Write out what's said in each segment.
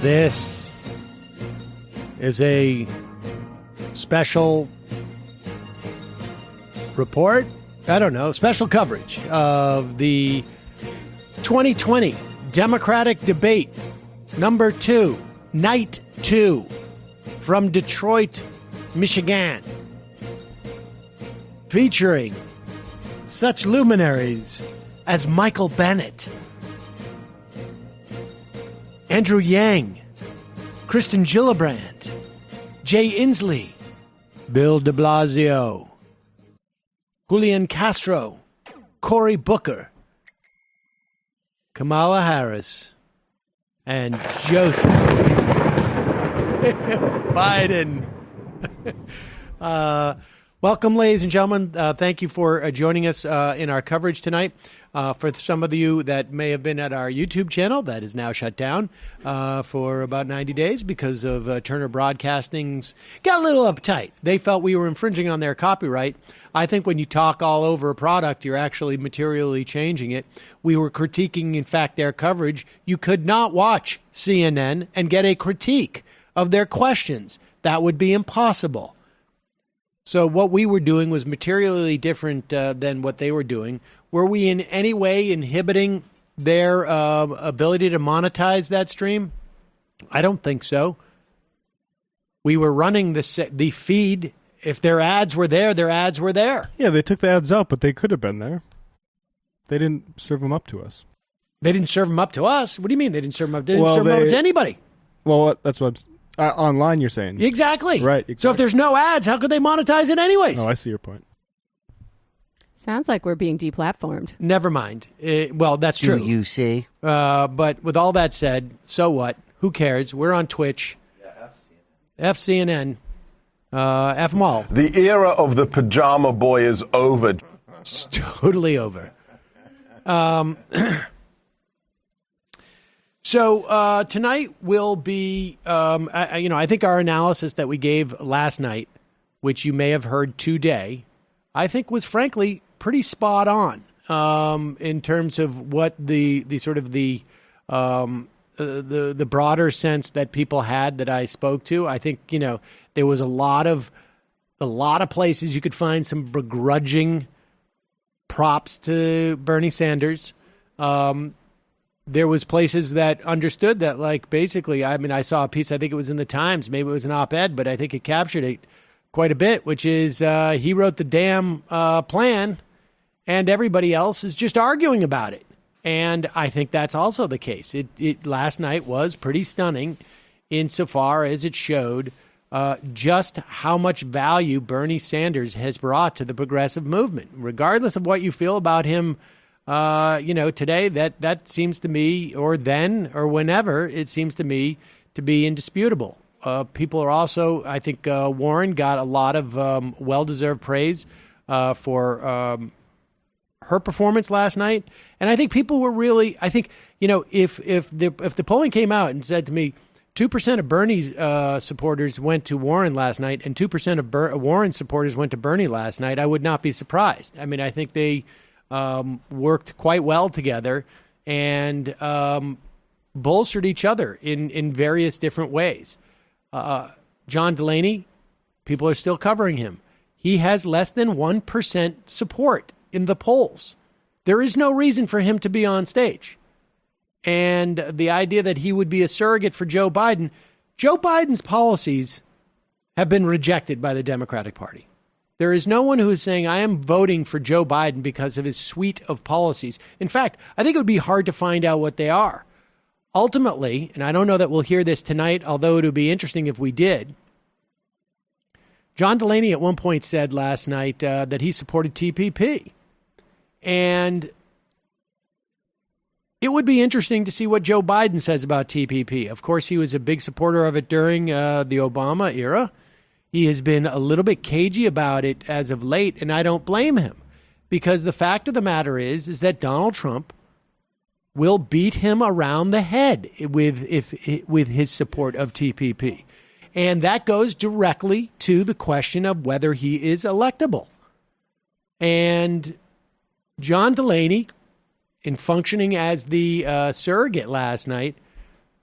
This is a special report, I don't know, special coverage of the 2020 Democratic debate, number 2, night 2, from Detroit, Michigan, featuring such luminaries as Michael Bennet, Andrew Yang, Kirsten Gillibrand, Jay Inslee, Bill de Blasio, Julián Castro, Cory Booker, Kamala Harris, and Joseph Biden. Welcome, ladies and gentlemen. Thank you for joining us in our coverage tonight. For some of you that may have been at our YouTube channel, that is now shut down for about 90 days because of Turner Broadcasting's got a little uptight. They felt we were infringing on their copyright. I think when you talk all over a product, you're actually materially changing it. We were critiquing, in fact, their coverage. You could not watch CNN and get a critique of their questions. That would be impossible. So what we were doing was materially different than what they were doing. Were we in any way inhibiting their ability to monetize that stream? I don't think so. We were running the feed. If their ads were there, their ads were there. Yeah, they took the ads out, but they could have been there. They didn't serve them up to us. They didn't serve them up to us? What do you mean they didn't serve them up? They didn't serve them up to anybody. Well, that's what I'm online, you're saying. Exactly. Right. Exactly. So if there's no ads, how could they monetize it anyways? Oh, I see your point. Sounds like we're being deplatformed. Never mind. Well, that's true. Do you see? But with all that said, so what? Who cares? We're on Twitch. Yeah, FCNN. F them all. The era of the pajama boy is over. It's totally over. So tonight will be, I think our analysis that we gave last night, which you may have heard today, I think was frankly pretty spot on in terms of what the sort of the broader sense that people had that I spoke to. I think there was a lot of places you could find some begrudging props to Bernie Sanders. There was places that understood that, like, basically, I mean, I saw a piece, I think it was in the Times, maybe it was an op-ed, but I think it captured it quite a bit, which is he wrote the damn plan and everybody else is just arguing about it. And I think that's also the case. It last night was pretty stunning insofar as it showed just how much value Bernie Sanders has brought to the progressive movement. Regardless of what you feel about him, today, that seems to me, or then, or whenever, it seems to me to be indisputable. People are also, I think Warren got a lot of well-deserved praise for her performance last night. And I think people were really, I think, if the polling came out and said to me, 2% of Bernie's supporters went to Warren last night and 2% of Warren's supporters went to Bernie last night, I would not be surprised. I mean, I think they worked quite well together and bolstered each other in various different ways. John Delaney, people are still covering him. He has less than 1% support in the polls. There is no reason for him to be on stage. And the idea that he would be a surrogate for Joe Biden's policies have been rejected by the Democratic Party. There is no one who is saying, I am voting for Joe Biden because of his suite of policies. In fact, I think it would be hard to find out what they are. Ultimately, and I don't know that we'll hear this tonight, although it would be interesting if we did, John Delaney at one point said last night that he supported TPP. And it would be interesting to see what Joe Biden says about TPP. Of course, he was a big supporter of it during the Obama era. He has been a little bit cagey about it as of late, and I don't blame him. Because the fact of the matter is that Donald Trump will beat him around the head with his support of TPP. And that goes directly to the question of whether he is electable. And John Delaney, in functioning as the surrogate last night,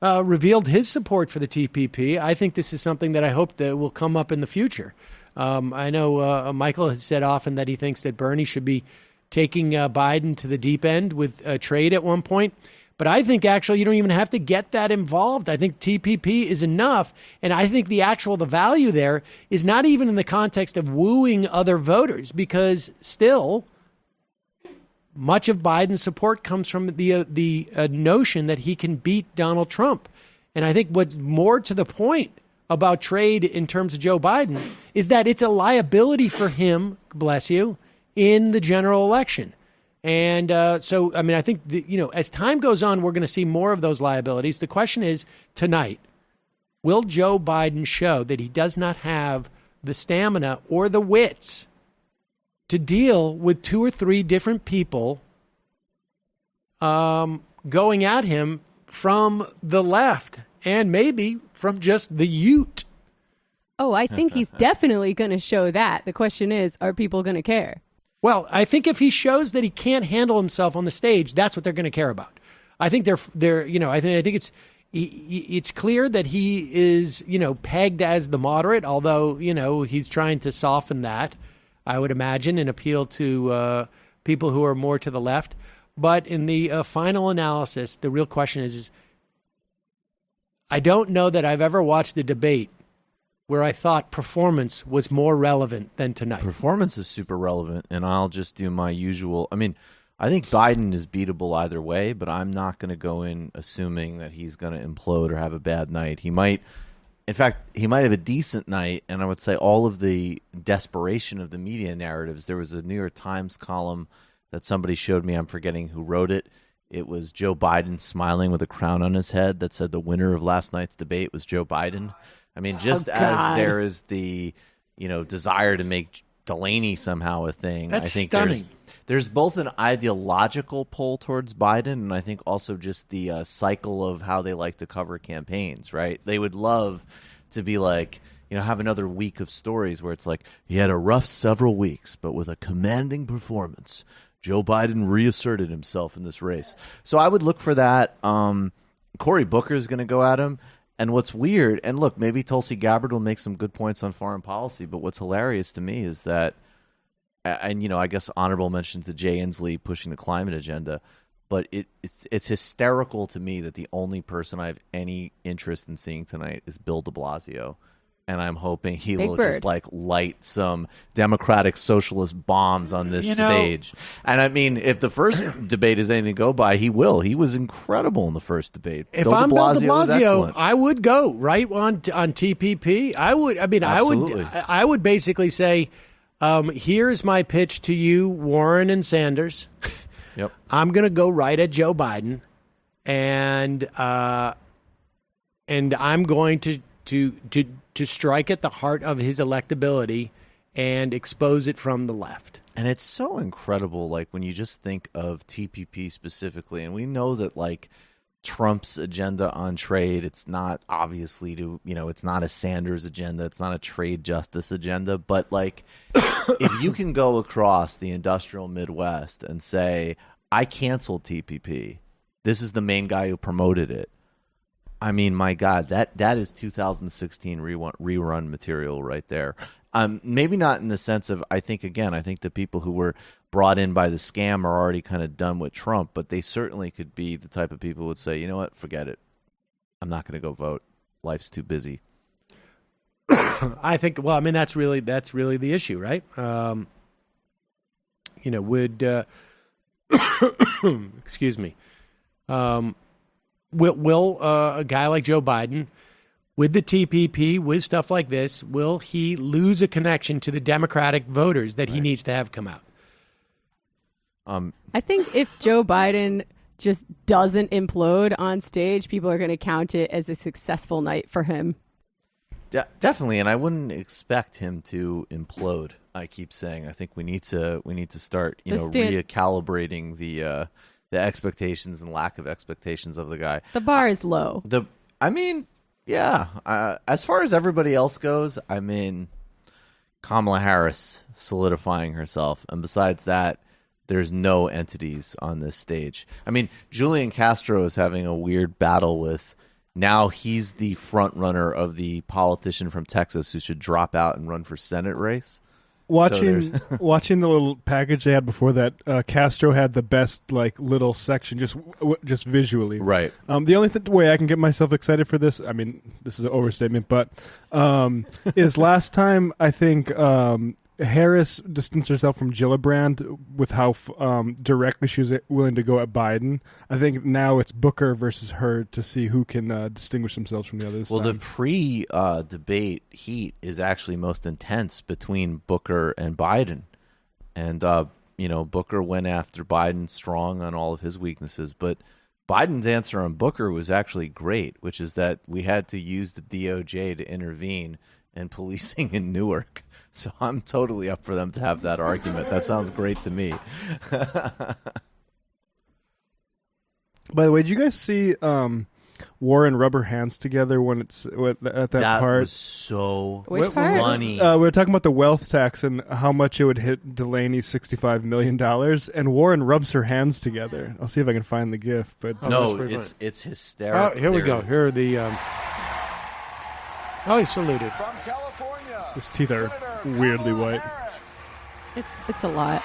revealed his support for the TPP. I think this is something that I hope that will come up in the future. I know Michael has said often that he thinks that Bernie should be taking Biden to the deep end with trade at one point. But I think actually you don't even have to get that involved. I think TPP is enough. And I think the value there is not even in the context of wooing other voters, because still much of Biden's support comes from the notion that he can beat Donald Trump. And I think what's more to the point about trade in terms of Joe Biden is that it's a liability for him, bless you, in the general election. And so, I mean, I think, as time goes on, we're going to see more of those liabilities. The question is tonight, will Joe Biden show that he does not have the stamina or the wits to deal with 2 or 3 different people going at him from the left and maybe from just the Ute? Oh, I think he's definitely going to show that. The question is, are people going to care? Well, I think if he shows that he can't handle himself on the stage, that's what they're going to care about. I think I think it's clear that he is, pegged as the moderate, although, he's trying to soften that, I would imagine, and appeal to people who are more to the left. But in the final analysis, the real question is, I don't know that I've ever watched a debate where I thought performance was more relevant than tonight. Performance is super relevant, and I'll just do my usual. I mean, I think Biden is beatable either way, but I'm not going to go in assuming that he's going to implode or have a bad night. He might have a decent night, and I would say all of the desperation of the media narratives. There was a New York Times column that somebody showed me. I'm forgetting who wrote it. It was Joe Biden smiling with a crown on his head that said the winner of last night's debate was Joe Biden. I mean, just as there is the, desire to make Delaney somehow a thing. That's I think stunning. There's both an ideological pull towards Biden, and I think also just the cycle of how they like to cover campaigns, right? They would love to be like, have another week of stories where it's like, he had a rough several weeks, but with a commanding performance, Joe Biden reasserted himself in this race. So I would look for that. Cory Booker is going to go at him. And what's weird, and look, maybe Tulsi Gabbard will make some good points on foreign policy, but what's hilarious to me is that, and I guess honorable mention to Jay Inslee pushing the climate agenda, but it's hysterical to me that the only person I have any interest in seeing tonight is Bill de Blasio. And I'm hoping he will just light some democratic socialist bombs on this stage. And I mean, if the first debate is anything to go by, he will. He was incredible in the first debate. If I'm Bill de Blasio, I would go right on TPP. I would basically say, here's my pitch to you, Warren and Sanders. Yep. I'm going to go right at Joe Biden, and I'm going to strike at the heart of his electability and expose it from the left. And it's so incredible, like, when you just think of TPP specifically, and we know that, like, Trump's agenda on trade, it's not obviously it's not a Sanders agenda, it's not a trade justice agenda, but, like, if you can go across the industrial Midwest and say, I canceled TPP, this is the main guy who promoted it, I mean, my God, that is 2016 rerun material right there. Maybe not in the sense of, I think the people who were brought in by the scam are already kind of done with Trump, but they certainly could be the type of people who would say, you know what, forget it. I'm not going to go vote. Life's too busy. I think, well, I mean, that's really the issue, right? Excuse me. Will a guy like Joe Biden, with the TPP, with stuff like this, will he lose a connection to the Democratic voters that he needs to have come out? I think if Joe Biden just doesn't implode on stage, people are going to count it as a successful night for him. Definitely, and I wouldn't expect him to implode. I keep saying I think we need to start recalibrating the expectations and lack of expectations of the guy. The bar is low. As far as everybody else goes, I mean, Kamala Harris solidifying herself, and besides that, there's no entities on this stage. I mean, Julián Castro is having a weird battle with now he's the front runner of the politician from Texas who should drop out and run for Senate race. Watching the little package they had before that, Castro had the best little section just visually. Right. The only way I can get myself excited for this, I mean, this is an overstatement, but is last time I think Harris distanced herself from Gillibrand with how directly she was willing to go at Biden. I think now it's Booker versus her to see who can distinguish themselves from the others. Well, the pre-debate heat is actually most intense between Booker and Biden. And, Booker went after Biden strong on all of his weaknesses. But Biden's answer on Booker was actually great, which is that we had to use the DOJ to intervene in policing in Newark. So I'm totally up for them to have that argument. That sounds great to me. By the way, did you guys see Warren rub her hands together when it's at that part? That was so funny. We were talking about the wealth tax and how much it would hit Delaney's $65 million, and Warren rubs her hands together. I'll see if I can find the GIF. But no, it's hysterical. Oh, here we go. Here are the. He saluted. From California, his teeth are Senator weirdly Kamala white. Harris. It's a lot.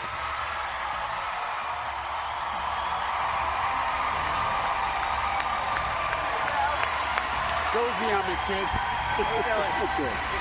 Go easy on me, kid.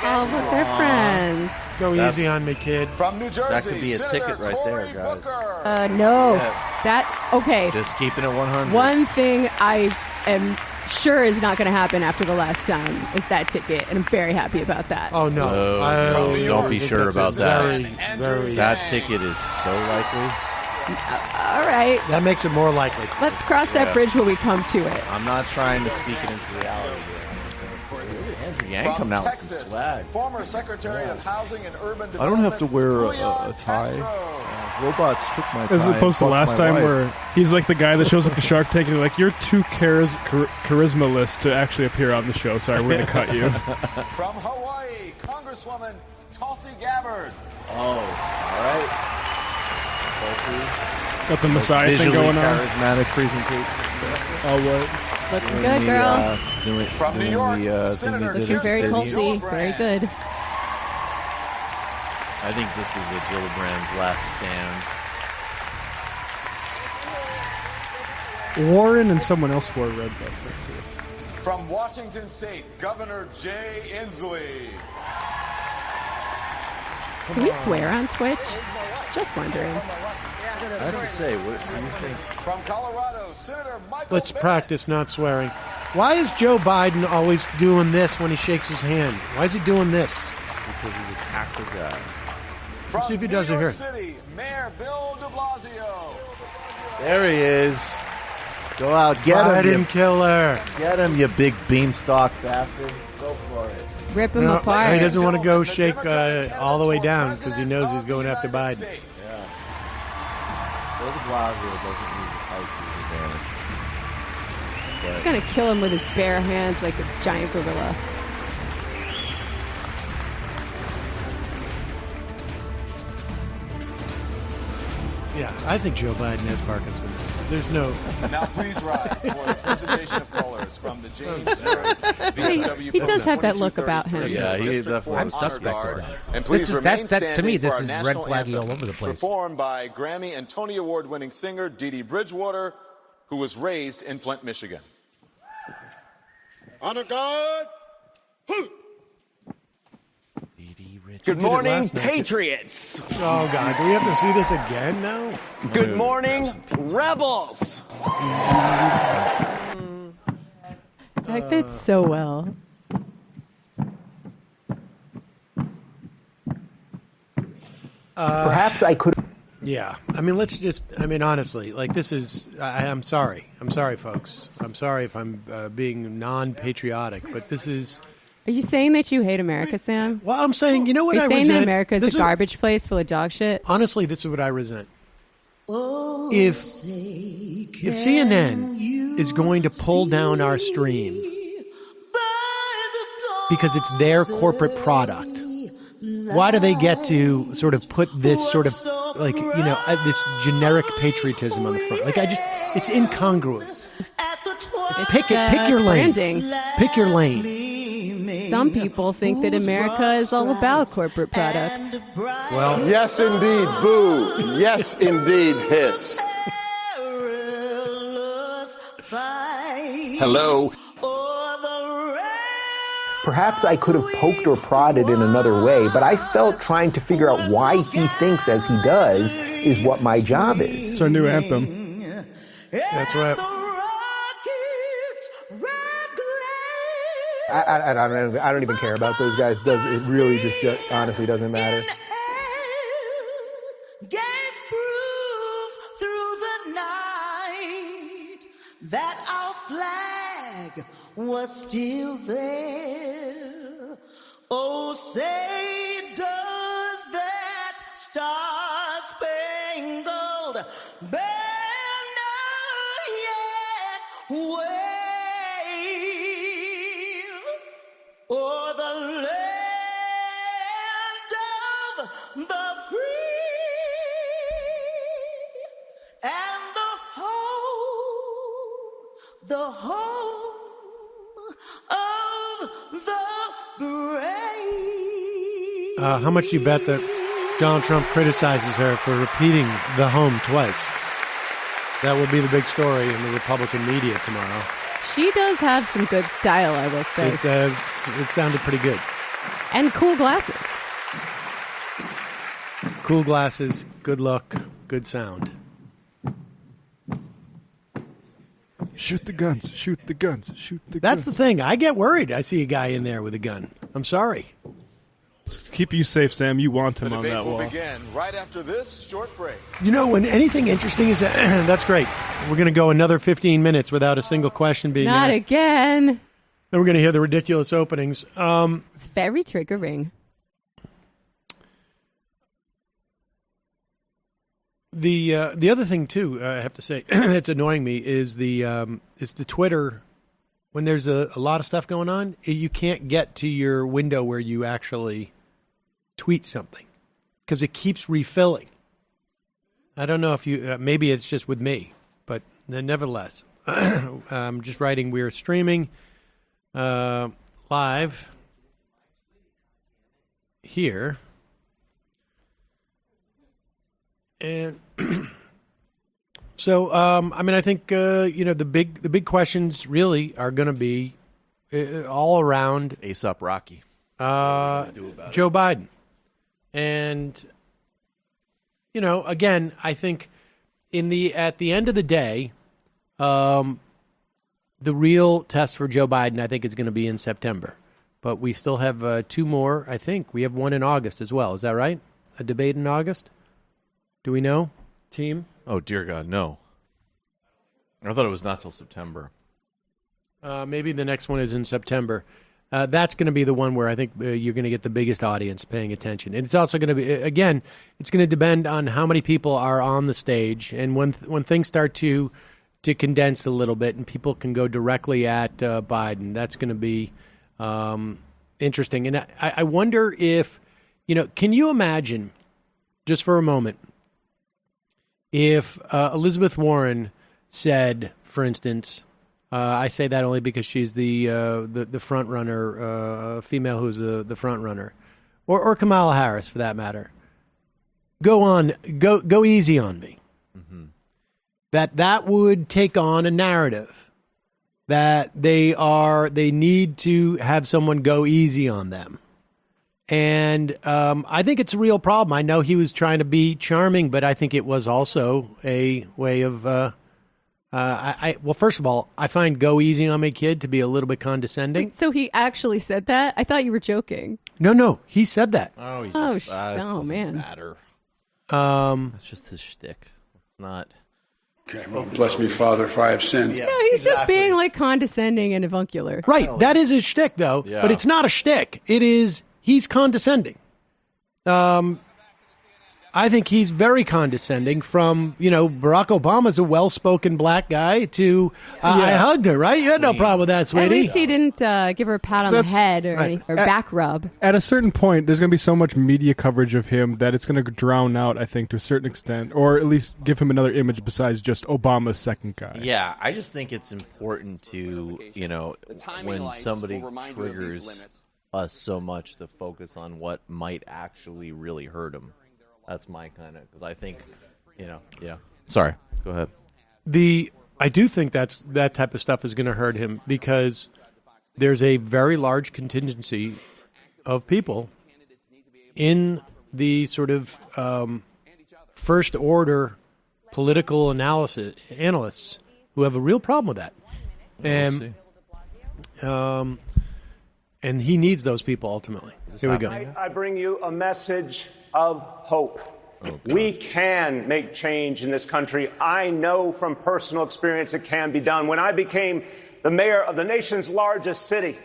Oh, look, they're friends. Go easy on me, kid. From New Jersey, That could be a Senator ticket right Cory there, guys. Booker. No. Yeah. Okay. Just keeping it 100. One thing I am sure is not going to happen after the last time is that ticket, and I'm very happy about that. Oh, no. No, don't be sure about that. Very, That ticket is so likely. All right. that makes it more likely. Let's cross that bridge when we come to it. I'm not trying to speak it into reality here. Andrew Yang From coming out with some Texas, swag. former Secretary of Housing and Urban Development. I don't have to wear Julián a tie. Castro. Robots took my tie. As opposed to and last fucked my time wife. where he's like the guy that shows up to Shark Tank and they're like, you're too charisma-less to actually appear on the show. Sorry, we're going to cut you. From Hawaii, Congresswoman Tulsi Gabbard. Oh, all right. Got the Messiah thing Visually going on. charismatic presentation. Oh, what? Looking good, girl. From New York, Senator Looking very Kirsten. culty. Very good. I think this is a Gillibrand's last stand. Warren and someone else wore a red vest there, too. From Washington State, Governor Jay Inslee. Can we swear on Twitch? Just wondering. I have to say, what do you think? From Colorado, Senator Michael Let's Bennet. practice not swearing. Why is Joe Biden always doing this when he shakes his hand? Why is he doing this? Because he's a tactful guy. From see if he New does it York here. City, Mayor Bill de Blasio. There he is. Go out, get Biden him, killer. get him, you big beanstalk bastard. Go for it. Rip him No, apart. he doesn't want to go The shake Democratic all the way candidate down for because he knows he's President going of after the United Biden. States. Bill de Blasio doesn't use his height to his advantage. He's going to kill him with his bare hands like a giant gorilla. Yeah, I think Joe Biden has Parkinson's. There's no. Now please rise for the presentation of colors from the James Stewart VCW. He does have that look about him. Yeah, he District definitely- Court I'm Honor suspect of Guard. that. And please This is- remain that- to standing me, this for our is red national flaggy anthem, all over the place. performed by Grammy and Tony Award-winning singer Dee Dee Bridgewater, who was raised in Flint, Michigan. Honor guard. Good did it morning, last night. Patriots. Oh God, do we have to see this again now? Good morning, Rebels. That fits so well. Perhaps I could. Yeah, I mean, let's just. I mean, honestly, like this is. I'm sorry. I'm sorry, folks. I'm sorry if I'm being non-patriotic, but this is. Are you saying that you hate America, Sam? Well, I'm saying, you know what Are you I saying resent? that America is This a garbage place full of dog shit? Honestly, this is what I resent. If CNN is going to pull down our stream because it's their corporate product, why do they get to sort of put this sort of like, you know, this generic patriotism on the front? Like, it's incongruous. Pick your lane. Branding. Pick your lane. Some people think that America is all about corporate products. Well, Yes, indeed, boo. Yes, indeed, hiss. Hello. Perhaps I could have poked or prodded in another way, but I felt trying to figure out why he thinks as he does is what my job is. It's our new anthem. that's right. I don't even care about those guys. It really just honestly doesn't matter. Gave proof through the night that our flag was still there. Oh, say does that star-spangled banner yet wave o'er the land of the free and the home of the brave. How much do you bet that Donald Trump criticizes her for repeating the home twice? That will be the big story in the Republican media tomorrow. She does have some good style, I will say. It sounded pretty good. And cool glasses. Cool glasses, good look, good sound. Shoot the guns, shoot the guns, shoot the That's guns. the thing. I get worried. I see a guy in there with a gun. I'm sorry. Keep you safe, Sam. You want him The on debate that will wall. begin right after this short break. You know, when anything interesting is... that's great. We're going to go another 15 minutes without a single question being Not asked. again. Then we're going to hear the ridiculous openings. It's very triggering. The other thing, too, I have to say, that's annoying me is the Twitter. When there's a lot of stuff going on, you can't get to your window where you actually tweet something because it keeps refilling. I don't know if you, maybe it's just with me, but nevertheless, I'm just writing, we're streaming live here. And so, I mean, I think, the big questions really are going to be all around Ace-up Rocky. Joe Biden. And, again, I think at the end of the day, the real test for Joe Biden, I think, is going to be in September. But we still have two more, I think. We have one in August as well. Is that right? A debate in August? Do we know? Team? Oh, dear God, no. I thought it was not till September. Maybe the next one is in September. That's going to be the one where I think you're going to get the biggest audience paying attention. And it's also going to be, again, it's going to depend on how many people are on the stage. And when things start to condense a little bit and people can go directly at Biden, that's going to be interesting. And I wonder if, can you imagine, just for a moment, if Elizabeth Warren said, for instance, I say that only because she's the front runner, female who's the front runner, or Kamala Harris for that matter. Go easy on me. Mm-hmm. That would take on a narrative that they need to have someone go easy on them. And I think it's a real problem. I know he was trying to be charming, but I think it was also a way of. Well, first of all, I find "go easy on me, kid" to be a little bit condescending. Wait, so he actually said that? I thought you were joking. No, he said that. Oh, man. Matter. That's just his shtick. It's not. Okay, well, bless me, Father, if I have sinned. Yeah, he's just being like condescending and avuncular. Right, that is his shtick, though. Yeah. But it's not a shtick. It is. He's condescending. I I think he's very condescending. From Barack Obama's a well-spoken black guy to I hugged her. Right? You had no problem with that, sweetie. At least he didn't give her a pat on the head or back rub. At a certain point, there's going to be so much media coverage of him that it's going to drown out, I think, to a certain extent, or at least give him another image besides just Obama's second guy. Yeah, I just think it's important to, when somebody triggers us so much, to focus on what might actually really hurt him. That's my kind of, because I think, Sorry, go ahead. I do think that type of stuff is going to hurt him because there's a very large contingency of people in the sort of first order political analysts who have a real problem with that. And he needs those people ultimately. Here we go. I bring you a message of hope. We can make change in this country. I know from personal experience it can be done. When I became the mayor of the nation's largest city,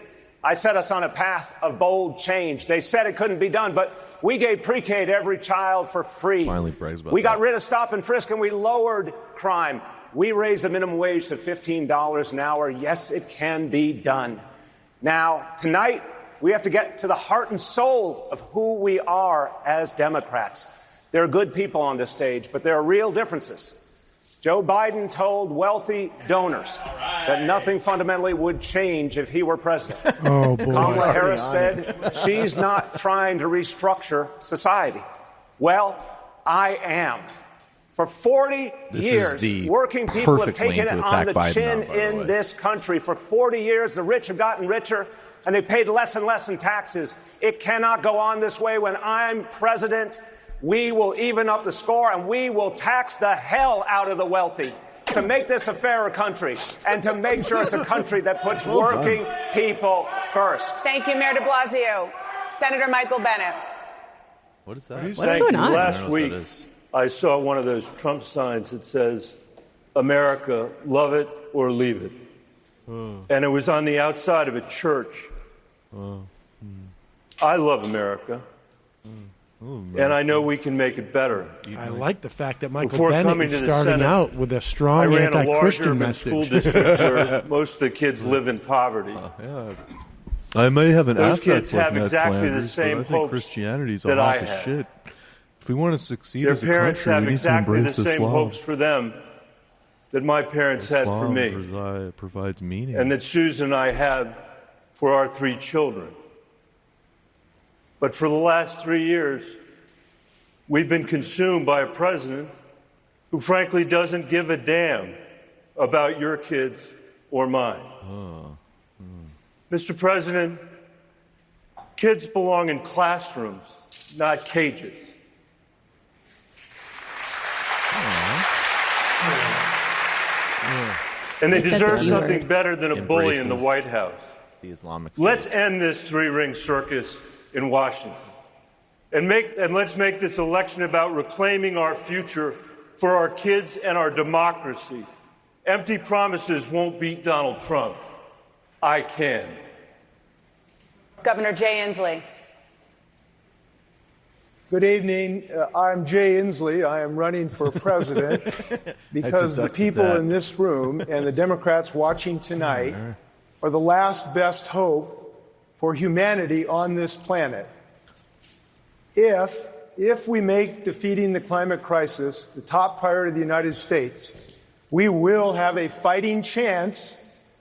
I set us on a path of bold change. They said it couldn't be done, but we gave pre-K to every child for free. Finally brags about we got that. rid of stop and frisk, and we lowered crime. We raised the minimum wage to $15 an hour. Yes, it can be done. Now, tonight, we have to get to the heart and soul of who we are as Democrats. There are good people on this stage, but there are real differences. Joe Biden told wealthy donors that nothing fundamentally would change if he were president. Oh, boy. Kamala Harris said she's not trying to restructure society. Well, I am. For 40 years, working people have taken it on the chin in this country. For 40 years, the rich have gotten richer, and they paid less and less in taxes. It cannot go on this way. When I'm president, we will even up the score, and we will tax the hell out of the wealthy to make this a fairer country and to make sure it's a country that puts working people first. Thank you, Mayor de Blasio. Senator Michael Bennet. What is that? What's going on? Last week, I saw one of those Trump signs that says, America, love it or leave it. And it was on the outside of a church. I love America. And I know we can make it better. I like the fact that Michael Before Bennet coming is to the starting Senate, out with a strong I ran anti-Christian a large urban message. school district where most of the kids live in poverty. I might have an Those affect kids like have Ned exactly Flanders, the same but I think hopes Christianity's a that hunk I of have. shit. If we want to succeed Their as a parents country, have we need to exactly the embrace same Islam. hopes for them that my parents had for Islam me, provides meaning. and that Susan and I had for our 3 children. But for the last 3 years, we've been consumed by a president who frankly doesn't give a damn about your kids or mine. Mr. President, kids belong in classrooms, not cages. And they deserve something better than a bully in the White House. The Islamic Let's end this 3-ring circus in Washington. And let's make this election about reclaiming our future for our kids and our democracy. Empty promises won't beat Donald Trump. I can. Governor Jay Inslee. Good evening. I'm Jay Inslee. I am running for president because the people in this room and the Democrats watching tonight are the last best hope for humanity on this planet. If we make defeating the climate crisis the top priority of the United States, we will have a fighting chance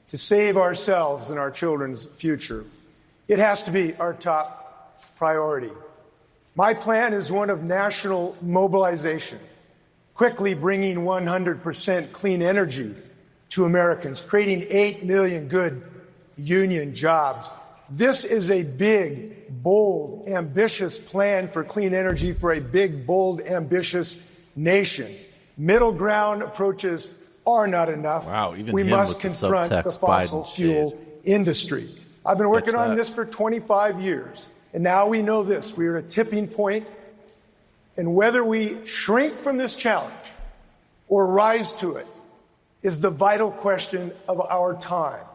to save ourselves and our children's future. It has to be our top priority. My plan is one of national mobilization, quickly bringing 100% clean energy to Americans, creating 8 million good union jobs. This is a big, bold, ambitious plan for clean energy for a big, bold, ambitious nation. Middle ground approaches are not enough. Wow, even we him must with the confront the subtext fossil Biden fuel industry. I've been working on this for 25 years, and now we know this. We are at a tipping point, and whether we shrink from this challenge or rise to it is the vital question of our time.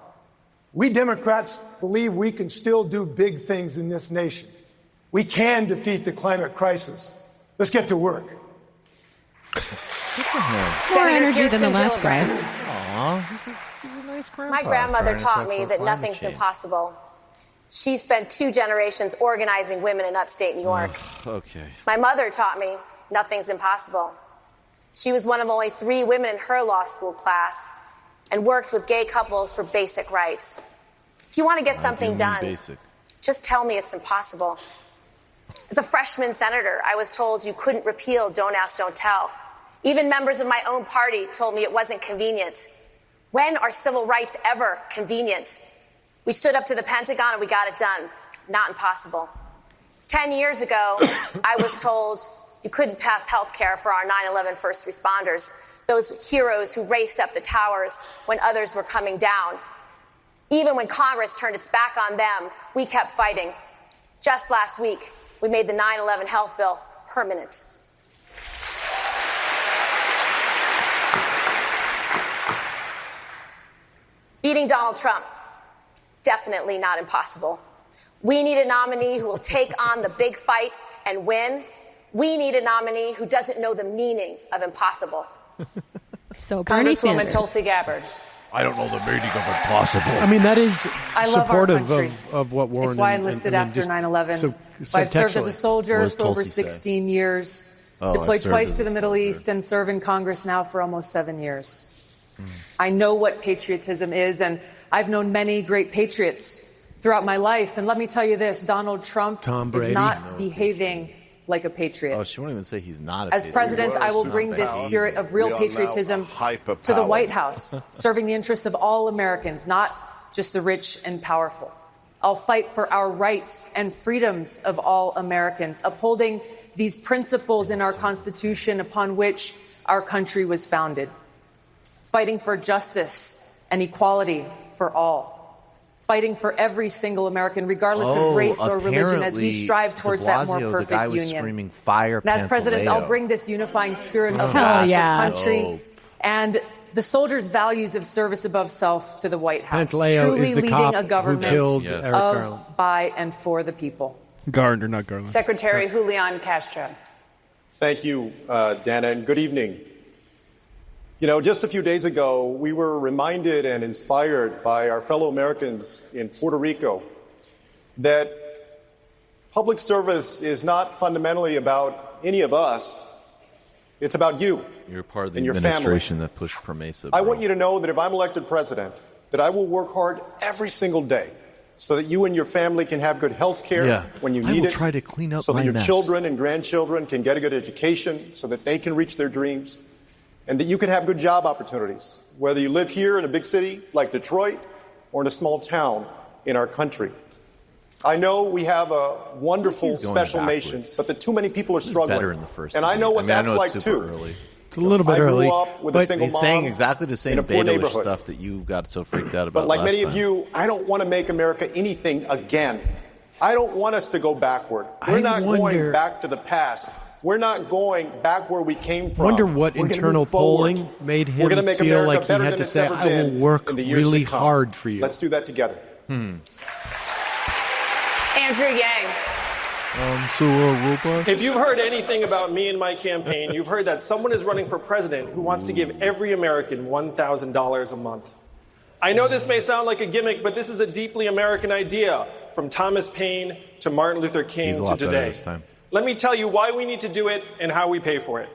We Democrats believe we can still do big things in this nation. We can defeat the climate crisis. Let's get to work. More energy than the last guy. Aw, he's a nice grandpa. My grandmother trying to taught talk me about that climate nothing's change. impossible. She spent 2 generations organizing women in upstate New York. Okay. My mother taught me nothing's impossible. She was one of only 3 women in her law school class and worked with gay couples for basic rights. If you want to get something done, just tell me it's impossible. As a freshman senator, I was told you couldn't repeal Don't Ask, Don't Tell. Even members of my own party told me it wasn't convenient. When are civil rights ever convenient? We stood up to the Pentagon and we got it done. Not impossible. 10 years ago, I was told you couldn't pass health care for our 9/11 first responders, those heroes who raced up the towers when others were coming down. Even when Congress turned its back on them, we kept fighting. Just last week, we made the 9/11 health bill permanent. Beating Donald Trump, definitely not impossible. We need a nominee who will take on the big fights and win. We need a nominee who doesn't know the meaning of impossible. So Bernie Congresswoman Sanders. Tulsi Gabbard. I don't know the meaning of impossible. I mean, that is I love our supportive country. of what Warren. It's why I and- enlisted and after just 9/11. so I've served as a subtextually. soldier What does for over Tulsi say? 16 years, Oh, I deployed served twice as to a the Middle soldier. East, and serve in Congress now for almost 7 years. I know what patriotism is, and I've known many great patriots throughout my life. And let me tell you this, Donald Trump Tom is Brady. not behaving like a patriot. Oh, she won't even say he's not a As patriot. president, I will bring this spirit of real patriotism to the White House, serving the interests of all Americans, not just the rich and powerful. I'll fight for our rights and freedoms of all Americans, upholding these principles in our Constitution upon which our country was founded. Fighting for justice and equality for all. Fighting for every single American, regardless of race or religion, as we strive towards that more Blasio, perfect the guy was union. screaming fire. And as president, I'll Pantaleio. bring this unifying spirit of Hell the yeah. country and the soldiers' values of service above self to the White House. Pantaleio Truly is the leading cop a who government killed Eric of, Garland. by, and for the people. Garland, not Garland. Secretary Julián Castro. Thank you, Dana, and good evening. You know, just a few days ago, we were reminded and inspired by our fellow Americans in Puerto Rico that public service is not fundamentally about any of us. It's about you. You're part of the and your administration that pushed PROMESA. I want you to know that if I'm elected president, that I will work hard every single day so that you and your family can have good health care when you I need will it. try to clean up so that my your mess. children and grandchildren can get a good education so that they can reach their dreams, and that you can have good job opportunities, whether you live here in a big city like Detroit or in a small town in our country. I know we have a wonderful He's going special backwards. nation, but that too many people are struggling. Better in the first and I know what I that's know like it's super too. early. It's a little bit I grew early, up with a but single He's mom saying exactly the in same a poor Betoish neighborhood. stuff that you got so freaked out about. But like last many time. of you, I don't want to make America anything again. I don't want us to go backward. We're not going back to the past. We're not going back where we came from. Wonder what We're gonna internal move forward. polling made We're him gonna make feel America like he better had than to it's say, ever "I will been work in the years really to come." hard for you." Let's do that together. Andrew Yang. If you've heard anything about me and my campaign, you've heard that someone is running for president who wants to give every American $1,000 a month. I know this may sound like a gimmick, but this is a deeply American idea, from Thomas Paine to Martin Luther King He's a to lot better today. this time. Let me tell you why we need to do it and how we pay for it.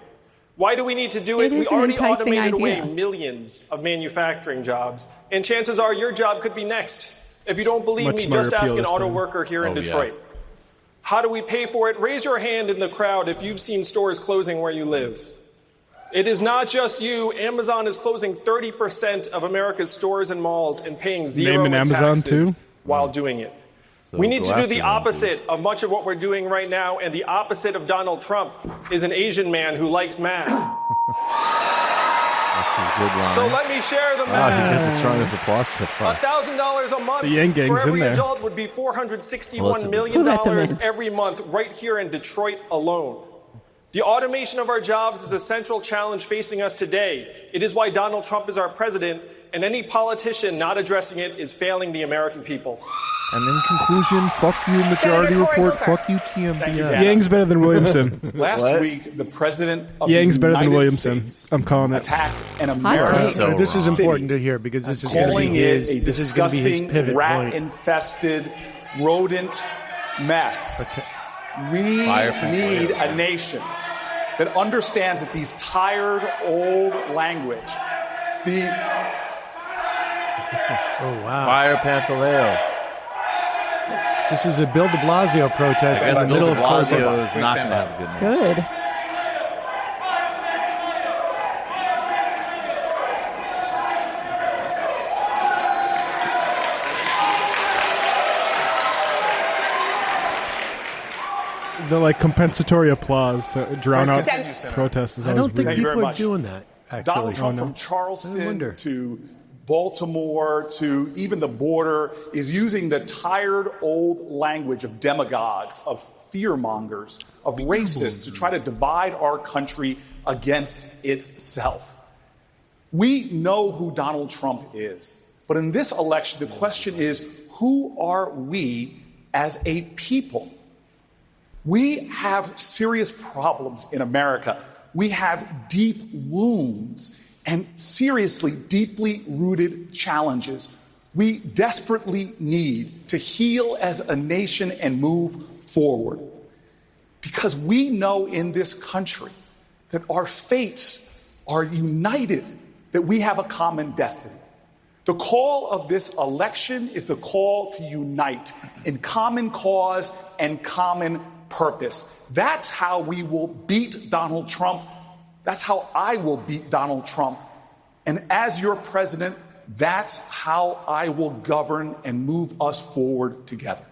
Why do we need to do it? It We is an already enticing automated idea. away millions of manufacturing jobs, and chances are your job could be next. If you don't believe Much me, smarter just ask appeal an this auto time. worker here in Oh, yeah. Detroit. How do we pay for it? Raise your hand in the crowd if you've seen stores closing where you live. It is not just you. Amazon is closing 30% of America's stores and malls and paying zero Naming in Amazon, taxes too? while doing it. So We need go to do after the them, opposite of much of what we're doing right now, and the opposite of Donald Trump is an Asian man who likes math. That's his good line. So let me share the Wow, he's got the math. strongest applause so far. $1,000 a month The Yang Gang's for every in there. adult would be Well, $461 that's million Who let them in? every month right here in Detroit alone. The automation of our jobs is the central challenge facing us today. It is why Donald Trump is our president, and any politician not addressing it is failing the American people. And in conclusion, fuck you, Majority Report, fuck you, TMBS. Yang's better than Williamson. Last week, the president of Yang's the better than United Williamson. States I'm calling it. attacked an American This is important to hear because this is going to be his. This is going to be his pivot point. Rat-infested, rodent mess. We need a nation that understands that these tired, old language, Oh, wow. Fire Pantaleo. This is a Bill de Blasio protest in the middle of Blasio is not going to have a good night. Good. The compensatory applause to drown out protests is I always don't think weird. people are doing that, actually. Donald Trump from Charleston to Baltimore to even the border is using the tired old language of demagogues, of fear-mongers, of racists to try to divide our country against itself. We know who Donald Trump is, but in this election, the question is, who are we as a people? We have serious problems in America. We have deep wounds and seriously, deeply rooted challenges. We desperately need to heal as a nation and move forward. Because we know in this country that our fates are united, that we have a common destiny. The call of this election is the call to unite in common cause and common purpose. That's how we will beat Donald Trump. That's how I will beat Donald Trump. And as your president, that's how I will govern and move us forward together.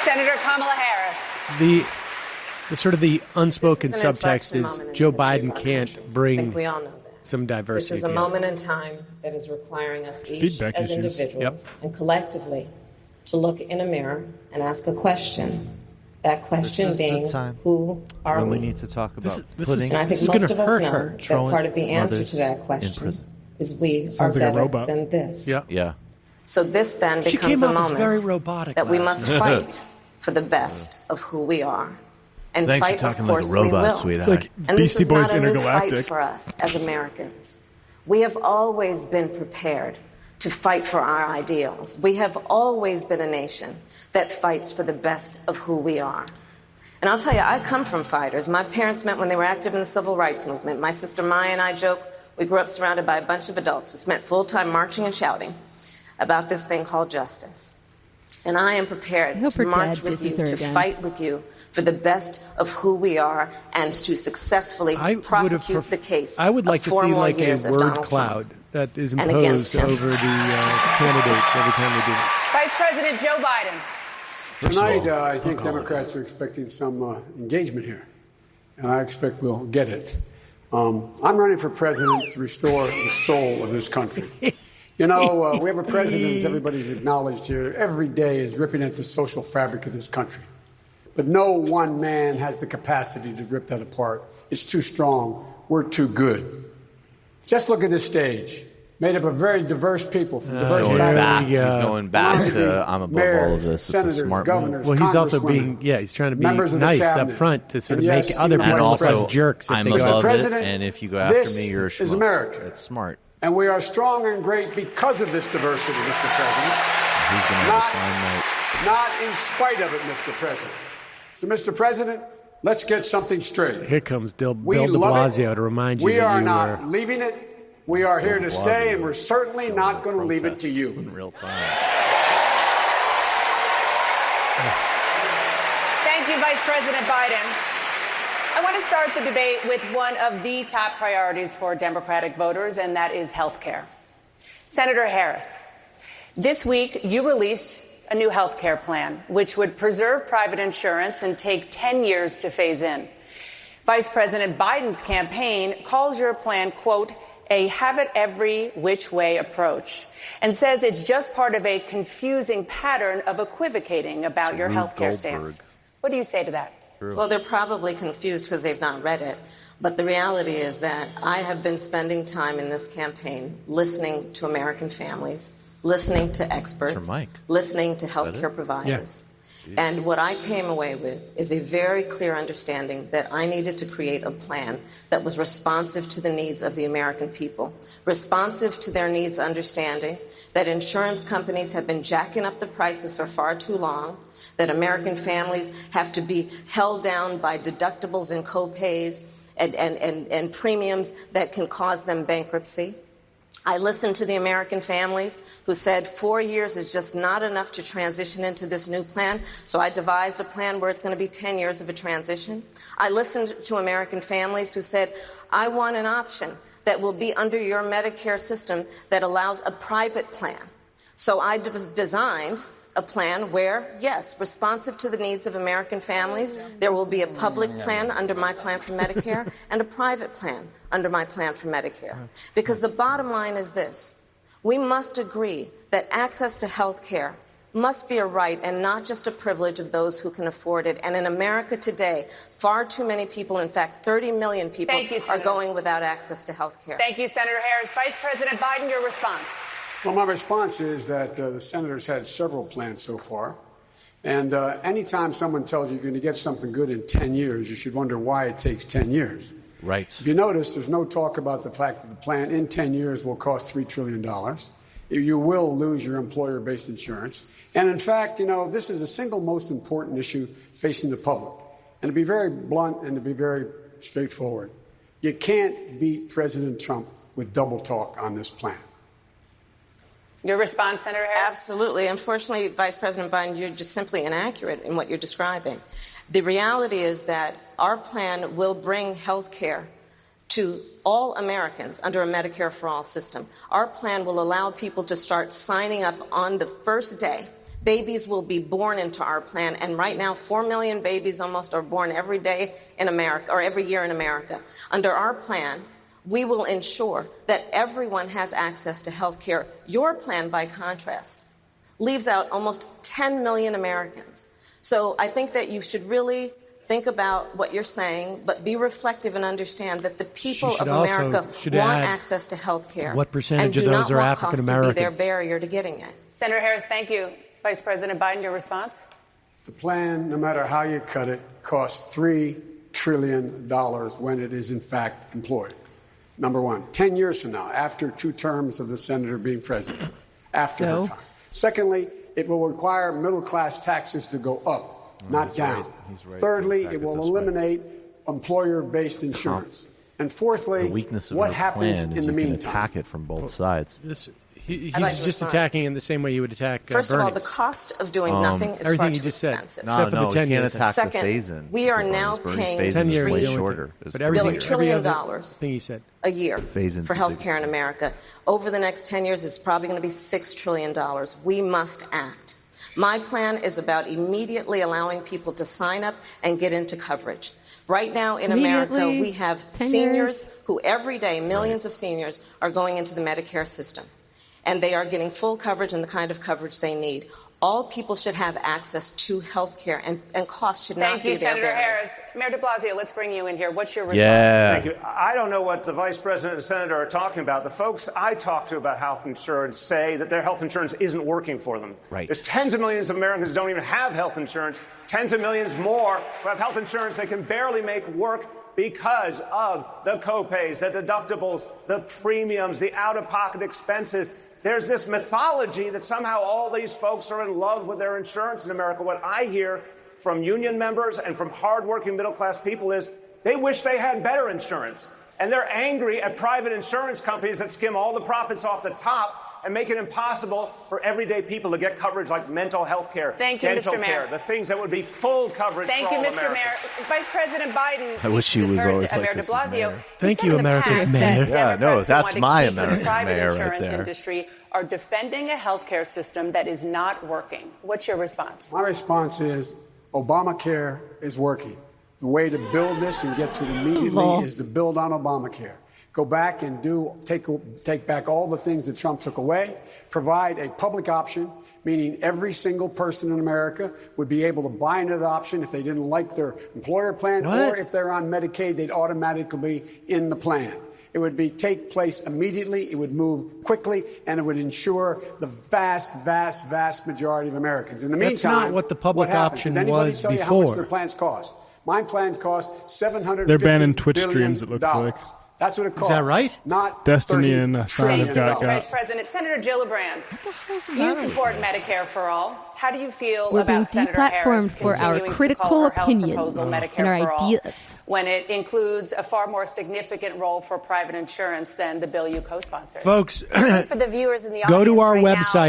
Senator Kamala Harris. The sort of the unspoken subtext is Joe Biden can't bring some diversity. This is a moment in time that is requiring us each as individuals and collectively to look in a mirror and ask a question. That question being, who are we? We need to talk about putting. And I think most of us know that part of the answer to that question is we are better than this. Yeah. So this then She becomes came a off as moment very robotic that we last must night. fight for the best of who we are. And Thanks for fight, of talking like a course, robot, we will. sweetheart. It's like And Beastie this is Boys not a new Intergalactic. fight for us as Americans. We have always been prepared to fight for our ideals. We have always been a nation that fights for the best of who we are. And I'll tell you, I come from fighters. My parents met when they were active in the civil rights movement. My sister Maya and I joke, we grew up surrounded by a bunch of adults who spent full time marching and shouting about this thing called justice. And I am prepared to march with you, to fight with you for the best of who we are and to successfully prosecute the case. I would like to see like a word cloud that is imposed over the candidates every time we do it. Vice President Joe Biden. Tonight, I think Democrats are expecting some engagement here, and I expect we'll get it. I'm running for president to restore the soul of this country. You know, we have a president, as everybody's acknowledged here, every day is ripping at the social fabric of this country. But no one man has the capacity to rip that apart. It's too strong. We're too good. Just look at this stage, made up of very diverse people from diverse backgrounds. He's going back to I'm above all of this. It's a smart move. Well, he's also being, he's trying to be nice up front to sort of make other people less jerks. I'm above it, and if you go after me, you're a schmuck. This is America. It's smart. And we are strong and great because of this diversity, Mr. President. He's going to have a fine night. Not in spite of it, Mr. President. So, Mr. President, let's get something straight. Here comes Bill de Blasio to remind you we that are you not leaving it. We are here to stay, and we're certainly not going to leave it to you. In real time. Thank you, Vice President Biden. I want to start the debate with one of the top priorities for Democratic voters, and that is health care. Senator Harris, this week you released a new health care plan, which would preserve private insurance and take 10 years to phase in. Vice President Biden's campaign calls your plan, quote, a have it every which way approach, and says it's just part of a confusing pattern of equivocating about your health care stance. What do you say to that? True. Well, they're probably confused because they've not read it. But the reality is that I have been spending time in this campaign listening to American families, listening to experts, listening to healthcare providers. And what I came away with is a very clear understanding that I needed to create a plan that was responsive to the needs of the American people, responsive to their needs, understanding that insurance companies have been jacking up the prices for far too long, that American families have to be held down by deductibles and co-pays and premiums that can cause them bankruptcy. I listened to the American families who said 4 years is just not enough to transition into this new plan, so I devised a plan where it's going to be 10 years of a transition. I listened to American families who said, I want an option that will be under your Medicare system that allows a private plan. So I designed a plan where, yes, responsive to the needs of American families, there will be a public plan under my plan for Medicare and a private plan under my plan for Medicare. Because the bottom line is this: we must agree that access to health care must be a right and not just a privilege of those who can afford it. And in America today, far too many people, in fact, 30 million people, are going without access to health care. Thank you, Senator Harris. Vice President Biden, your response. Well, my response is that the senators had several plans so far. And anytime someone tells you you're going to get something good in 10 years, you should wonder why it takes 10 years. Right. If you notice, there's no talk about the fact that the plan in 10 years will cost $3 trillion. You will lose your employer-based insurance. And in fact, this is the single most important issue facing the public. And to be very blunt and to be very straightforward, you can't beat President Trump with double talk on this plan. Your response, Senator Harris? Absolutely. Unfortunately, Vice President Biden, you're just simply inaccurate in what you're describing. The reality is that our plan will bring health care to all Americans under a Medicare for All system. Our plan will allow people to start signing up on the first day. Babies will be born into our plan, and right now 4 million babies almost are born every day in America, or every year in America. Under our plan, we will ensure that everyone has access to health care. Your plan, by contrast, leaves out almost 10 million Americans. So I think that you should really think about what you're saying, but be reflective and understand that the people of America want access to health care. What percentage of those are African American? To be their barrier to getting it. Senator Harris, thank you. Vice President Biden, your response? The plan, no matter how you cut it, costs $3 trillion when it is in fact employed. Number one, 10 years from now, after 2 terms of the senator being president, after her time. Secondly, it will require middle-class taxes to go up, not down. Right. Thirdly, it will eliminate employer-based insurance. And fourthly, the weakness of what happens in the meantime? Attack it from both sides. He's just attacking in the same way you would attack First of all, Bernie's. the cost of doing nothing is everything far you too just said. expensive. No, for the 10 you can't years. attack Second, the phase-in. we are now paying 10 years. way the only shorter. thing. But everything, $1 trillion thing he said. a year Phase-in's for the health biggest care in America. Over the next 10 years, it's probably going to be $6 trillion. We must act. My plan is about immediately allowing people to sign up and get into coverage. Right now in America, we have seniors who every day, millions of seniors, are going into the Medicare system. And they are getting full coverage and the kind of coverage they need. All people should have access to health care, and cost should not be their barrier. Thank you, Senator Harris. Mayor de Blasio, let's bring you in here. What's your response? Yeah. Thank you. I don't know what the Vice President and Senator are talking about. The folks I talk to about health insurance say that their health insurance isn't working for them. Right. There's tens of millions of Americans who don't even have health insurance, tens of millions more who have health insurance they can barely make work because of the copays, the deductibles, the premiums, the out-of-pocket expenses. There's this mythology that somehow all these folks are in love with their insurance in America. What I hear from union members and from hardworking middle-class people is they wish they had better insurance. And they're angry at private insurance companies that skim all the profits off the top and make it impossible for everyday people to get coverage like mental health care, dental care, the things that would be full coverage for all Americans. Thank you, Mr. Mayor. Vice President Biden. I wish he was always like Mayor de this Blasio. mayor. Thank you, America's mayor. Yeah, no, that's my America's private mayor right insurance there. industry are defending a healthcare system that is not working. What's your response? My response is Obamacare is working. The way to build this and get to it immediately is to build on Obamacare. Go back and take back all the things that Trump took away, provide a public option, meaning every single person in America would be able to buy an option if they didn't like their employer plan, or if they're on Medicaid, they'd automatically be in the plan. It would take place immediately, it would move quickly, and it would ensure the vast, vast, vast majority of Americans. In the meantime, that's not what the public option Did anybody was tell you how before. much their plans cost? My plans cost $750 They're banning Twitch billion. streams, it looks like. That's what it costs. Is that right? Not Destiny and $30 Hassan have trillion. Vice President, Senator Gillibrand, you support Medicare for all. How do you feel We're being about Senator Harris deplatformed for our continuing to critical call her health opinions proposal Medicare and our for all, ideas. when it includes a far more significant role for private insurance than the bill you co-sponsored? Folks, For the viewers in the go to audience our right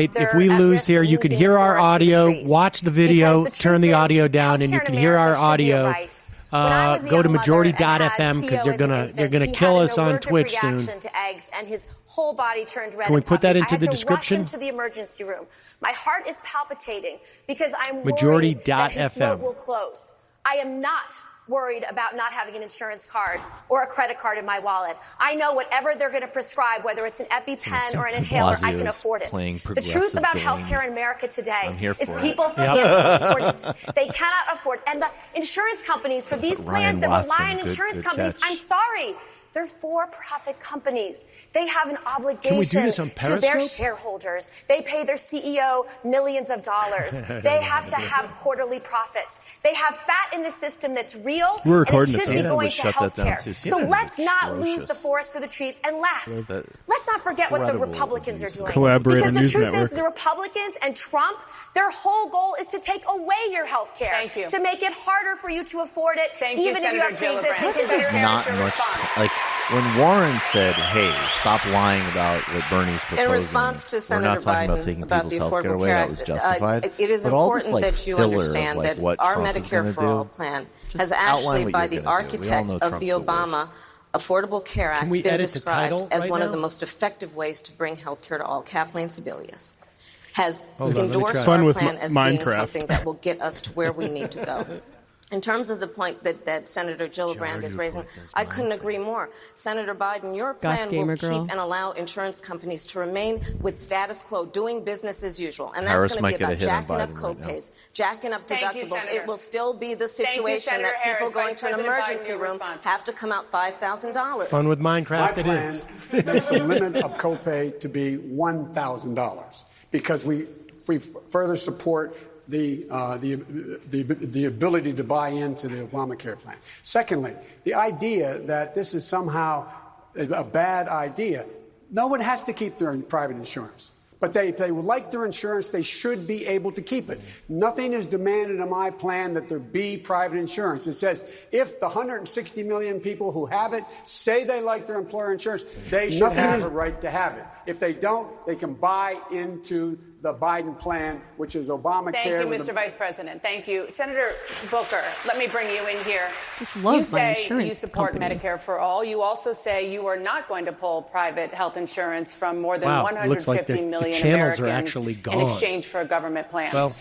website. now, If we they're at lose risk here, of you can losing hear our forest and audio, trees. watch the video, Because the turn the truth audio is, down, and you healthcare can in hear our America should be a audio. right. When I was a Go to young mother and had majority.fm because Theo they're as an gonna infant, kill he had us an on allergic Twitch soon. reaction to eggs, and his whole body turned red. Can we and put that puffy. into I had the to description? Rush him to the emergency room. My heart is palpitating because I'm Majority worried that his FM. throat will close. I am not worried about not having an insurance card or a credit card in my wallet. I know whatever they're going to prescribe, whether it's an EpiPen or an inhaler, I can afford it. The truth about healthcare in America today is people can't afford it. They cannot afford it. And the insurance companies, for these plans that rely on insurance companies, I'm sorry, they're for-profit companies. They have an obligation to their shareholders. They pay their CEO millions of dollars. They have to have quarterly profits. They have fat in the system that's real, and it should be going to healthcare. So let's not lose the forest for the trees. And last, let's not forget what the Republicans are doing. Because the truth is, the Republicans and Trump, their whole goal is to take away your health care. Thank you. To make it harder for you to afford it, you, even if you have Senator pre-existing Gillibrand. conditions. Not much. Like when Warren said, "Hey, stop lying about what Bernie's proposing." In response to we're Senator not talking Biden about taking about people's the health care Affordable away. Care That Act, was justified. it is But all this, important like, that you filler of, understand like, that what our Trump is Medicare gonna for All do. plan Just has outline actually, what by you're the gonna do. We all architect know of Trump's the the worst. Obama Affordable Care Act we been edit the title described as right one of now? the most effective ways to bring health care to all. Kathleen Sebelius has Hold on, let me endorsed try. our Fun with plan as being Minecraft. something that will get us to where we need to go. In terms of the point that Senator Gillibrand is raising, I couldn't agree more. Senator Biden, your plan will gamer girl. keep and allow insurance companies to remain with status quo, doing business as usual. And that's Harris going to might be get a about hit on jacking up Biden right now. copays, jacking up Thank you, deductibles. Senator. It will still be the Thank you, situation Senator that people Harris. going Vice to an President Biden, emergency your room response. have to come out $5,000. Fun with My Minecraft it plan is. makes the limit of copay to be $1,000 because we further support the ability to buy into the Obamacare plan. Secondly, the idea that this is somehow a bad idea. No one has to keep their private insurance. But if they would like their insurance, they should be able to keep it. Nothing is demanded in my plan that there be private insurance. It says if the 160 million people who have it say they like their employer insurance, they should have a right to have it. If they don't, they can buy into the Biden plan, which is Obamacare. Thank you, Mr. Vice President. Thank you. Senator Booker, let me bring you in here. Just love you my say insurance you support company. Medicare for all. You also say you are not going to pull private health insurance from more than Wow, 150 looks like the million channels are Americans actually in gone. exchange for a government plan. Well,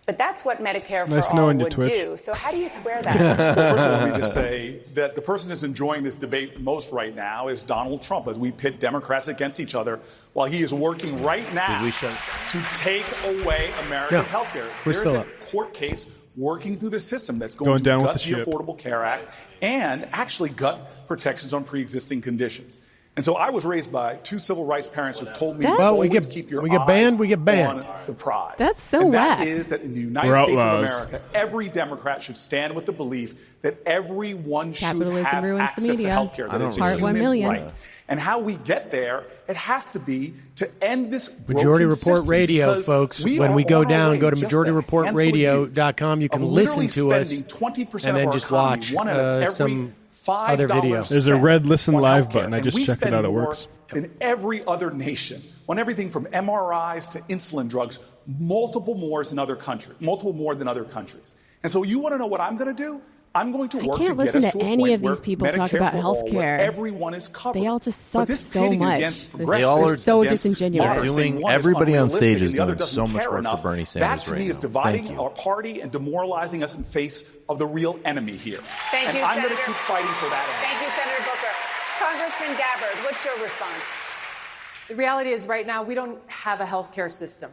but that's what Medicare for Nice all knowing you, would Twitch. do. So how do you square that? Well, first of all, let me just say that the person who's enjoying this debate most right now is Donald Trump, as we pit Democrats against each other, while he is working right now to take away Americans' health care. We're There still is up. a court case working through the system that's going to down with gut the ship. Affordable Care Act and actually gut protections on pre-existing conditions. And so I was raised by two civil rights parents who told me, Well, always we get- keep your we get eyes banned, we get banned. on the prize. That's so and that whack. is that in the We're United States of outlaws. America, every Democrat should stand with the belief that everyone should Capitalism have ruins the access to media. health care. That it's a Part 1 human million. right. And how we get there, it has to be to end this Majority broken Report system, Radio, because folks. we When are we go on our down, way go to just a majorityreportradio.com. You handful can of listen years to of us spending 20% and of then our just economy, watch one out of every some $5 other videos. There's a red listen on live healthcare. button. I And just we checked it spend out. It more works. than every other nation on everything from MRIs to insulin drugs, multiple more than other countries. And so you want to know what I'm going to do? I'm going to work can't to get listen us to to a any point of these where people talk Medicare about for all, where healthcare. everyone is covered. They all just But suck this so pitting much. against They're progressives so against disingenuous. Marx, They're saying doing- one is everybody on unrealistic stage is and the other doing doesn't so much care work for enough. Bernie That Sanders to right me is now. dividing Thank you. our party and demoralizing us in face of the real enemy here. Thank and you, I'm going to Senator. keep fighting for that enemy. Thank you, Senator Booker. Congressman Gabbard, what's your response? The reality is right now we don't have a health care system.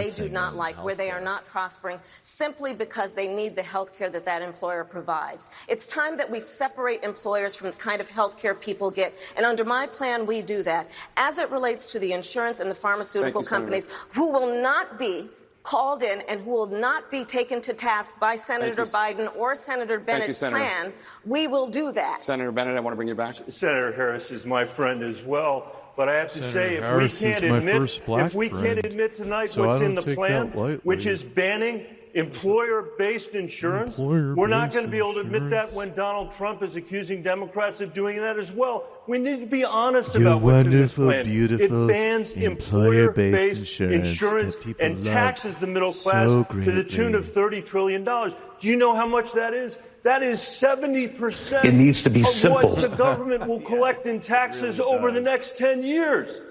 they do not like, where they are not prospering, simply because they need the health care that that employer provides. It's time that we separate employers from the kind of health care people get. And under my plan, we do that. As it relates to the insurance and the pharmaceutical companies, who will not be called in and who will not be taken to task by Senator Biden or Senator Bennett's plan, we will do that. Senator Bennett, I want to bring you back. Senator Harris is my friend as well. But I have to say, if we can't admit tonight what's in the plan, which is banning employer-based insurance, we're not going to be able to admit that when Donald Trump is accusing Democrats of doing that as well. We need to be honest about what's in this plan. It bans employer-based insurance and taxes the middle class to the tune of $30 trillion. Do you know how much that is? That is 70% It needs to be simple. what the government will collect in taxes over the next 10 years.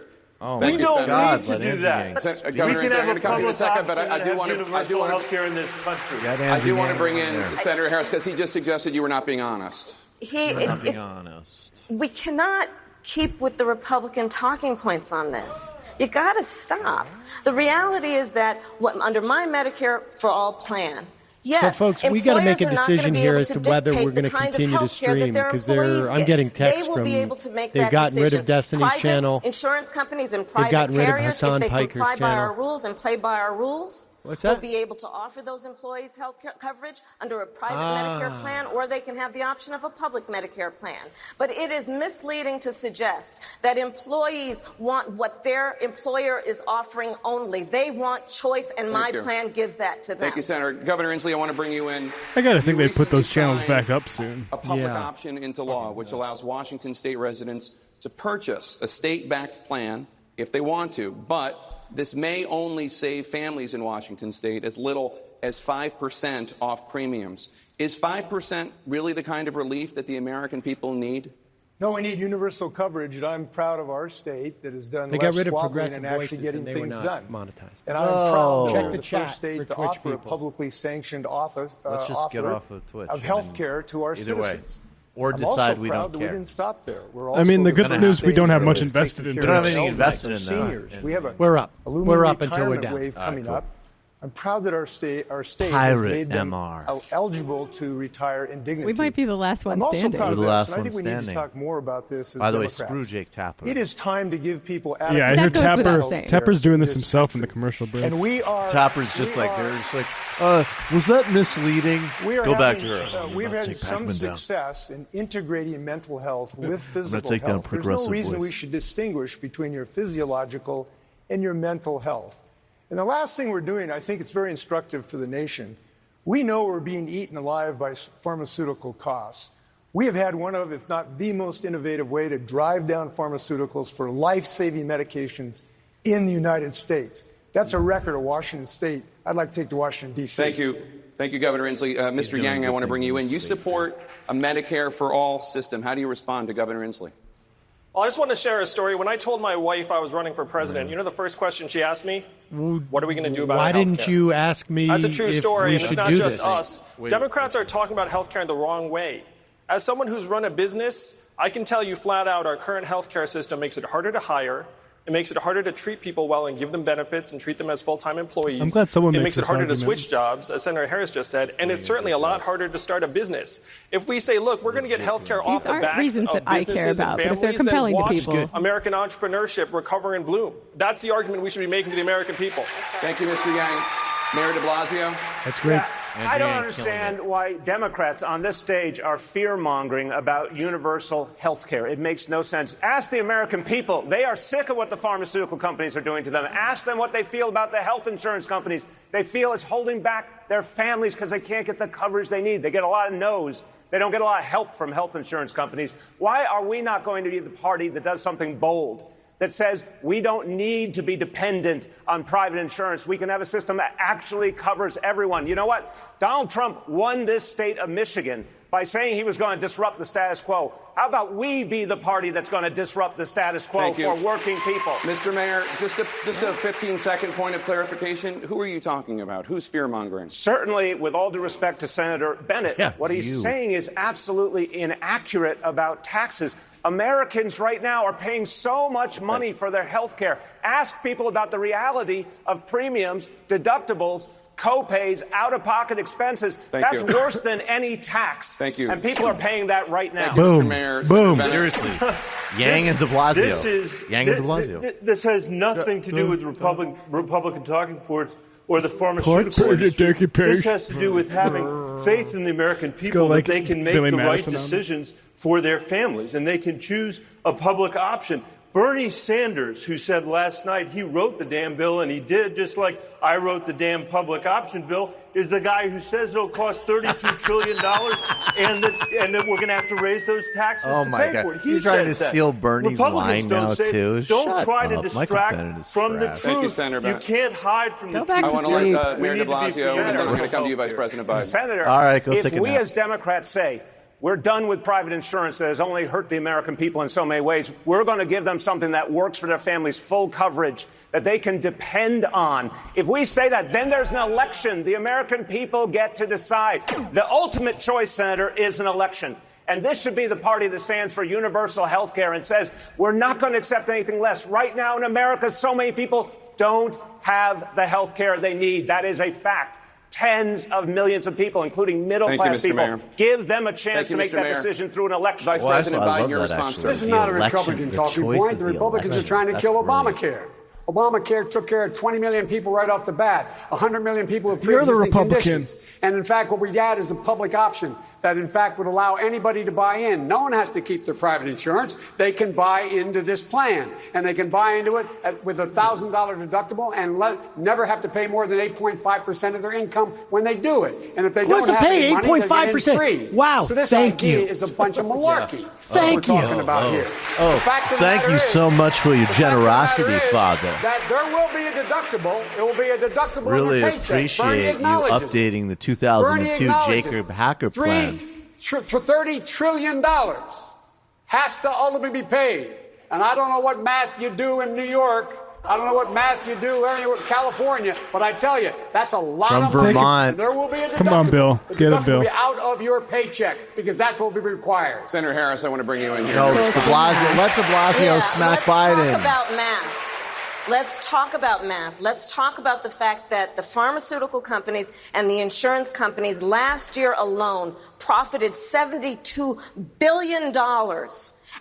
We don't need to do that. We can have a public option and have universal health care in this country. I do want to bring in Senator Harris because he just suggested you were not being honest. We cannot keep with the Republican talking points on this. You got to stop. The reality is that under my Medicare for All plan, yes, so, folks, we got to make a decision here as to whether we're going to continue to stream because I'm getting texts from they've gotten rid of Destiny's Channel. Insurance companies and private carriers, if they comply by our rules and play by our rules, will be able to offer those employees health coverage under a private Medicare plan, or they can have the option of a public Medicare plan. But it is misleading to suggest that employees want what their employer is offering only. They want choice, and my plan gives that to them. Thank you, Senator. Governor Inslee, I want to bring you in. I got to think they put those channels back up soon. A public option into law, which allows Washington state residents to purchase a state-backed plan if they want to, but this may only save families in Washington state as little as 5% off premiums. Is 5% really the kind of relief that the American people need? No, we need universal coverage, and I'm proud of our state that has done they less got rid of squabbling progressive and actually voices, getting and they things were done. not monetized. And I'm proud that Check we're the the chat first state for to Twitch offer a people. publicly sanctioned offer Let's just get off of Twitch. Of health care to our citizens. Or I'm decide also we proud don't that care. We didn't stop there. We're I mean, the also good news, we don't have much invested in. We don't have anything invested in seniors. We have we're up until we're retirement down. wave coming up. I'm proud that our state has Pirate made them MR. eligible to retire in dignity. We might be the last one I'm also standing. proud of We're the this, last and I one think we need to standing. talk more about this as By the way, Democrats. screw Jake Tapper. It is time to give people Yeah, I hear Tapper's doing this himself in the commercial breaks. And we are. Tapper's just like, they're just like, was that misleading? Go back to her. We've had some success in integrating mental health with physical take down health. There's no progressive reason voice. we should distinguish between your physiological and your mental health. And the last thing we're doing, I think it's very instructive for the nation. We know we're being eaten alive by pharmaceutical costs. We have had one of, if not the most innovative way to drive down pharmaceuticals for life-saving medications in the United States. That's a record of Washington State. I'd like to take to Washington, D.C. Thank you. Thank you, Governor Inslee. Mr. Yang, I want to bring you in. You support a Medicare for All system. How do you respond to Governor Inslee? Well, I just want to share a story. When I told my wife I was running for president, you know the first question she asked me? What are we going to do about Why health didn't care? you ask me That's a true if story, we and it's should not do just this? us. Democrats are talking about health care in the wrong way. As someone who's run a business, I can tell you flat out our current health care system makes it harder to hire. It makes it harder to treat people well and give them benefits and treat them as full-time employees. I'm glad someone It makes makes it this harder to argument. switch jobs, as Senator Harris just said, and it's certainly a lot harder to start a business. If we say, look, we're going to get health care off the aren't backs reasons of that I care businesses about, and but if they're families, compelling then to watch people. American entrepreneurship recover and bloom. That's the argument we should be making to the American people. Thank you, Mr. Yang. Mayor de Blasio. That's great. I don't understand why Democrats on this stage are fear-mongering about universal health care. It makes no sense. Ask the American people. They are sick of what the pharmaceutical companies are doing to them. Ask them what they feel about the health insurance companies. They feel it's holding back their families because they can't get the coverage they need. They get a lot of no's. They don't get a lot of help from health insurance companies. Why are we not going to be the party that does something bold, that says we don't need to be dependent on private insurance? We can have a system that actually covers everyone. You know what? Donald Trump won this state of Michigan by saying he was going to disrupt the status quo. How about we be the party that's going to disrupt the status quo for working people? Mr. Mayor, just a 15-second point of clarification. Who are you talking about? Who's fear-mongering? Certainly, with all due respect to Senator Bennett, what he's saying is absolutely inaccurate about taxes. Americans right now are paying so much money for their health care. Ask people about the reality of premiums, deductibles, co-pays, out-of-pocket expenses. That's worse than any tax. Thank you. And people are paying that right now. Thank you, Mr. Mayor. Boom. Seriously. Yang and de Blasio. This is, Yang and de Blasio. This has nothing to do with Republican talking points. or the pharmaceutical industry. This has to do with having faith in the American people that they can make the right decisions for their families and they can choose a public option. Bernie Sanders, who said last night he wrote the damn bill, and he did, just like I wrote the damn public option bill, is the guy who says it'll cost $32 trillion and that we're going to have to raise those taxes to pay for it. He's trying to steal Bernie's line now, too. Don't try to distract from the truth. Thank you, Senator. You can't hide from the truth. I want to let Mayor de Blasio, and then we're going to come to you, Vice President Biden. Senator, all right, go if take a we nap. as Democrats say we're done with private insurance that has only hurt the American people in so many ways, we're going to give them something that works for their families, full coverage that they can depend on. If we say that, then there's an election. The American people get to decide. The ultimate choice, Senator, is an election. And this should be the party that stands for universal health care and says we're not going to accept anything less. Right now in America, so many people don't have the health care they need. That is a fact. Tens of millions of people, including middle-class people. Mayor. Give them a chance to make that decision through an election. Vice President Biden, your response. This is not a Republican talking point. The Republicans are trying to kill Obamacare. Obamacare took care of 20 million people right off the bat. 100 million people with pre-existing conditions. And in fact, what we had is a public option that in fact would allow anybody to buy in. No one has to keep their private insurance. They can buy into this plan. And they can buy into it with a $1,000 deductible and never have to pay more than 8.5% of their income when they do it. And if they don't have any money, they're getting free. Wow, so this thank idea you. is a bunch of malarkey. Thank you. We're talking about here. Thank you so much for your generosity, Father. That there will be a deductible. It will be a deductible Really on your paycheck. appreciate you updating the 2002 Jacob Hacker plan. For $30 trillion has to ultimately be paid. And I don't know what math you do in New York. I don't know what math you do in California, but I tell you, that's a lot of money. Vermont. There will be a deductible. Come on, Bill. Get it, Bill. Will be out of your paycheck because that's what will be required. Senator Harris, I want to bring you in here. No, let de Blasio smack Biden. Let's talk about math. Let's talk about math. Let's talk about the fact that the pharmaceutical companies and the insurance companies last year alone profited $72 billion.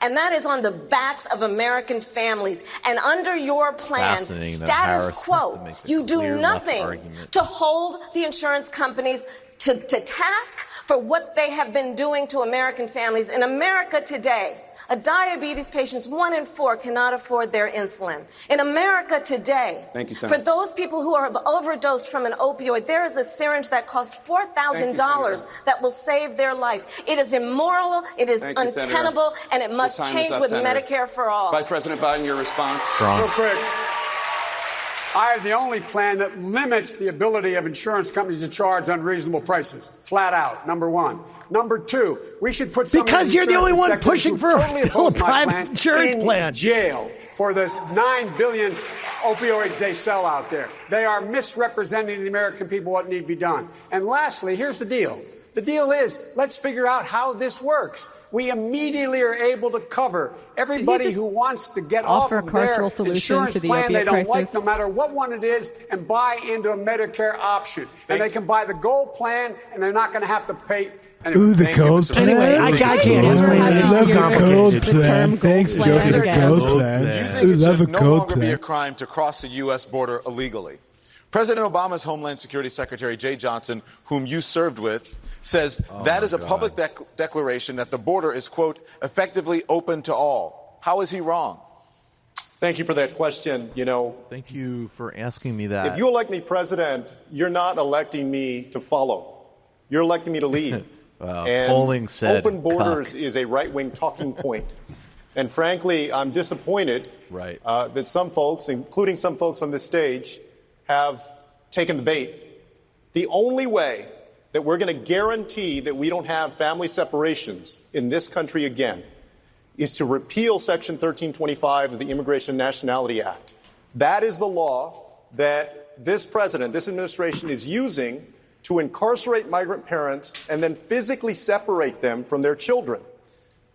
And that is on the backs of American families. And under your plan, status quo, you do nothing to hold the insurance companies to task for what they have been doing to American families. In America today, a diabetes patient, 1 in 4 cannot afford their insulin. In America today, for those people who are overdosed from an opioid, there is a syringe that costs $4,000 that will save their life. It is immoral, it is untenable, and it must change with Medicare for all. Vice President Biden, your response. Real quick. I have the only plan that limits the ability of insurance companies to charge unreasonable prices. Flat out, number one. Number two, we should put some because you're the only one pushing for a private insurance plan. Jail for the 9 billion opioids they sell out there. They are misrepresenting to the American people what need to be done. And lastly, here's the deal. The deal is, let's figure out how this works. We immediately are able to cover everybody who wants to get off of their insurance plan they don't like, no matter what one it is, and buy into a Medicare option. And they can buy the gold plan, and they're not going to have to pay. Anyway, Ooh, the gold plan. Anyway, I can't explain it. I love the gold plan. Thanks, Joe, for the gold plan. You think it should no longer be a crime to cross the U.S. border illegally? President Obama's Homeland Security Secretary Jay Johnson, whom you served with, says that is a public declaration that the border is, quote, effectively open to all. How is he wrong? Thank you for that question. Thank you for asking me that. If you elect me president, you're not electing me to follow. You're electing me to lead. And polling said open borders is a right-wing talking point. And frankly, I'm disappointed that some folks, including some folks on this stage, have taken the bait. The only way that we're going to guarantee that we don't have family separations in this country again is to repeal Section 1325 of the Immigration and Nationality Act. That is the law that this president, this administration is using to incarcerate migrant parents and then physically separate them from their children.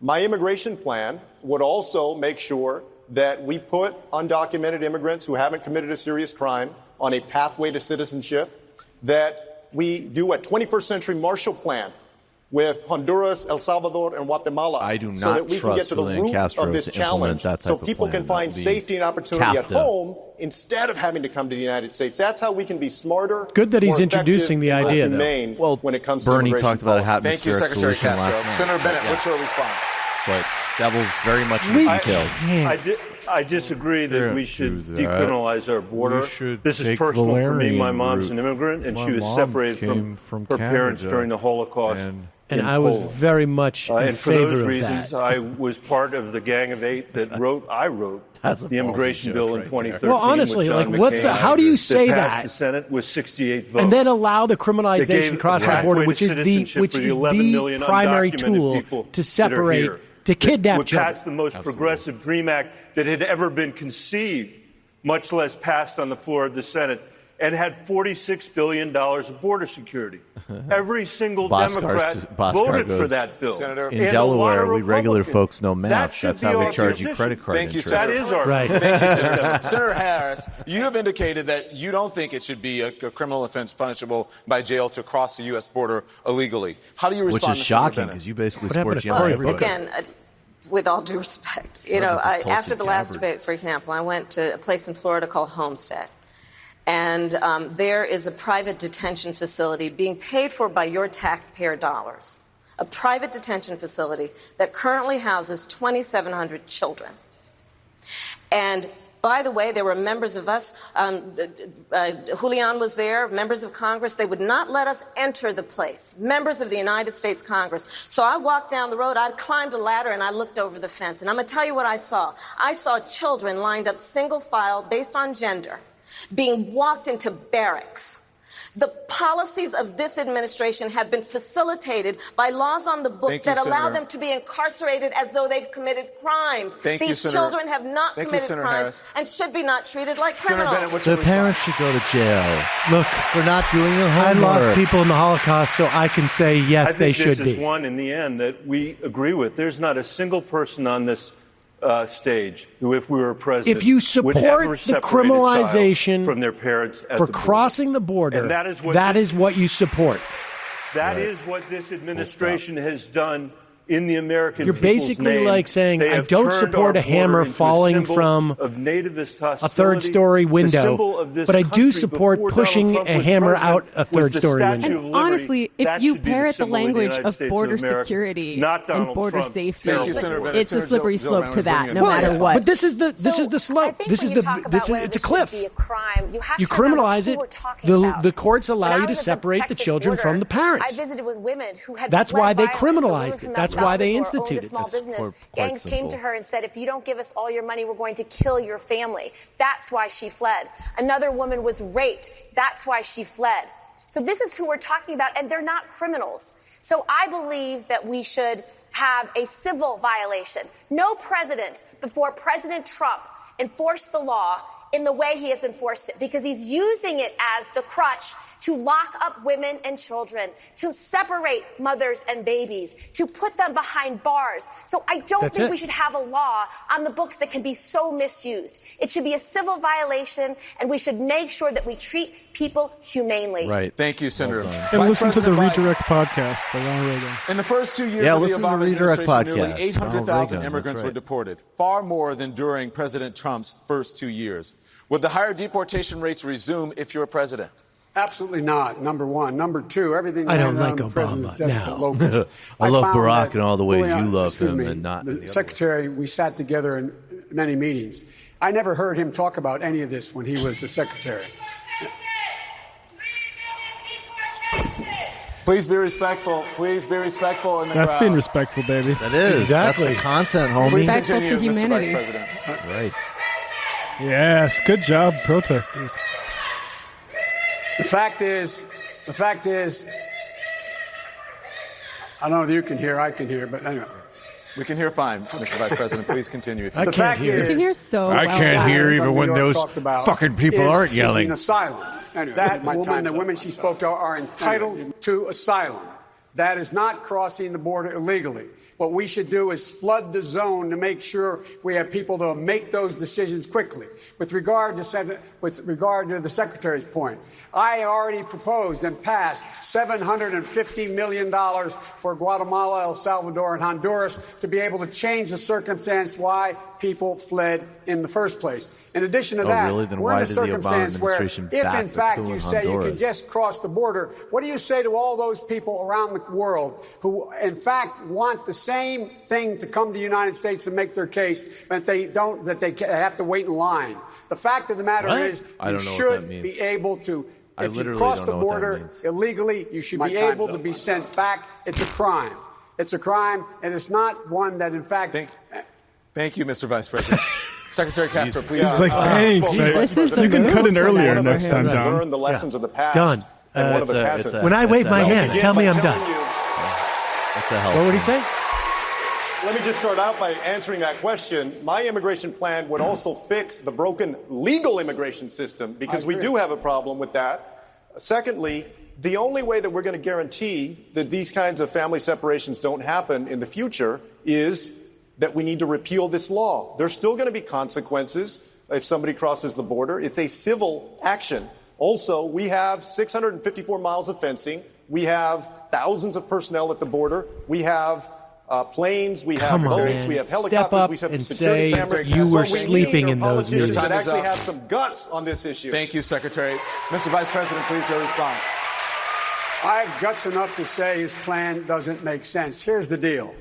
My immigration plan would also make sure that we put undocumented immigrants who haven't committed a serious crime on a pathway to citizenship, that we do a 21st century Marshall Plan with Honduras, El Salvador, and Guatemala. I do not so that we can get trust to the Julián root Castro of this to implement challenge, that type so of people plan. can find That would be safety and opportunity at CAFTA. home instead of having to come to the United States. That's how we can be smarter. Good that he's more introducing the effective, idea, and though. humane Well, when it comes Bernie to talked about a policy. Thank you, atmospheric Secretary solution Castro. last night. Senator Bennett, what's your response? But devil's very much in We the details. I disagree that we should decriminalize our border. We should This is take personal for me. Valerian My mom's route. an immigrant, and My she was mom separated came from from her parents Canada, during the Holocaust. And in I was Poland. very much in and for favor those of reasons, that. I was part of the Gang of Eight that wrote That's a the immigration ballsy bill joke in right 2013. Well, honestly, with John like, what's McCain the? How do you say that? Passed that? the Senate with 68 votes. And then allow the That criminalization gave across the pathway border, to which is citizenship the for the 11 million primary undocumented tool people to that are separate, here. to kidnap would children. pass the most progressive DREAM Act that had ever been conceived, much less passed on the floor of the Senate, and had $46 billion of border security. Every single Democrat voted for that bill. Senator, In Delaware, we regular Republicans. folks know That math. should That's be how we our charge you position. credit card Thank you, interest. Senator. That is our Right. Thank you, Senator. Senator Harris, you have indicated that you don't think it should be a criminal offense punishable by jail to cross the U.S. border illegally. How do you Which respond is to Senator shocking Bennett? because you basically What happened support to jail Cory? everybody. Again, with all due respect, after the last debate, for example, I went to a place in Florida called Homestead. And there is a private detention facility being paid for by your taxpayer dollars. A private detention facility that currently houses 2,700 children. And by the way, there were members of us, Julián was there, members of Congress. They would not let us enter the place, members of the United States Congress. So I walked down the road, I climbed a ladder, and I looked over the fence. And I'm going to tell you what I saw. I saw children lined up single file based on gender, being walked into barracks. The policies of this administration have been facilitated by laws on the book that allow them to be incarcerated as though they've committed crimes. These children have not committed crimes and should be not treated like criminals. The parents should go to jail. Look, for not doing their I homework. lost people in the Holocaust, so I can say yes, they should I think this is be. one in the end that we agree with. There's not a single person on this stage who, if we were president, If you would support ever the separate a criminalization child from their parents at for the border. crossing the border, And that is what you support. That is what this administration has done in the American You're people's basically name. like saying, They I have don't turned support our a hammer border into falling symbol from of nativist a hostility. third-story The window, symbol of this but I do country support before pushing Donald a Trump was hammer president out a was the third-story Statue window. of And Liberty. honestly, if That you should be the parrot the symbol of the language United of States border America, security not Donald and border Trump's safety, terrible Thank you, Senator Bennett. it's a Senator slippery slope to that, no Well, matter what. But this is the slope. I think This when is you talk about whether it's a this should cliff. be a crime, you have You to remember criminalize who it. we're talking about. The courts When allow I you to was at the separate the Texas children border, from the parents. I visited with women who had That's fled why they violence. A woman criminalized from it. El That's why they Salvador owned a instituted small it. business. quite Gangs came to simple. her and said, if you don't give us all your money, we're going to kill your family. That's why she fled. Another woman was raped. That's why she fled. So this is who we're talking about, and they're not criminals. So I believe that we should have a civil violation. No president before President Trump enforced the law in the way he has enforced it, because he's using it as the crutch to lock up women and children, to separate mothers and babies, to put them behind bars. So I don't think we should have a law on the books that can be so misused. It should be a civil violation, and we should make sure that we treat people humanely. Right. Thank you, Senator. And listen to the Redirect podcast by Ronald Reagan. In the first 2 years Yeah, of the listen to the Obama Redirect administration, nearly podcast. 800,000 Ronald Reagan, immigrants that's were right. deported, far more than during President Trump's first 2 years. Would the higher deportation rates resume if you're president? Absolutely not, number one. Number two, everything I don't landed like on the president's Obama desk now. at locus. I love found Barack that in all the ways Julián- you love excuse him me, and not in the the other secretary, we sat together in many meetings. I never heard him talk about any of this when he was the secretary. Please be respectful. Please be respectful in the That's crowd. being respectful, baby. That is. Exactly. That's the content, homie. Please Respectful to continue, Mr. Vice humanity. President. Right. Yes, good job, protesters. The fact is, I don't know if you can hear, I can hear, but anyway. We can hear fine, Mr. Vice President. Please continue. If you I The can't fact hear. is, You can hear so I well. can't hear Senator even from when New York those talked about fucking people is aren't seeking yelling. asylum. Anyway, that woman, the women she spoke to, are entitled to asylum. That is not crossing the border illegally. What we should do is flood the zone to make sure we have people to make those decisions quickly. With regard to the Secretary's point, I already proposed and passed $750 million for Guatemala, El Salvador, and Honduras to be able to change the circumstance why people fled in the first place. In addition to that, really? Then we're why in a did the Obama circumstance where administration if, back in the fact, coup you in say you Honduras? can just cross the border, what do you say to all those people around the world who, in fact, want the same thing to come to the United States and make their case, but they don't, that they have to wait in line? The fact of the matter is, you should be able to, if you cross the border illegally, you should be able to be sent back. It's a crime. It's a crime, and it's not one that, in fact... Thank you, Mr. Vice President. Secretary Castro, please. He's like, thanks. You can cut in earlier next time, Don. Learn the lessons of the past. Done. And one of us hasn't. When I wave my hand, tell me I'm done. What would he say? Let me just start out by answering that question. My immigration plan would also fix the broken legal immigration system, because we do have a problem with that. Secondly, the only way that we're going to guarantee that these kinds of family separations don't happen in the future is that we need to repeal this law. There's still going to be consequences if somebody crosses the border. It's a civil action. Also, we have 654 miles of fencing. We have thousands of personnel at the border. We have planes. We have boats. We have helicopters. We have security cameras. You were sleeping in those meetings. That actually have some guts on this issue. Thank you, Secretary. Mr. Vice President, please, your response. I have guts enough to say his plan doesn't make sense. Here's the deal.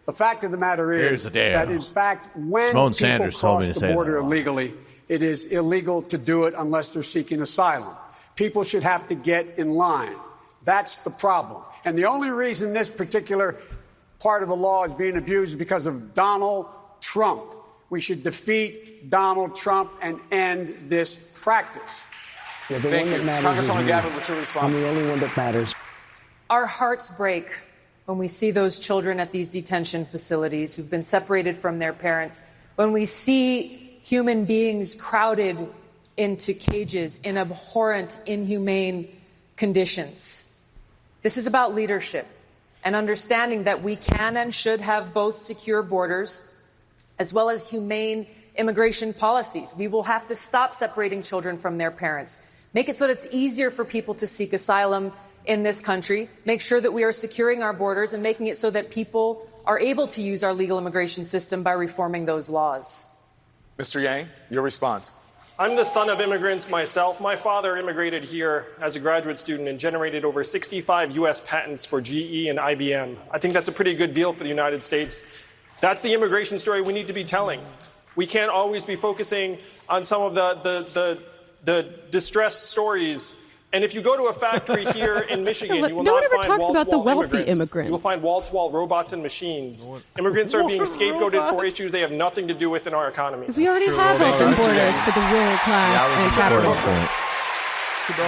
The fact of the matter is that, in fact, when people cross the border illegally, it is illegal to do it unless they're seeking asylum. People should have to get in line. That's the problem. And the only reason this particular part of the law is being abused is because of Donald Trump. We should defeat Donald Trump and end this practice. Yeah, thank you. Congresswoman Gabbard, what's your response? I'm the only one that matters. Our hearts break when we see those children at these detention facilities who've been separated from their parents, when we see human beings crowded into cages in abhorrent, inhumane conditions. This is about leadership and understanding that we can and should have both secure borders as well as humane immigration policies. We will have to stop separating children from their parents, make it so that it's easier for people to seek asylum in this country, make sure that we are securing our borders and making it so that people are able to use our legal immigration system by reforming those laws. Mr. Yang, your response. I'm the son of immigrants myself. My father immigrated here as a graduate student and generated over 65 U.S. patents for GE and IBM. I think that's a pretty good deal for the United States. That's the immigration story we need to be telling. We can't always be focusing on some of the distressed stories. And if you go to a factory here in Michigan, you will not find wall-to-wall immigrants. You will find wall-to-wall robots and machines. Immigrants are being scapegoated for issues they have nothing to do with in our economy. We already have open borders for the rural class and capital.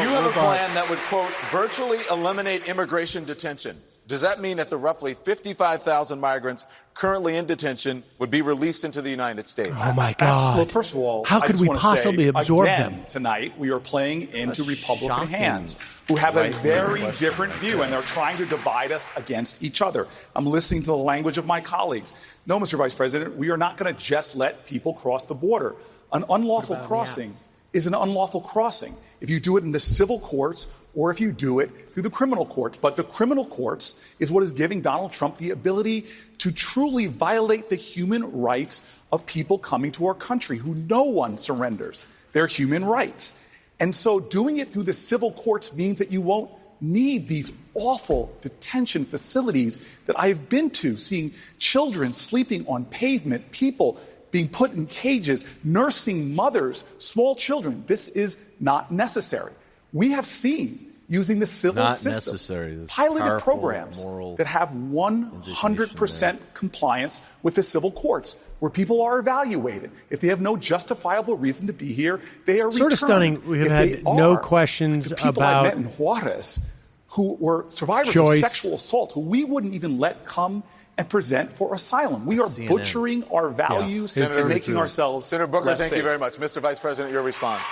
You have a plan that would, quote, virtually eliminate immigration detention. Does that mean that the roughly 55,000 migrants currently in detention would be released into the United States? Oh, my God. Well, first of all, how could we possibly absorb them? Tonight, we are playing into Republican hands who have a very different view, and they're trying to divide us against each other. I'm listening to the language of my colleagues. No, Mr. Vice President, we are not going to just let people cross the border. An unlawful crossing is an unlawful crossing if you do it in the civil courts or if you do it through the criminal courts. But the criminal courts is what is giving Donald Trump the ability to truly violate the human rights of people coming to our country who no one surrenders their human rights. And so doing it through the civil courts means that you won't need these awful detention facilities that I've been to, seeing children sleeping on pavement, people being put in cages, nursing mothers, small children. This is not necessary. We have seen, using the civil system, piloted programs that have 100% compliance with the civil courts, where people are evaluated. If they have no justifiable reason to be here, they are returned. Sort of stunning. We have had no questions about people I met in Juarez who were survivors of sexual assault, who we wouldn't even let come and present for asylum. We are butchering our values and making ourselves Senator Booker, less thank safe. you very much. Mr. Vice President, your response.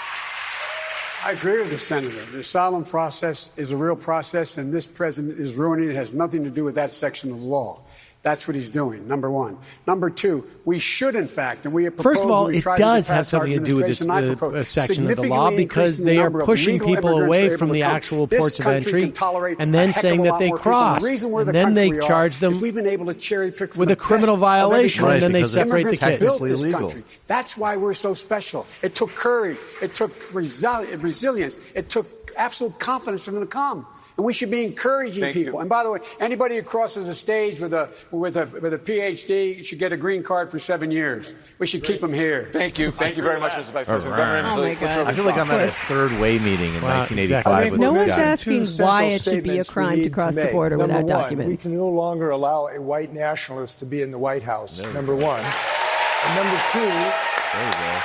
I agree with the senator. The asylum process is a real process, and this president is ruining it. It has nothing to do with that section of the law. That's what he's doing, number one. Number two, we should, in fact, and we have proposed... First of all, it does have something to do with this section of the law because they are pushing people away from the actual ports of entry and then saying that they cross. And then they charge them with a criminal violation, and then they separate the kids. That's why we're so special. It took courage. It took resilience. It took absolute confidence for them to come. And we should be encouraging people. And by the way, anybody who crosses the stage with a PhD should get a green card for 7 years. We should keep them here. Thank you. Thank you very much, Mr. Vice President. Oh my God. I feel like I'm at a third way meeting in 1985. No one's asking why it should be a crime to cross the border without documents. We can no longer allow a white nationalist to be in the White House, number one. And number two... There you go.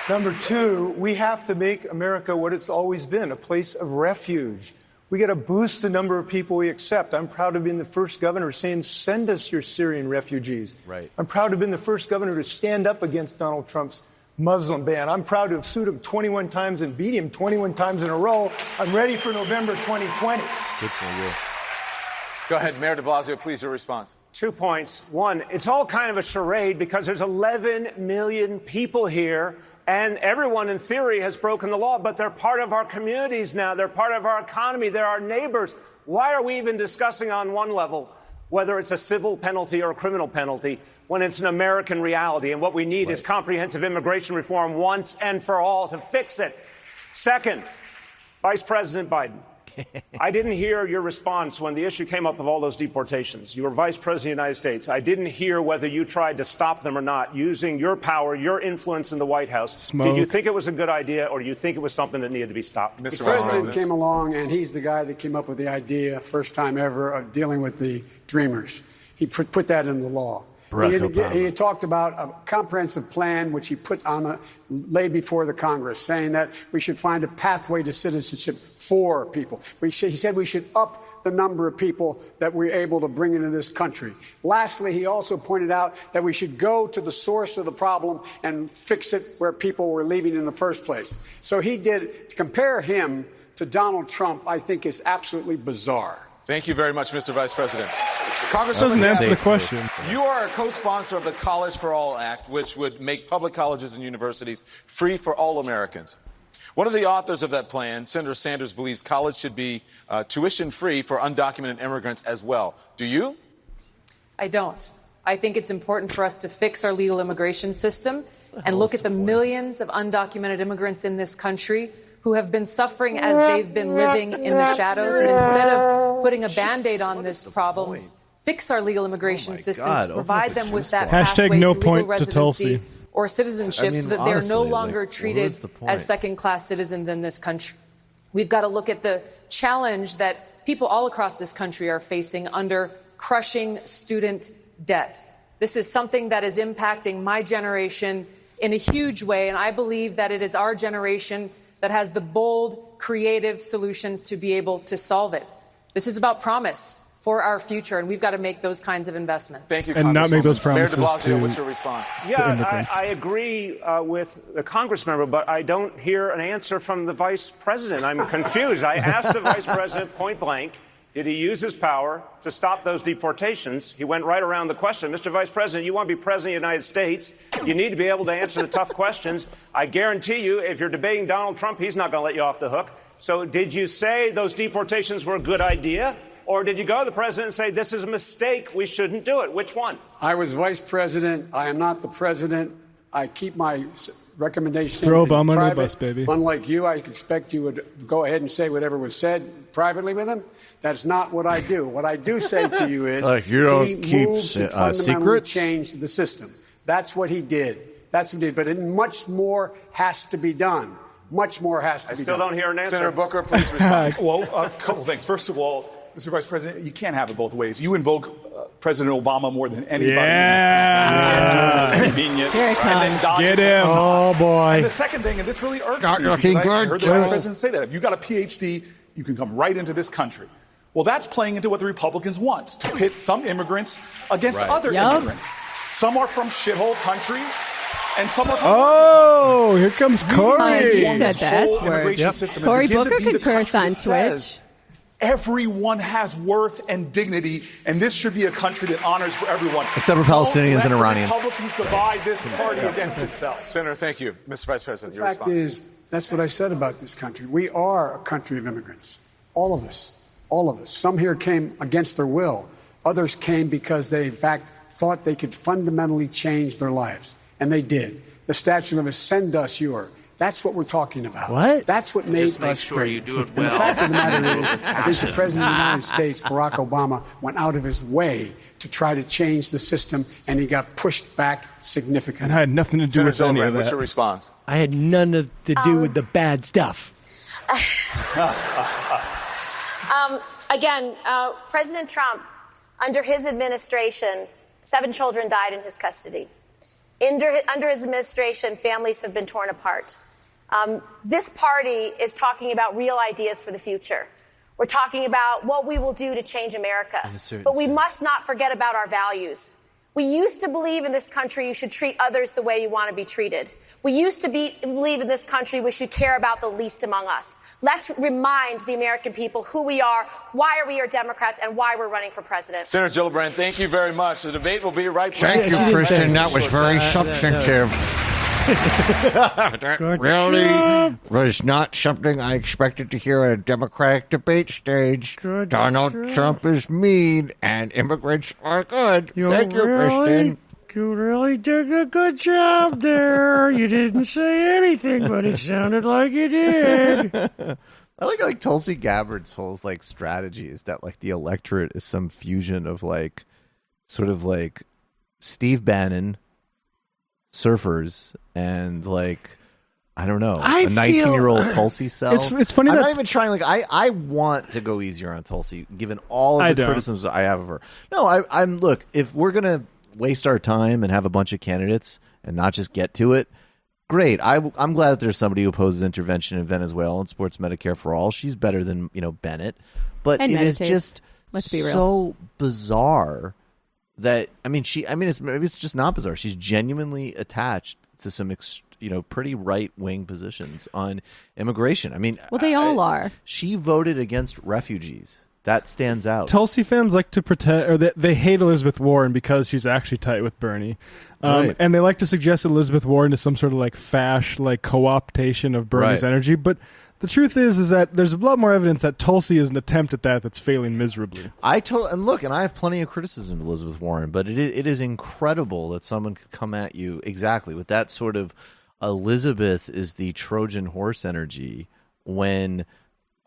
Number two, we have to make America what it's always been, a place of refuge. We got to boost the number of people we accept. I'm proud to have been the first governor saying, send us your Syrian refugees. Right. I'm proud to have been the first governor to stand up against Donald Trump's Muslim ban. I'm proud to have sued him 21 times and beat him 21 times in a row. I'm ready for November 2020. Good for you. Go ahead, Mayor de Blasio, please, your response. 2 points. One, it's all kind of a charade because there's 11 million people here, and everyone in theory has broken the law, but they're part of our communities now. They're part of our economy. They're our neighbors. Why are we even discussing on one level whether it's a civil penalty or a criminal penalty when it's an American reality? And what we need is comprehensive immigration reform once and for all to fix it. Second, Vice President Biden. I didn't hear your response when the issue came up of all those deportations. You were Vice President of the United States. I didn't hear whether you tried to stop them or not using your power, your influence in the White House. Did you think it was a good idea, or do you think it was something that needed to be stopped? The president came along, and he's the guy that came up with the idea, first time ever, of dealing with the Dreamers. He put that in the law. He had talked about a comprehensive plan, which he laid before the Congress, saying that we should find a pathway to citizenship for people. He said we should up the number of people that we're able to bring into this country. Lastly, he also pointed out that we should go to the source of the problem and fix it where people were leaving in the first place. So he did. To compare him to Donald Trump, I think, is absolutely bizarre. Thank you very much, Mr. Vice President. Congressman, doesn't answer the question. You are a co-sponsor of the College for All Act, which would make public colleges and universities free for all Americans. One of the authors of that plan, Senator Sanders, believes college should be tuition-free for undocumented immigrants as well. Do you? I don't. I think it's important for us to fix our legal immigration system and look at the millions of undocumented immigrants in this country who have been suffering as they've been living in the shadows. And instead of putting a Band-Aid on this problem, fix our legal immigration system to provide them with that pathway to legal residency or citizenship so that they're no longer treated as second-class citizens in this country. We've got to look at the challenge that people all across this country are facing under crushing student debt. This is something that is impacting my generation in a huge way, and I believe that it is our generation that has the bold, creative solutions to be able to solve it. This is about promise for our future, and we've got to make those kinds of investments. Thank you, and not make those promises. Mayor de Blasio, what's your response? Yeah, I agree with the Congress member, but I don't hear an answer from the Vice President. I'm confused. I asked the Vice President point blank, did he use his power to stop those deportations? He went right around the question. Mr. Vice President, you want to be President of the United States. You need to be able to answer the tough questions. I guarantee you, if you're debating Donald Trump, he's not going to let you off the hook. So did you say those deportations were a good idea? Or did you go to the president and say, this is a mistake, we shouldn't do it? Which one? I was vice president. I am not the president. I keep my recommendations. Throw Obama under the bus, baby. Unlike you, I expect you would go ahead and say whatever was said privately with him. That's not what I do. What I do say to you is you don't he keep moved to fundamentally change the system. That's what he did. That's what he did. But much more has to be done. Much more has to be done. I still don't hear an answer. Senator Booker, please respond. Well, a couple things. First of all, Mr. Vice President, you can't have it both ways. You invoke President Obama more than anybody in this country. It's convenient. Here it comes. Get him. Oh, boy. And the second thing, and this really irks me, because I heard the Vice President say that. If you got a PhD, you can come right into this country. Well, that's playing into what the Republicans want, to pit some immigrants against other immigrants. Some are from shithole countries. And some of Oh, here comes Cory. He said the S word. Cory Booker can curse on Twitch. Everyone has worth and dignity, and this should be a country that honors for everyone. Except for Palestinians and Iranians. Republicans divide this party against itself. Senator, thank you. Mr. Vice President, the fact is, that's what I said about this country. We are a country of immigrants. All of us. All of us. Some here came against their will. Others came because they, in fact, thought they could fundamentally change their lives. And they did. The statute of send us your. That's what we're talking about. What? That's what made Just make us sure great. you do it And well. the fact of the matter is, I think the President of the United States, Barack Obama, went out of his way to try to change the system, and he got pushed back significantly. And I had nothing to do Senator with any Gillibrand, of what's that. your response? I had none to do with the bad stuff. Again, President Trump, under his administration, 7 children died in his custody. Under his administration, families have been torn apart. This party is talking about real ideas for the future. We're talking about what we will do to change America. But we must not forget about our values. We used to believe in this country you should treat others the way you want to be treated. We used to believe in this country we should care about the least among us. Let's remind the American people who we are, why we are Democrats, and why we're running for president. Senator Gillibrand, thank you very much. The debate will be right back. Thank you, Kirsten. That was very substantive. That really was not something I expected to hear at a Democratic debate stage. Donald Trump is mean and immigrants are good. Thank you, Kirsten. You really did a good job there. You didn't say anything, but it sounded like you did. I like Tulsi Gabbard's whole like strategy is that like the electorate is some fusion of like sort of like Steve Bannon surfers and like I don't know a 19-year-old Tulsi cell. It's funny. I'm not even trying. Like I want to go easier on Tulsi, given all of the criticisms I have of her. No, I'm look. If we're gonna waste our time and have a bunch of candidates and not just get to it, great. I'm glad that there's somebody who opposes intervention in Venezuela and supports Medicare for all. She's better than Bennett, but And it is meditates. just Let's be real. so bizarre. That maybe it's just not bizarre. She's genuinely attached to some pretty right-wing positions on immigration. I mean, Well, they all are. She voted against refugees. That stands out. Tulsi fans like to pretend, or they hate Elizabeth Warren because she's actually tight with Bernie, Right. and they like to suggest Elizabeth Warren is some sort of like fash, like co-optation of Bernie's Right. energy. But the truth is that there's a lot more evidence that Tulsi is an attempt at that's failing miserably. And I have plenty of criticism of Elizabeth Warren, but it is incredible that someone could come at you exactly with that sort of Elizabeth is the Trojan horse energy when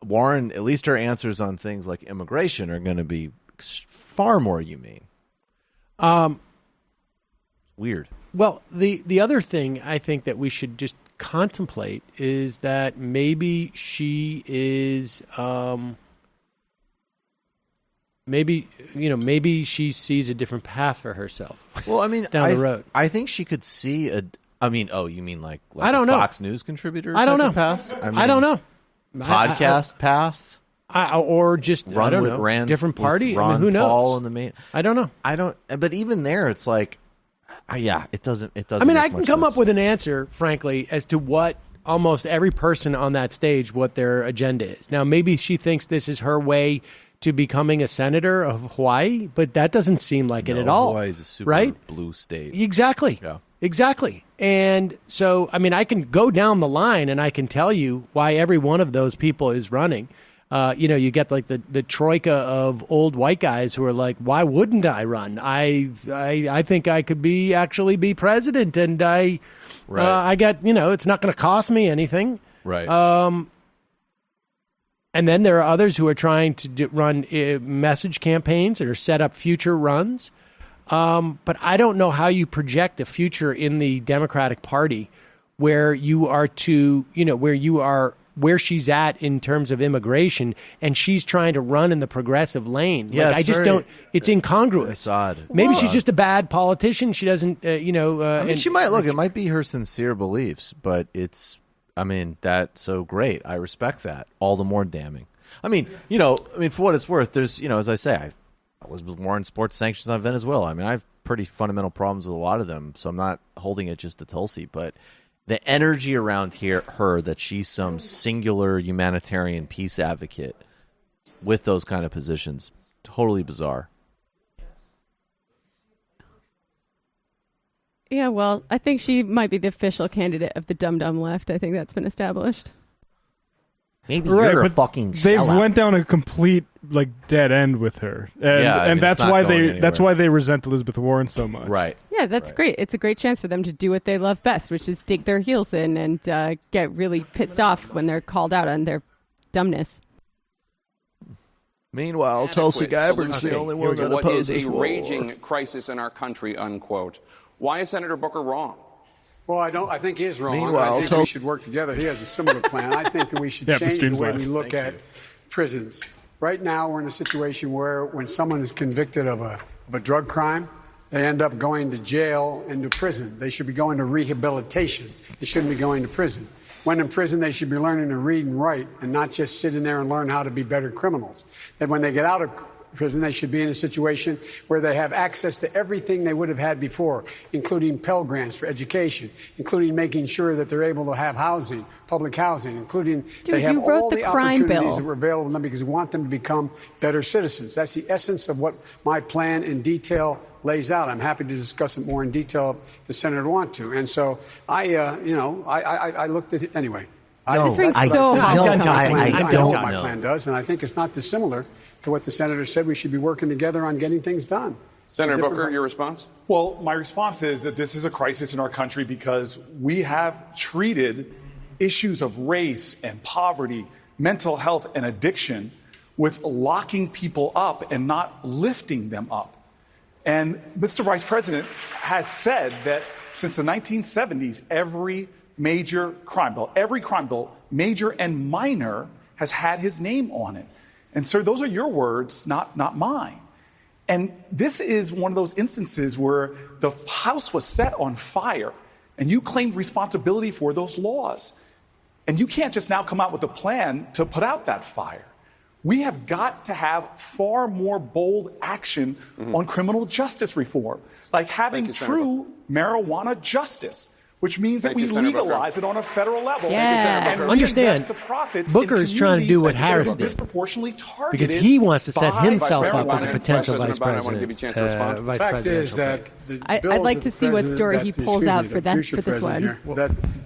Warren, at least her answers on things like immigration are going to be far more humane. Weird. Well, the other thing I think that we should just contemplate is that maybe she is maybe she sees a different path for herself. Well, I mean, down the road. I think she could see a. I mean, you mean like I don't a know. Fox News contributor? I don't type know. of path? I don't know. Podcast path. Or just Run I don't with know. Rand, Different party. with Ron I mean, who knows? Paul in the main. I don't know. I don't. But even there, it's like, yeah, it doesn't. It doesn't. I mean, make I can much come sense. up with an answer, frankly, as to what almost every person on that stage, what their agenda is. Now, maybe she thinks this is her way to becoming a senator of Hawaii, but that doesn't seem like it at all. Hawaii is a super right? blue state. Exactly. Yeah. Exactly. And so, I mean, I can go down the line and I can tell you why every one of those people is running. You get like the troika of old white guys who are like, why wouldn't I run? I think I could actually be president, and I got, it's not going to cost me anything. Right. And then there are others who are trying to run message campaigns or set up future runs. But I don't know how you project a future in the Democratic Party where you are where she's at in terms of immigration, and she's trying to run in the progressive lane. Yeah, I just don't. It's incongruous. It's odd. Maybe she's just a bad politician. She doesn't. I mean, she might look. It might be her sincere beliefs, but it's. I mean, that's so great. I respect that. All the more damning. I mean, for what it's worth, there's, as I say, Elizabeth Warren supports sanctions on Venezuela. I mean, I've pretty fundamental problems with a lot of them, so I'm not holding it just to Tulsi, but the energy around her that she's some singular humanitarian peace advocate with those kind of positions, totally bizarre. Yeah, well, I think she might be the official candidate of the dum-dum left. I think that's been established. Maybe you're a fucking sellout. They went down a complete dead end with her, and that's why they resent Elizabeth Warren so much. Right. Yeah, that's great. It's a great chance for them to do what they love best, which is dig their heels in and get really pissed off when they're called out on their dumbness. Meanwhile, Tulsi Gabbard's the only one that opposes what is a war. raging crisis in our country, unquote. Why is Senator Booker wrong? Well, I think he is wrong. Meanwhile, I think we should work together. He has a similar plan. I think that we should change the way we look at prisons. Right now, we're in a situation where when someone is convicted of a drug crime, they end up going to jail and to prison. They should be going to rehabilitation. They shouldn't be going to prison. When in prison, they should be learning to read and write and not just sit in there and learn how to be better criminals. That when they get out of prison, they should be in a situation where they have access to everything they would have had before, including Pell Grants for education, including making sure that they're able to have housing, public housing, including they have all the opportunities that were available to them because we want them to become better citizens. That's the essence of what my plan in detail lays out. I'm happy to discuss it more in detail if the senator wants to. And so I looked at it anyway. I don't know what my plan does, and I think it's not dissimilar to what the senator said. We should be working together on getting things done. Senator Booker, your response? Well, my response is that this is a crisis in our country because we have treated issues of race and poverty, mental health and addiction with locking people up and not lifting them up. And Mr. Vice President has said that since the 1970s, every major crime bill, major and minor, has had his name on it. And, sir, those are your words, not mine. And this is one of those instances where the House was set on fire, and you claimed responsibility for those laws. And you can't just now come out with a plan to put out that fire. We have got to have far more bold action on criminal justice reform, like having true marijuana justice, which means that we legalize it on a federal level. And understand, Booker is trying to do what Harris did, because he wants to set himself up as a potential vice president. The fact is that I'd like to see what story he pulls out for this one.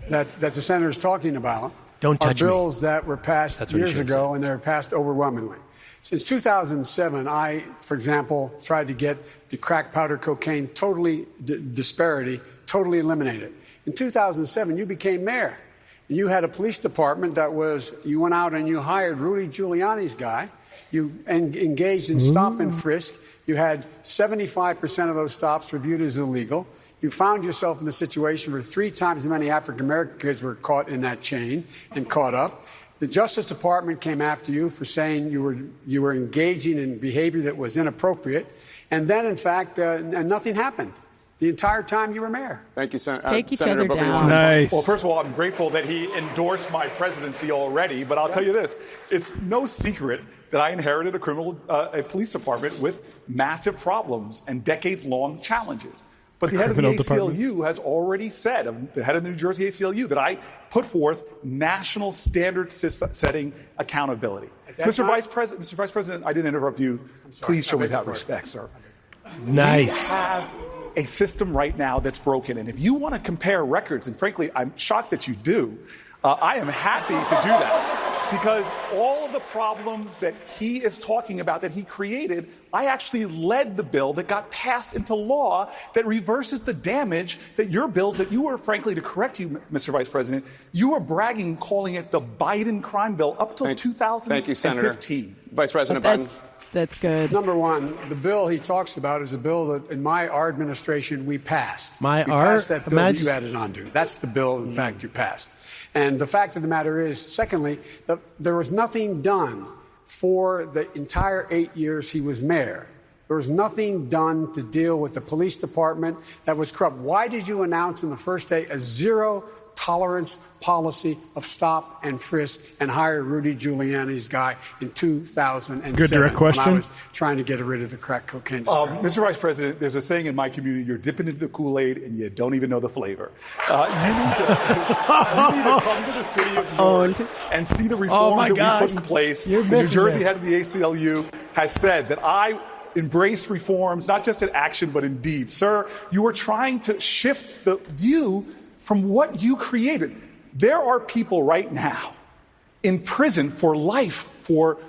That the senator is talking about are bills that were passed years ago, and they were passed overwhelmingly. Since 2007, I, for example, tried to get the crack powder cocaine disparity totally eliminated. In 2007, you became mayor. And you had a police department you went out and you hired Rudy Giuliani's guy. You engaged in stop and frisk. You had 75% of those stops reviewed as illegal. You found yourself in a situation where 3 times as many African-American kids were caught in that chain and caught up. The Justice Department came after you for saying you were engaging in behavior that was inappropriate. And then, in fact, nothing happened the entire time you were mayor. Thank you, Senator. Take each Senator other Booker, down. Nice. Well, first of all, I'm grateful that he endorsed my presidency already. But I'll tell you this, it's no secret that I inherited a police department with massive problems and decades-long challenges. But the head of the ACLU has already said, the head of the New Jersey ACLU, that I put forth national standard-setting accountability. Mr. Vice President, I didn't interrupt you. Please show me that respect, sir. Nice. We have a system right now that's broken. And if you want to compare records, and frankly, I'm shocked that you do, I am happy to do that. Because all of the problems that he is talking about, that he created, I actually led the bill that got passed into law that reverses the damage that your bills that you were, frankly, to correct you, Mr. Vice President, you were bragging, calling it the Biden crime bill up till 2015. Thank you, Senator. Vice President Biden. That's good. Number one, the bill he talks about is a bill that in our administration we passed. We passed that bill that you added onto. That's the bill, in fact, you passed. And the fact of the matter is, secondly, there was nothing done for the entire 8 years he was mayor. There was nothing done to deal with the police department that was corrupt. Why did you announce in the first day a 0 tolerance policy of stop and frisk and hire Rudy Giuliani's guy in 2007. Good direct question. When I was trying to get rid of the crack cocaine. Mr. Vice President, there's a saying in my community, you're dipping into the Kool-Aid and you don't even know the flavor. You need to come to the city of New York and see the reforms that we put in place. The New Jersey head of the ACLU has said that I embraced reforms, not just in action, but in deed. Sir, you are trying to shift the view from what you created. There are people right now in prison for life for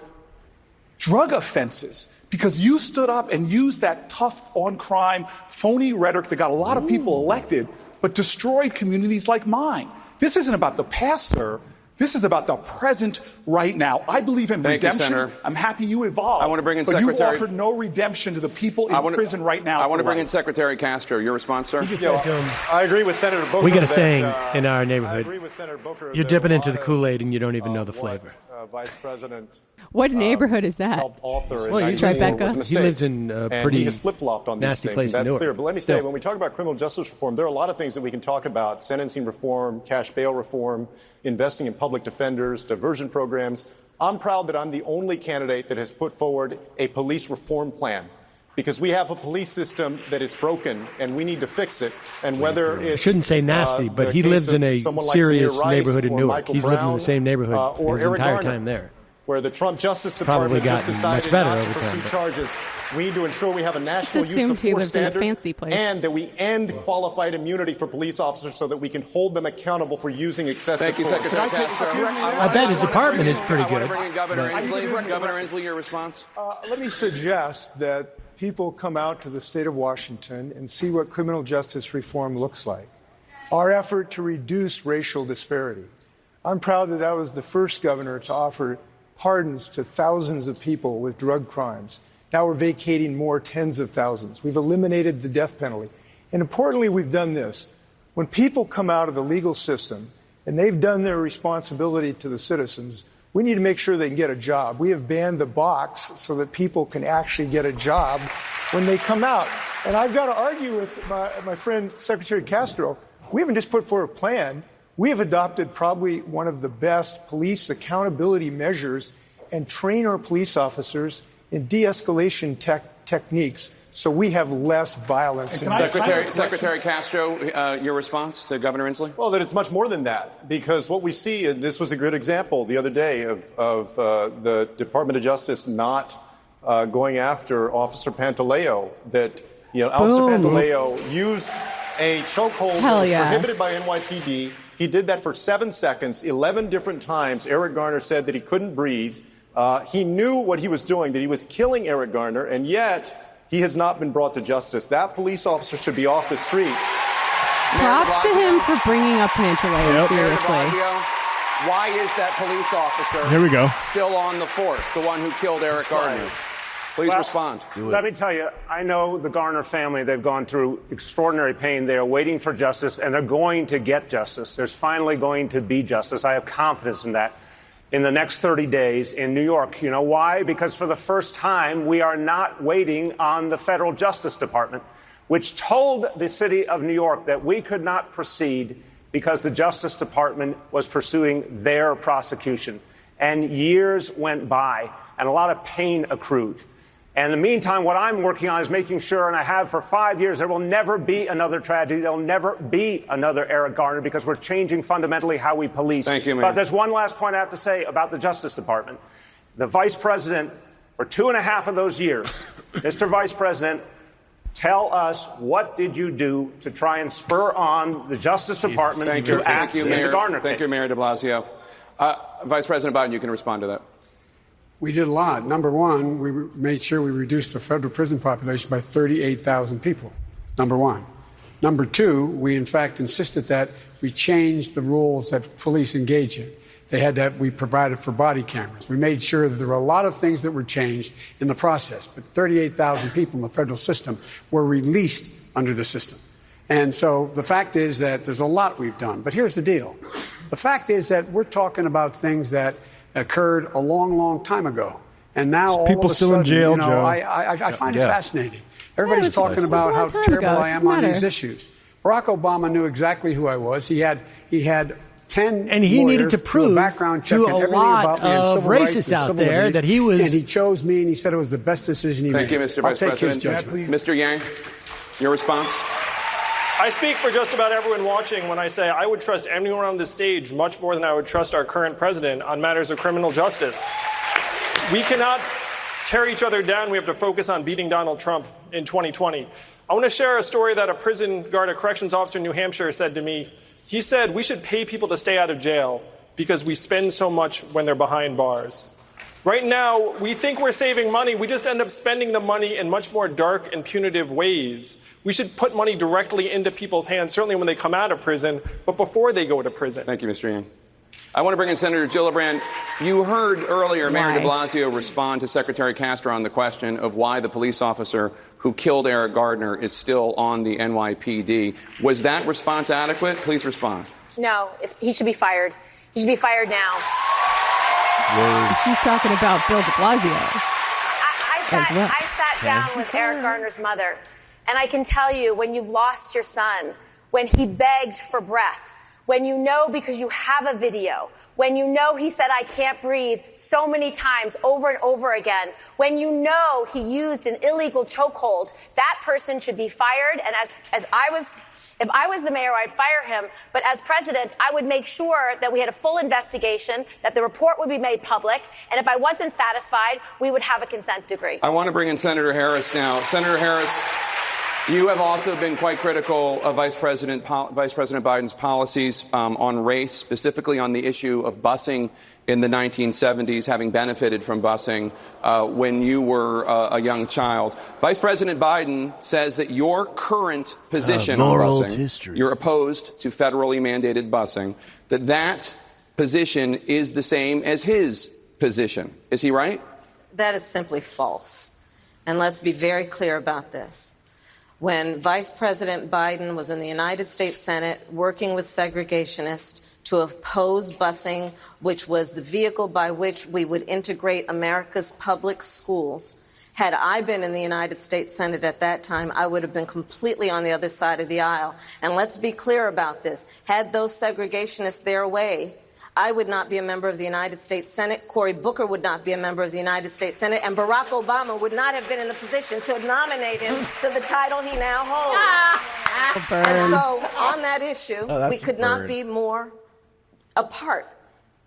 drug offenses because you stood up and used that tough on crime, phony rhetoric that got a lot of people elected, but destroyed communities like mine. This isn't about the past, sir. This is about the present right now. I believe in redemption. You, I'm happy you evolved. I want to bring in but Secretary. you offered no redemption to the people in prison right now. I want to bring in Secretary Castro. Your response, sir? I agree with Senator Booker. We got a saying in our neighborhood. I agree with Senator Booker. You're dipping into the Kool-Aid and you don't even know the flavor. Vice President. What neighborhood is that? Well, he lives in a pretty he has flip-flopped on nasty these place things, and that's in clear. But let me say, when we talk about criminal justice reform, there are a lot of things that we can talk about: sentencing reform, cash bail reform, investing in public defenders, diversion programs. I'm proud that I'm the only candidate that has put forward a police reform plan, because we have a police system that is broken and we need to fix it. And whether it's I shouldn't say nasty, but he lives in a serious neighborhood in Newark. He's lived in the same neighborhood his entire time there. Where the Trump Justice Department just decided not to pursue charges. We need to ensure we have a national use of force standard and that we end qualified immunity for police officers so that we can hold them accountable for using excessive force. Thank you, Secretary Castro. I bet his apartment is pretty good. I want to bring in Governor Inslee. Governor Inslee, your response? Let me suggest that people come out to the state of Washington and see what criminal justice reform looks like. Our effort to reduce racial disparity. I'm proud that I was the first governor to offer pardons to thousands of people with drug crimes. Now we're vacating more tens of thousands. We've eliminated the death penalty. And importantly, we've done this. When people come out of the legal system and they've done their responsibility to the citizens, we need to make sure they can get a job. We have banned the box so that people can actually get a job when they come out. And I've got to argue with my friend Secretary Castro. We haven't just put forward a plan. We have adopted probably one of the best police accountability measures and train our police officers in de-escalation techniques so we have less violence. Secretary Castro, your response to Governor Inslee? Well, that it's much more than that, because what we see, and this was a good example the other day of the Department of Justice not going after Officer Pantaleo, that Officer Pantaleo used a chokehold that was prohibited by NYPD. He did that for 7 seconds, 11 different times. Eric Garner said that he couldn't breathe. He knew what he was doing, that he was killing Eric Garner, and yet he has not been brought to justice. That police officer should be off the street. Props to him for bringing up Pantaleo, seriously. Why is that police officer Here we go. still on the force, the one who killed Eric Garner? Please respond. Let me tell you, I know the Garner family. They've gone through extraordinary pain. They are waiting for justice, and they're going to get justice. There's finally going to be justice. I have confidence in that. In the next 30 days in New York. You know why? Because for the first time, we are not waiting on the federal Justice Department, which told the city of New York that we could not proceed because the Justice Department was pursuing their prosecution. And years went by, and a lot of pain accrued. And in the meantime, what I'm working on is making sure, and I have for 5 years, there will never be another tragedy. There will never be another Eric Garner, because we're changing fundamentally how we police. Thank you, Mayor. But there's one last point I have to say about the Justice Department. The Vice President, for 2.5 of those years, Mr. Vice President, tell us, what did you do to try and spur on the Justice Department to act in the Garner case? Thank you, Mayor de Blasio. Vice President Biden, you can respond to that. We did a lot. Number one, we made sure we reduced the federal prison population by 38,000 people. Number one. Number two, we in fact insisted that we change the rules that police engage in. We provided for body cameras. We made sure that there were a lot of things that were changed in the process, but 38,000 people in the federal system were released under the system. And so the fact is that there's a lot we've done. But here's the deal. The fact is that we're talking about things that occurred a long, long time ago. And now all people of a still sudden, in jail, Joe. I find it fascinating. Everybody's talking about how terrible I am on these issues. Barack Obama knew exactly who I was. He had 10 and he needed to prove background check to and a everything lot about me and of civil rights racists and out civil there liberties, that he was. And he chose me, and he said it was the best decision he made. Thank you, Mr. I'll Vice take President. his judgment. Mr. Yang, your response? I speak for just about everyone watching when I say I would trust anyone on this stage much more than I would trust our current president on matters of criminal justice. We cannot tear each other down. We have to focus on beating Donald Trump in 2020. I want to share a story that a prison guard, a corrections officer in New Hampshire said to me. He said, we should pay people to stay out of jail because we spend so much when they're behind bars. Right now, we think we're saving money. We just end up spending the money in much more dark and punitive ways. We should put money directly into people's hands, certainly when they come out of prison, but before they go to prison. Thank you, Mr. Yang. I want to bring in Senator Gillibrand. You heard earlier Mayor de Blasio respond to Secretary Castro on the question of why the police officer who killed Eric Gardner is still on the NYPD. Was that response adequate? Please respond. No, he should be fired. He should be fired now. She's talking about Bill de Blasio. I sat down with Eric Gardner's mother, and I can tell you, when you've lost your son, when he begged for breath, when you know because you have a video, when you know he said, I can't breathe so many times over and over again, when you know he used an illegal chokehold, that person should be fired. And if I was the mayor, I'd fire him. But as president, I would make sure that we had a full investigation, that the report would be made public. And if I wasn't satisfied, we would have a consent decree. I want to bring in Senator Harris now. Senator Harris, you have also been quite critical of Vice President Biden's policies on race, specifically on the issue of busing in the 1970s, having benefited from busing when you were a young child. Vice President Biden says that your current position on busing, you're opposed to federally mandated busing, that position is the same as his position. Is he right? That is simply false. And let's be very clear about this. When Vice President Biden was in the United States Senate working with segregationists to oppose busing, which was the vehicle by which we would integrate America's public schools, had I been in the United States Senate at that time, I would have been completely on the other side of the aisle. And let's be clear about this. Had those segregationists their way, I would not be a member of the United States Senate, Cory Booker would not be a member of the United States Senate, and Barack Obama would not have been in a position to nominate him to the title he now holds. And so on that issue, we could not be more apart,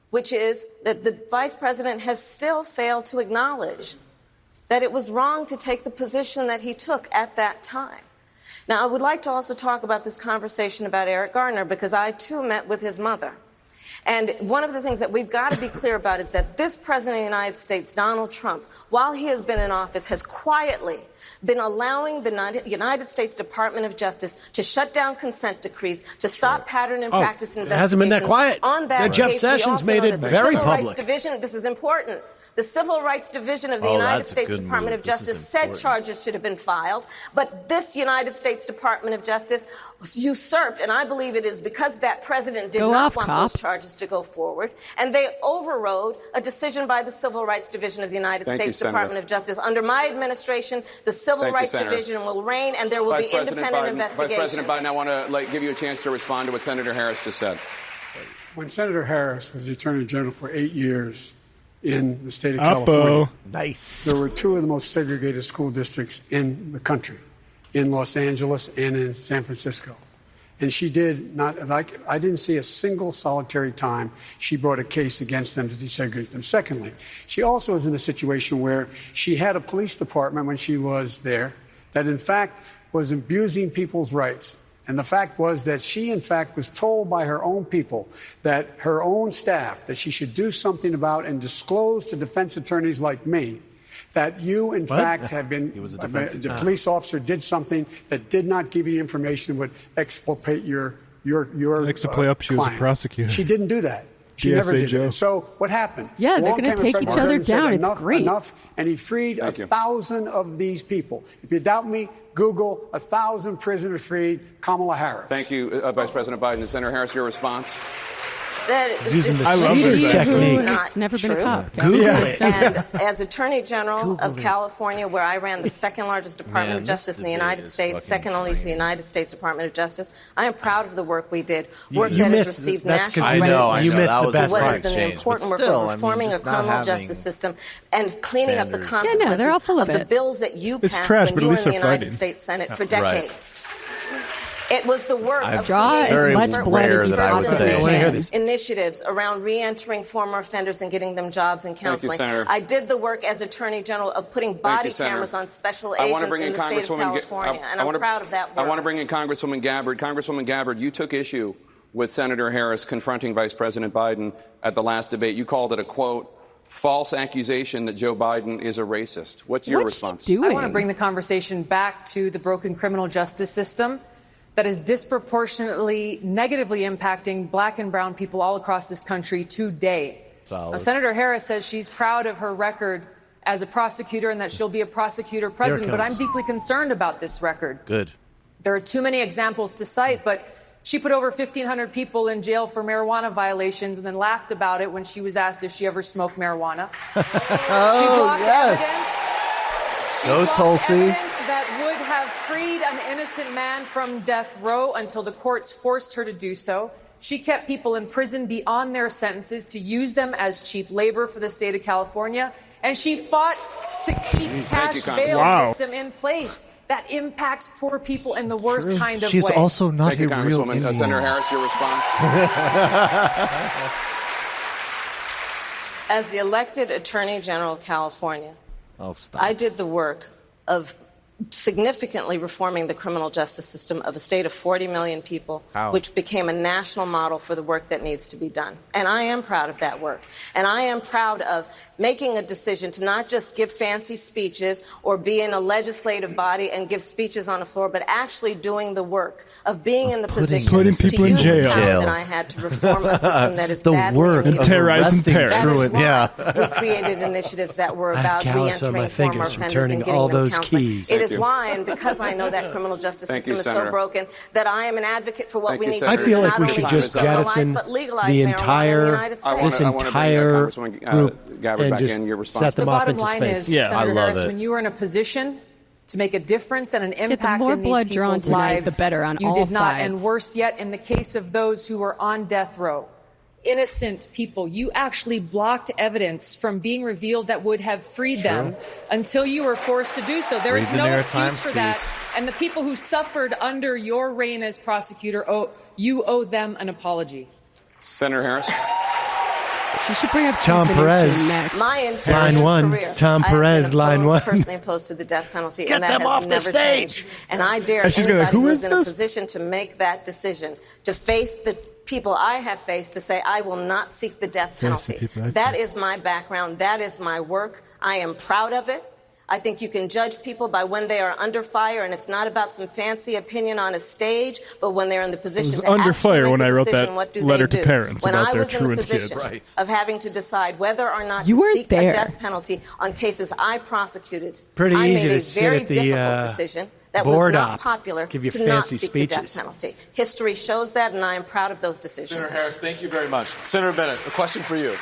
which is that the Vice President has still failed to acknowledge that it was wrong to take the position that he took at that time. Now, I would like to also talk about this conversation about Eric Gardner, because I, too, met with his mother. And one of the things that we've got to be clear about is that this President of the United States, Donald Trump, while he has been in office, has quietly been allowing the United States Department of Justice to shut down consent decrees, to stop pattern and practice investigations. It hasn't been that quiet. On that Jeff case, Sessions made it very public. Division, this is important. The Civil Rights Division of the United States Department of Justice said charges should have been filed, but this United States Department of Justice usurped, and I believe it is because that president did not want those charges to go forward, and they overrode a decision by the Civil Rights Division of the United States Department of Justice. Under my administration, the Civil Rights Division will reign, and there will be independent investigations. Vice President Biden, I want to give you a chance to respond to what Senator Harris just said. When Senator Harris was the Attorney General for 8 years in the state of California, there were two of the most segregated school districts in the country, in Los Angeles and in San Francisco. And she did not, I didn't see a single solitary time she brought a case against them to desegregate them. Secondly, she also was in a situation where she had a police department when she was there that, in fact, was abusing people's rights. And the fact was that she, in fact, was told by her own people, that her own staff, that she should do something about and disclose to defense attorneys like me that you, in fact, have been, the police officer did something that did not give you information that would exculpate your likes to play up. She was a prosecutor. She didn't do that. She never did it. So what happened? Yeah, they're going to take each other down. It's great. Enough, and he freed 1,000 of these people. If you doubt me, Google 1,000 prisoners freed, Kamala Harris. Thank you, Vice President Biden. Senator Harris, your response? I love this technique. It's never been a cop. Google it. And as Attorney General of California, where I ran the second largest Department of Justice in the United States, second only to the United States Department of Justice, I am proud of the work we did. Work that has received national recognition. You missed the best what part. has been the important work of reforming our criminal justice system and cleaning up the consequences they're all full of the bills that you It's passed trash, when but you at were least in the they're United fighting. States Senate for decades. It was the work of draw as much blood as you possibly can. Initiatives around re-entering former offenders and getting them jobs and counseling. I did the work as Attorney General of putting body cameras on special agents in the state of California, and I'm proud of that work. I want to bring in Congresswoman Gabbard. Congresswoman Gabbard, you took issue with Senator Harris confronting Vice President Biden at the last debate. You called it a, quote, false accusation that Joe Biden is a racist. What's your response? I want to bring the conversation back to the broken criminal justice system that is disproportionately negatively impacting black and brown people all across this country today. Now, Senator Harris says she's proud of her record as a prosecutor and that she'll be a prosecutor president, but I'm deeply concerned about this record. Good. There are too many examples to cite, but she put over 1,500 people in jail for marijuana violations and then laughed about it when she was asked if she ever smoked marijuana. She blocked evidence. Go, Tulsi. Evidence that would have freed an innocent man from death row until the courts forced her to do so. She kept people in prison beyond their sentences to use them as cheap labor for the state of California. And she fought to keep cash bail system in place. That impacts poor people in the worst kind of way. She's also not a real Indian. Senator Harris, your response? As the elected Attorney General of California, I did the work of significantly reforming the criminal justice system of a state of 40 million people, which became a national model for the work that needs to be done. And I am proud of that work. And I am proud of making a decision to not just give fancy speeches or be in a legislative body and give speeches on the floor, but actually doing the work of being in the position to use the power that I had to reform a system that is badly needed. Terrorizing parents. We created initiatives that were about re-entering former offenders and getting them counseling. It is why, and because I know that criminal justice system is so broken, that I am an advocate for what we need to do. I feel like we should just jettison the entire group and just set them off into space. Senator Harris, when you are in a position to make a difference and an impact more in these blood drawn people's tonight, lives, the better on you all did not. sides. And worse yet, in the case of those who were on death row, innocent people, you actually blocked evidence from being revealed that would have freed them until you were forced to do so. There is no excuse for that. And the people who suffered under your reign as prosecutor, you owe them an apology. Senator Harris? She should bring up Tom Perez. next. My entire line one. career, Tom Perez, line one. personally opposed to the death penalty, Get and that them has off the never stage. changed. And I dare anybody who is in a position to make that decision, to face the people I have faced, to say I will not seek the death penalty. That is my background. That is my work. I am proud of it. I think you can judge people by when they are under fire, and it's not about some fancy opinion on a stage, but when they're in the position to under actually fire make when a I wrote decision, that what do letter they to do? parents When about I their was in the truant position kids. of having to decide whether or not You to weren't seek there. a death penalty on cases I prosecuted, Pretty I easy made to a sit very at the, difficult decision that was board not op, popular give you to not fancy seek the death speeches. penalty. History shows that, and I am proud of those decisions. Senator Harris, thank you very much. Senator Bennet, a question for you.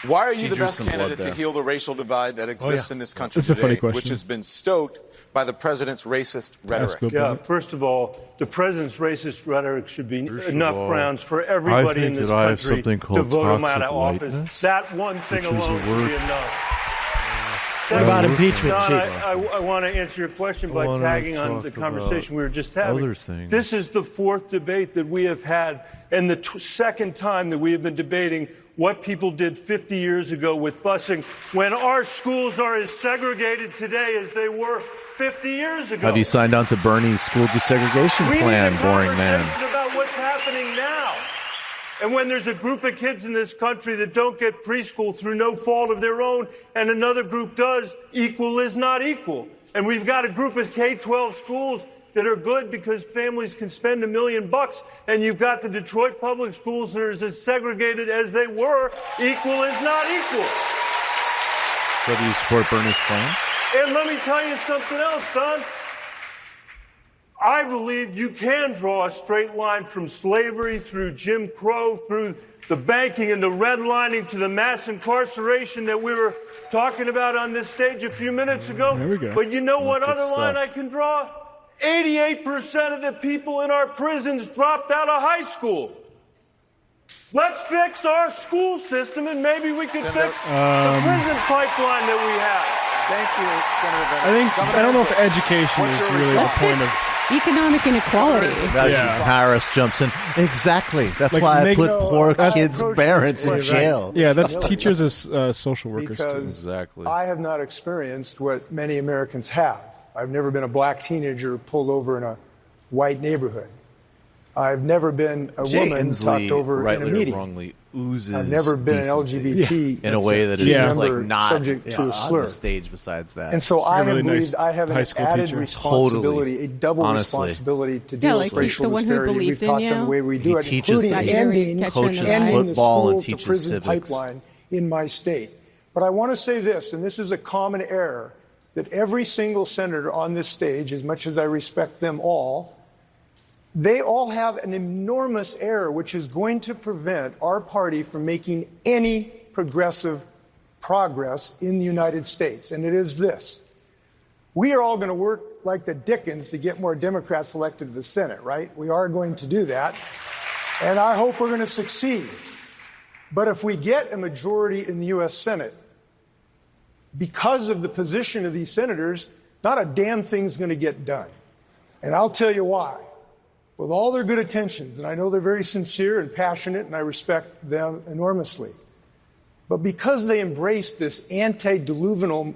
Why are you the best candidate to heal the racial divide that exists in this country today, which has been stoked by the president's racist rhetoric? Yeah, first of all, the president's racist rhetoric should be enough grounds for everybody in this country to vote him out of office. That one thing alone should be enough. What about impeachment, Don, Chief? I want to answer your question by tagging on the conversation we were just having. This is the fourth debate that we have had, and the second time that we have been debating what people did 50 years ago with busing, when our schools are as segregated today as they were 50 years ago. Have you signed on to Bernie's school desegregation plan, boring man? About what's happening now. And when there's a group of kids in this country that don't get preschool through no fault of their own, and another group does, equal is not equal. And we've got a group of K-12 schools that are good because families can spend $1 million, and you've got the Detroit public schools that are as segregated as they were. Equal is not equal. So do you support Bernie's plan? And let me tell you something else, Don. I believe you can draw a straight line from slavery through Jim Crow, through the banking and the redlining to the mass incarceration that we were talking about on this stage a few minutes ago. There we go. But you know what other line I can draw? 88% of the people in our prisons dropped out of high school. Let's fix our school system, and maybe we can fix the prison pipeline that we have. Thank you, Senator Bennet. I don't know if education is really the point of economic inequality. Harris jumps in. Exactly. That's why I put poor kids' parents in jail. Yeah, that's teachers as social workers. Because exactly. I have not experienced what many Americans have. I've never been a black teenager pulled over in a white neighborhood. I've never been a woman talked over in a meeting. Wrongly oozes I've never been an LGBT in a way that is just like not subject to a slur. On the stage. Besides that, and so I have believed I have an added responsibility, a double responsibility to deal with racial disparity. We've talked on the way we do it, including ending the school to prison pipeline in my state. But I want to say this, and this is a common error that every single senator on this stage, as much as I respect them all, they all have an enormous error which is going to prevent our party from making any progressive progress in the United States. And it is this. We are all going to work like the Dickens to get more Democrats elected to the Senate, right? We are going to do that. And I hope we're going to succeed. But if we get a majority in the U.S. Senate, because of the position of these senators, not a damn thing's going to get done. And I'll tell you why. With all their good intentions, and I know they're very sincere and passionate, and I respect them enormously, but because they embrace this antediluvial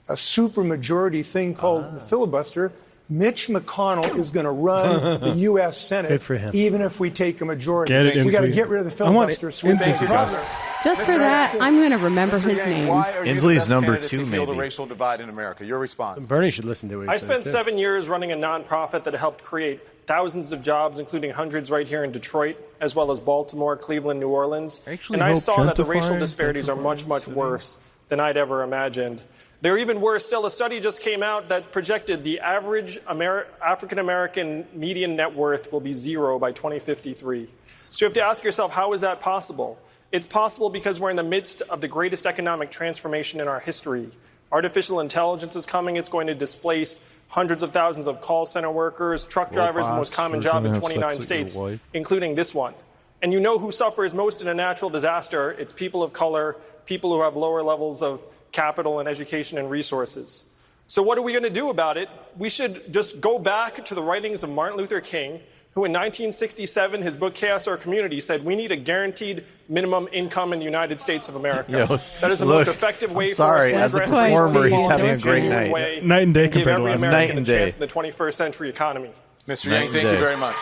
supermajority thing called the filibuster, Mitch McConnell is going to run the U.S. Senate, even if we take a majority. We got to get rid of the filibuster so we make progress. Just for that, I'm going to remember his name. Inslee's number 2, maybe. The racial divide in America. Your response. Bernie should listen to it. I spent 7 years running a nonprofit that helped create thousands of jobs, including hundreds right here in Detroit, as well as Baltimore, Cleveland, New Orleans. And I saw that the racial disparities are much, much worse than I'd ever imagined. They're even worse still. A study just came out that projected the average African-American median net worth will be 0 by 2053. So you have to ask yourself, how is that possible? It's possible because we're in the midst of the greatest economic transformation in our history. Artificial intelligence is coming. It's going to displace hundreds of thousands of call center workers, truck drivers, the most common job in 29 states, including this one. And you know who suffers most in a natural disaster? It's people of color, people who have lower levels of capital and education and resources. So what are we going to do about it? We should just go back to the writings of Martin Luther King, who in 1967, his book Chaos Our Community, said we need a guaranteed minimum income in the United States of America. That is the most effective way for us to address as a performer, he's having a great night. Night and day compared to last night. Give every American and a chance in the 21st century economy. Mr. Yang, thank you very much.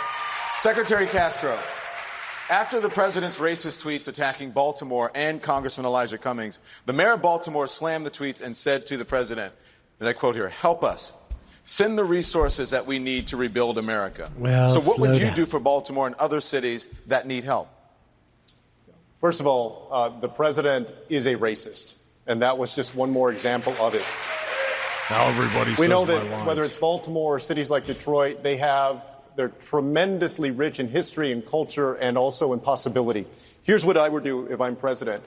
Secretary Castro, after the president's racist tweets attacking Baltimore and Congressman Elijah Cummings, the mayor of Baltimore slammed the tweets and said to the president, and I quote here, "Help us. Send the resources that we need to rebuild America." Well, so what would you do for Baltimore and other cities that need help? First of all, the president is a racist, and that was just one more example of it. Now everybody We know that whether it's Baltimore or cities like Detroit, they're tremendously rich in history and culture and also in possibility. Here's what I would do if I'm president.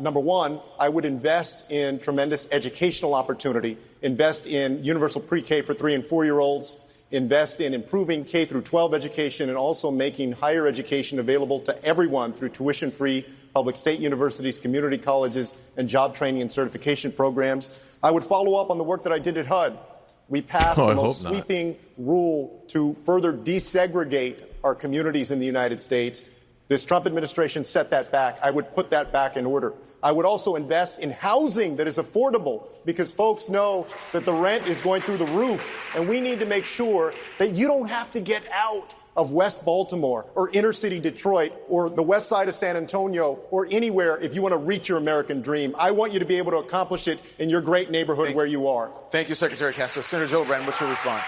Number one, I would invest in tremendous educational opportunity, invest in universal pre-K for 3- and 4-year-olds, invest in improving K through 12 education, and also making higher education available to everyone through tuition-free public state universities, community colleges, and job training and certification programs. I would follow up on the work that I did at HUD. We passed the most sweeping rule to further desegregate our communities in the United States. This Trump administration set that back. I would put that back in order. I would also invest in housing that is affordable, because folks know that the rent is going through the roof, and we need to make sure that you don't have to get out of West Baltimore or inner city Detroit or the west side of San Antonio or anywhere if you want to reach your American dream. I want you to be able to accomplish it in your great neighborhood where you are. Thank you, Secretary Castro. Senator Gillibrand, what's your response?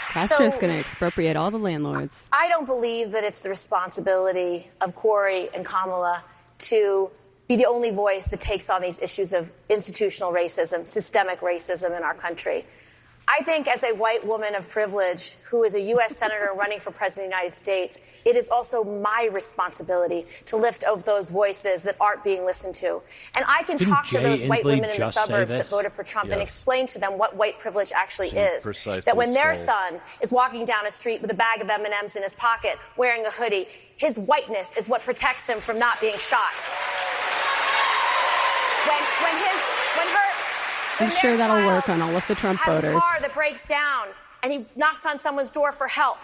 Castro's going to expropriate all the landlords. I don't believe that it's the responsibility of Cory and Kamala to be the only voice that takes on these issues of institutional racism, systemic racism in our country. I think as a white woman of privilege who is a U.S. Senator running for President of the United States, it is also my responsibility to lift up those voices that aren't being listened to. And I can talk to those white women in the suburbs that voted for Trump and explain to them what white privilege actually is. That when their son is walking down a street with a bag of M&Ms in his pocket, wearing a hoodie, his whiteness is what protects him from not being shot. I'm sure that'll work on all of the Trump voters. Has a car that breaks down and he knocks on someone's door for help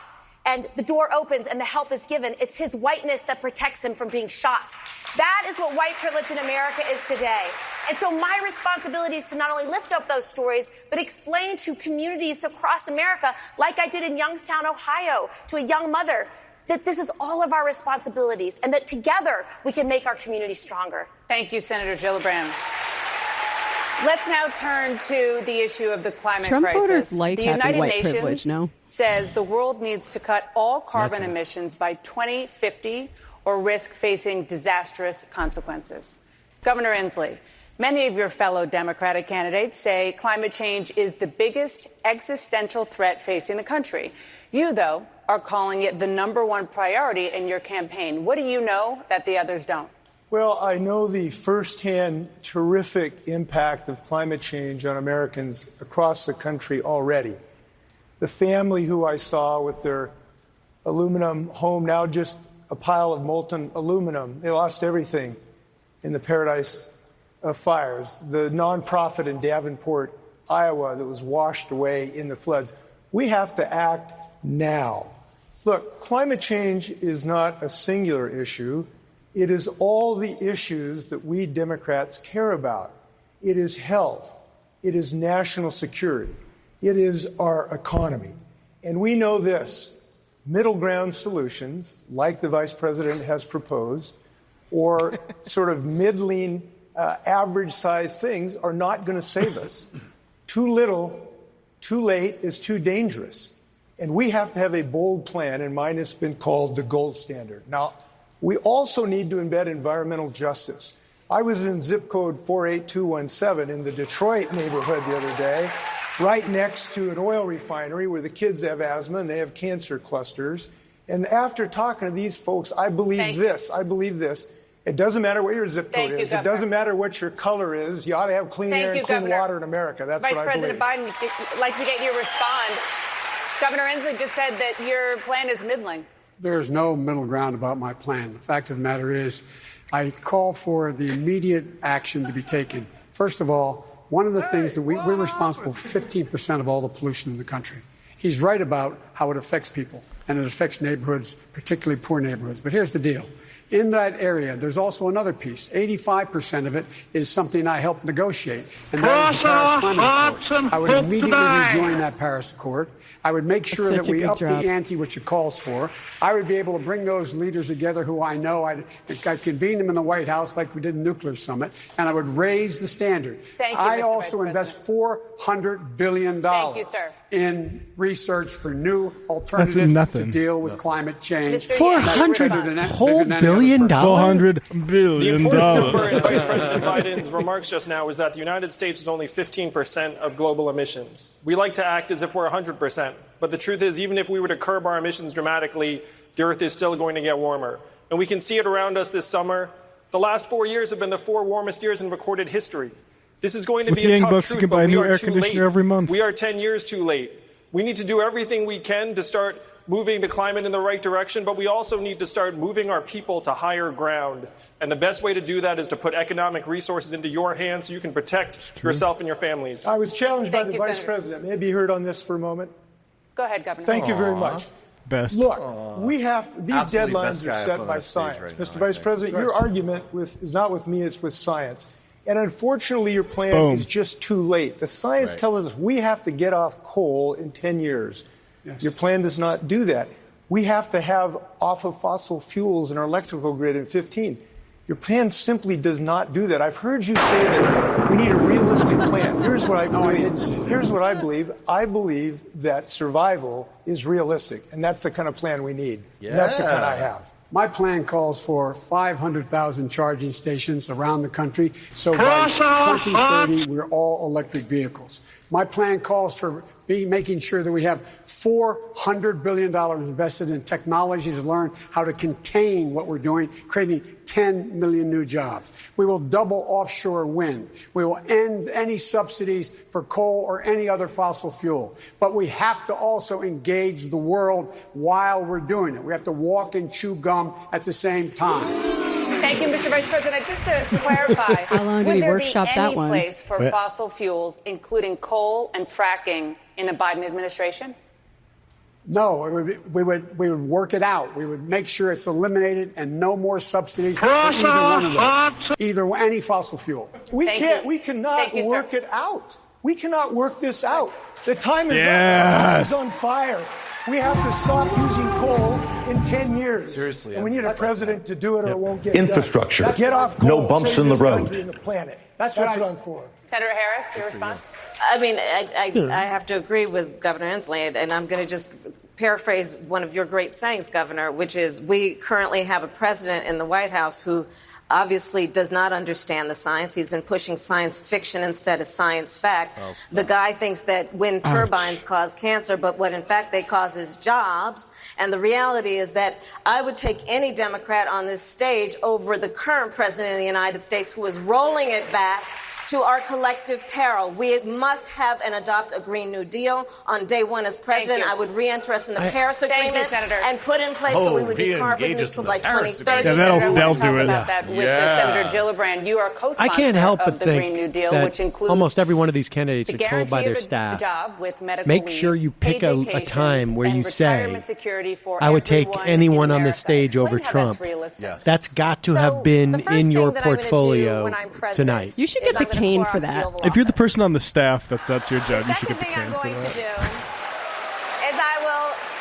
and the door opens and the help is given. It's his whiteness that protects him from being shot. That is what white privilege in America is today. And so my responsibility is to not only lift up those stories, but explain to communities across America, like I did in Youngstown, Ohio, to a young mother, that this is all of our responsibilities and that together we can make our community stronger. Thank you, Senator Gillibrand. Let's now turn to the issue of the climate Trump crisis. Voters like the having United white Nations privilege, no? says the world needs to cut all carbon emissions by 2050 or risk facing disastrous consequences. Governor Inslee, many of your fellow Democratic candidates say climate change is the biggest existential threat facing the country. You, though, are calling it the #1 priority in your campaign. What do you know that the others don't? Well, I know the firsthand terrific impact of climate change on Americans across the country already. The family who I saw with their aluminum home, now just a pile of molten aluminum, they lost everything in the Paradise of Fires. The nonprofit in Davenport, Iowa, that was washed away in the floods. We have to act now. Look, climate change is not a singular issue. It is all the issues that we Democrats care about. It is health. It is national security. It is our economy. And we know this. Middle ground solutions, like the Vice President has proposed, or sort of middling, average-sized things are not going to save us. Too little, too late is too dangerous. And we have to have a bold plan, and mine has been called the gold standard. Now, we also need to embed environmental justice. I was in zip code 48217 in the Detroit neighborhood the other day, right next to an oil refinery where the kids have asthma and they have cancer clusters. And after talking to these folks, I believe this. It doesn't matter what your zip code is. It doesn't matter what your color is. You ought to have clean air and clean water in America. That's what I believe. Vice President Biden, I'd like to get you to respond. Governor Inslee just said that your plan is middling. There is no middle ground about my plan. The fact of the matter is, I call for the immediate action to be taken. First of all, one of the things that we're responsible for 15% of all the pollution in the country. He's right about how it affects people, and it affects neighborhoods, particularly poor neighborhoods. But here's the deal. In that area, there's also another piece. 85% of it is something I helped negotiate, and that is the Paris Climate Accord. I would immediately rejoin that Paris Accord. I would make sure that we up the ante, which it calls for. I would be able to bring those leaders together who I know. I'd convene them in the White House like we did in the nuclear summit, and I would raise the standard. Thank you, I Mr. also invest $400 billion in research for new alternatives to deal with climate change. $400 whole billion dollars. $400 billion. The important number in Vice President Biden's remarks just now was that the United States is only 15% of global emissions. We like to act as if we're 100%. But the truth is, even if we were to curb our emissions dramatically, the Earth is still going to get warmer. And we can see it around us this summer. The last 4 years have been the 4 warmest years in recorded history. This is going to be a tough truth, you can buy but a we new are air too conditioner late. every month. We are 10 years too late. We need to do everything we can to start moving the climate in the right direction, but we also need to start moving our people to higher ground. And the best way to do that is to put economic resources into your hands so you can protect yourself and your families. I was challenged by the Vice President. May I be heard on this for a moment? Go ahead, Governor. Thank you very much. Best. Look, we have these deadlines are set by science. Mr. Vice President, your argument is not with me, it's with science. And unfortunately, your plan is just too late. The science tells us we have to get off coal in 10 years. Yes. Your plan does not do that. We have to have off of fossil fuels in our electrical grid in 15. Your plan simply does not do that. I've heard you say that we need a realistic plan. Here's what I believe. I believe that survival is realistic, and that's the kind of plan we need. Yeah. And that's the kind I have. My plan calls for 500,000 charging stations around the country, so by 2030, we're all electric vehicles. My plan calls for making sure that we have $400 billion invested in technology to learn how to contain what we're doing, creating 10 million new jobs. We will double offshore wind. We will end any subsidies for coal or any other fossil fuel. But we have to also engage the world while we're doing it. We have to walk and chew gum at the same time. Thank you, Mr. Vice President. Just to clarify, How long did he workshop that one? would there be any place for fossil fuels, including coal and fracking, in a Biden administration? No, we would work it out. We would make sure it's eliminated and no more subsidies for either one of those, either any fossil fuel. We cannot work it out. We cannot work this out. The time is up. The house is on fire. We have to stop using coal in 10 years. Seriously. And we need a president to do it or it won't get Infrastructure. done. Get off coal. No bumps in the road. And the planet. That's what I'm for. Senator Harris, your response? I mean, I have to agree with Governor Inslee, and I'm going to just paraphrase one of your great sayings, Governor, which is we currently have a president in the White House who obviously does not understand the science. He's been pushing science fiction instead of science fact. The guy thinks that wind turbines cause cancer, but what in fact they cause is jobs. And the reality is that I would take any Democrat on this stage over the current president of the United States, who is rolling it back to our collective peril. We must have and adopt a Green New Deal. On day one as president, I would re-enter us in the Paris Agreement and put in place so we would be carbon neutral by 2030. Yeah, they'll do it. About that with Senator Gillibrand. You are co-sponsor I can't help of but the Green New think Deal, that which includes almost every one of these candidates are told by their the staff, job with medical make leave, sure you pick paid a vacations, time where and you say, retirement security for I would take everyone anyone in on the America. stage over Explain how that's Trump. realistic. That's got to have been in your portfolio tonight. You should get the cane for that. If you're the person on the staff, that's your job. You should Second get the thing cane I'm for going to that. do is I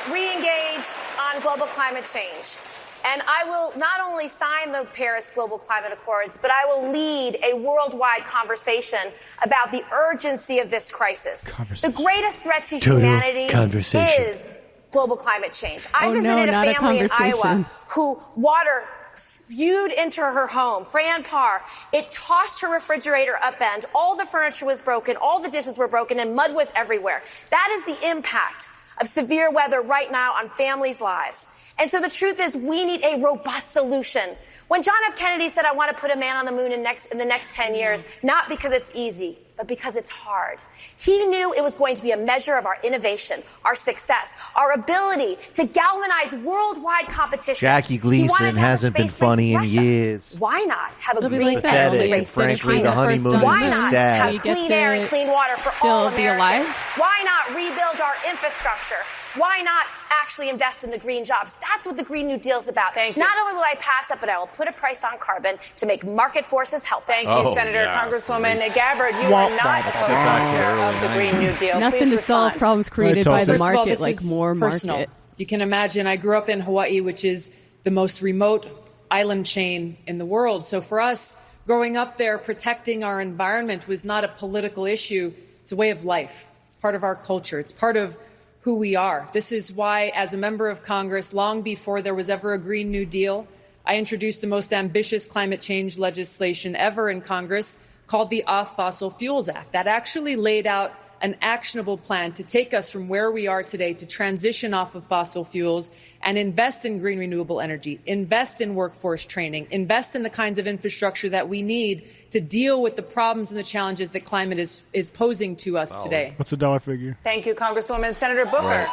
will re-engage on global climate change. And I will not only sign the Paris Global Climate Accords, but I will lead a worldwide conversation about the urgency of this crisis. The greast threat to humanity is global climate change. I visited a family in Iowa who water spewed into her home. Fran Parr, it tossed her refrigerator upend. All the furniture was broken. All the dishes were broken, and mud was everywhere. That is the impact of severe weather right now on families' lives. And so the truth is we need a robust solution. When John F. Kennedy said, I want to put a man on the moon in the next 10 years, not because it's easy, but because it's hard. He knew it was going to be a measure of our innovation, our success, our ability to galvanize worldwide competition. Jackie Gleason hasn't been funny in years. Why not have a green like pathetic, and frankly, the honeymoon Why is not sad. have clean air and clean water for all Americans? Why not rebuild our infrastructure? Why not actually invest in the green jobs? That's what the Green New Deal is about. Not only will I pass it, but I will put a price on carbon to make market forces help us. Thank you, Senator. Congresswoman Gabbard, you are not a co-sponsor of the Green New Deal. Nothing to solve problems created by the market, like more personal. market. You can imagine, I grew up in Hawaii, which is the most remote island chain in the world. So for us, growing up there, protecting our environment was not a political issue. It's a way of life. It's part of our culture. It's part of who we are. This is why, as a member of Congress, long before there was ever a Green New Deal, I introduced the most ambitious climate change legislation ever in Congress, called the Off Fossil Fuels Act. That actually laid out an actionable plan to take us from where we are today to transition off of fossil fuels and invest in green renewable energy, invest in workforce training, invest in the kinds of infrastructure that we need to deal with the problems and the challenges that climate is posing to us today. What's the dollar figure? Thank you, Congresswoman. Senator Booker,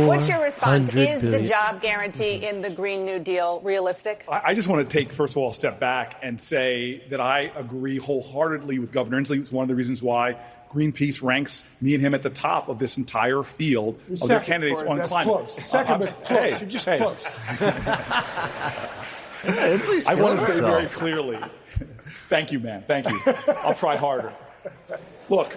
what's your response? Is the job guarantee in the Green New Deal realistic? I just want to take, first of all, a step back and say that I agree wholeheartedly with Governor Inslee. It's one of the reasons why Greenpeace ranks me and him at the top of this entire field of their candidates on climate. Close. Second, but close. You're just close. I want to say very clearly, thank you, man. Thank you. I'll try harder. Look,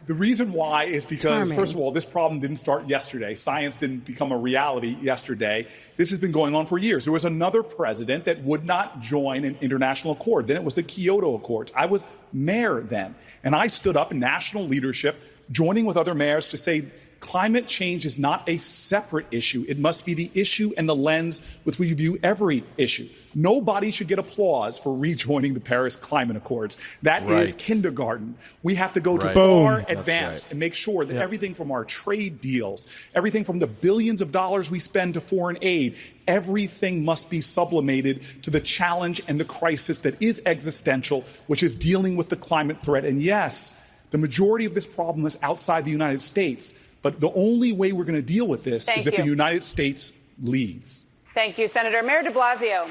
the reason why is because, first of all, this problem didn't start yesterday. Science didn't become a reality yesterday. This has been going on for years. There was another president that would not join an international accord. Then it was the Kyoto Accords. I was mayor then, and I stood up in national leadership, joining with other mayors to say Climate change is not a separate issue. It must be the issue and the lens with which we view every issue. Nobody should get applause for rejoining the Paris Climate Accords. That is kindergarten. We have to go to far advance and make sure that everything from our trade deals, everything from the billions of dollars we spend to foreign aid, everything must be sublimated to the challenge and the crisis that is existential, which is dealing with the climate threat. And yes, the majority of this problem is outside the United States. But the only way we're going to deal with this is if the United States leads. Thank you, Senator. Mayor de Blasio,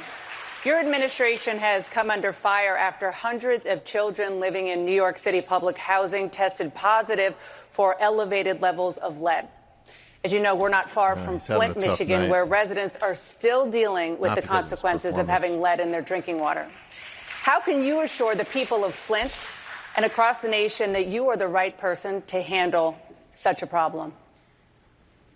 your administration has come under fire after hundreds of children living in New York City public housing tested positive for elevated levels of lead. As you know, we're not far from Flint, Michigan, where residents are still dealing with the consequences of having lead in their drinking water. How can you assure the people of Flint and across the nation that you are the right person to handle such a problem?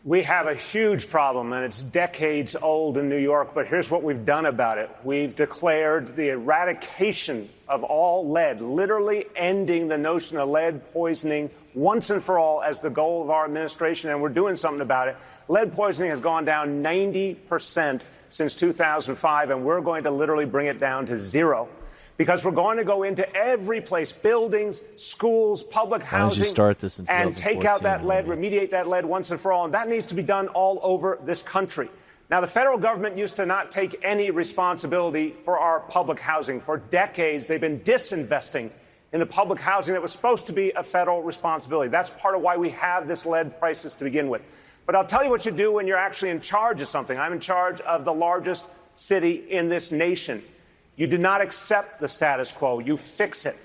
We have a huge problem, and it's decades old in New York, but here's what we've done about it. We've declared the eradication of all lead, literally ending the notion of lead poisoning once and for all as the goal of our administration, and we're doing something about it. Lead poisoning has gone down 90% since 2005, and we're going to literally bring it down to zero. Because we're going to go into every place, buildings, schools, public housing, and take out that lead, remediate that lead once and for all. And that needs to be done all over this country. Now, the federal government used to not take any responsibility for our public housing. For decades, they've been disinvesting in the public housing that was supposed to be a federal responsibility. That's part of why we have this lead crisis to begin with. But I'll tell you what you do when you're actually in charge of something. I'm in charge of the largest city in this nation. You do not accept the status quo. You fix it.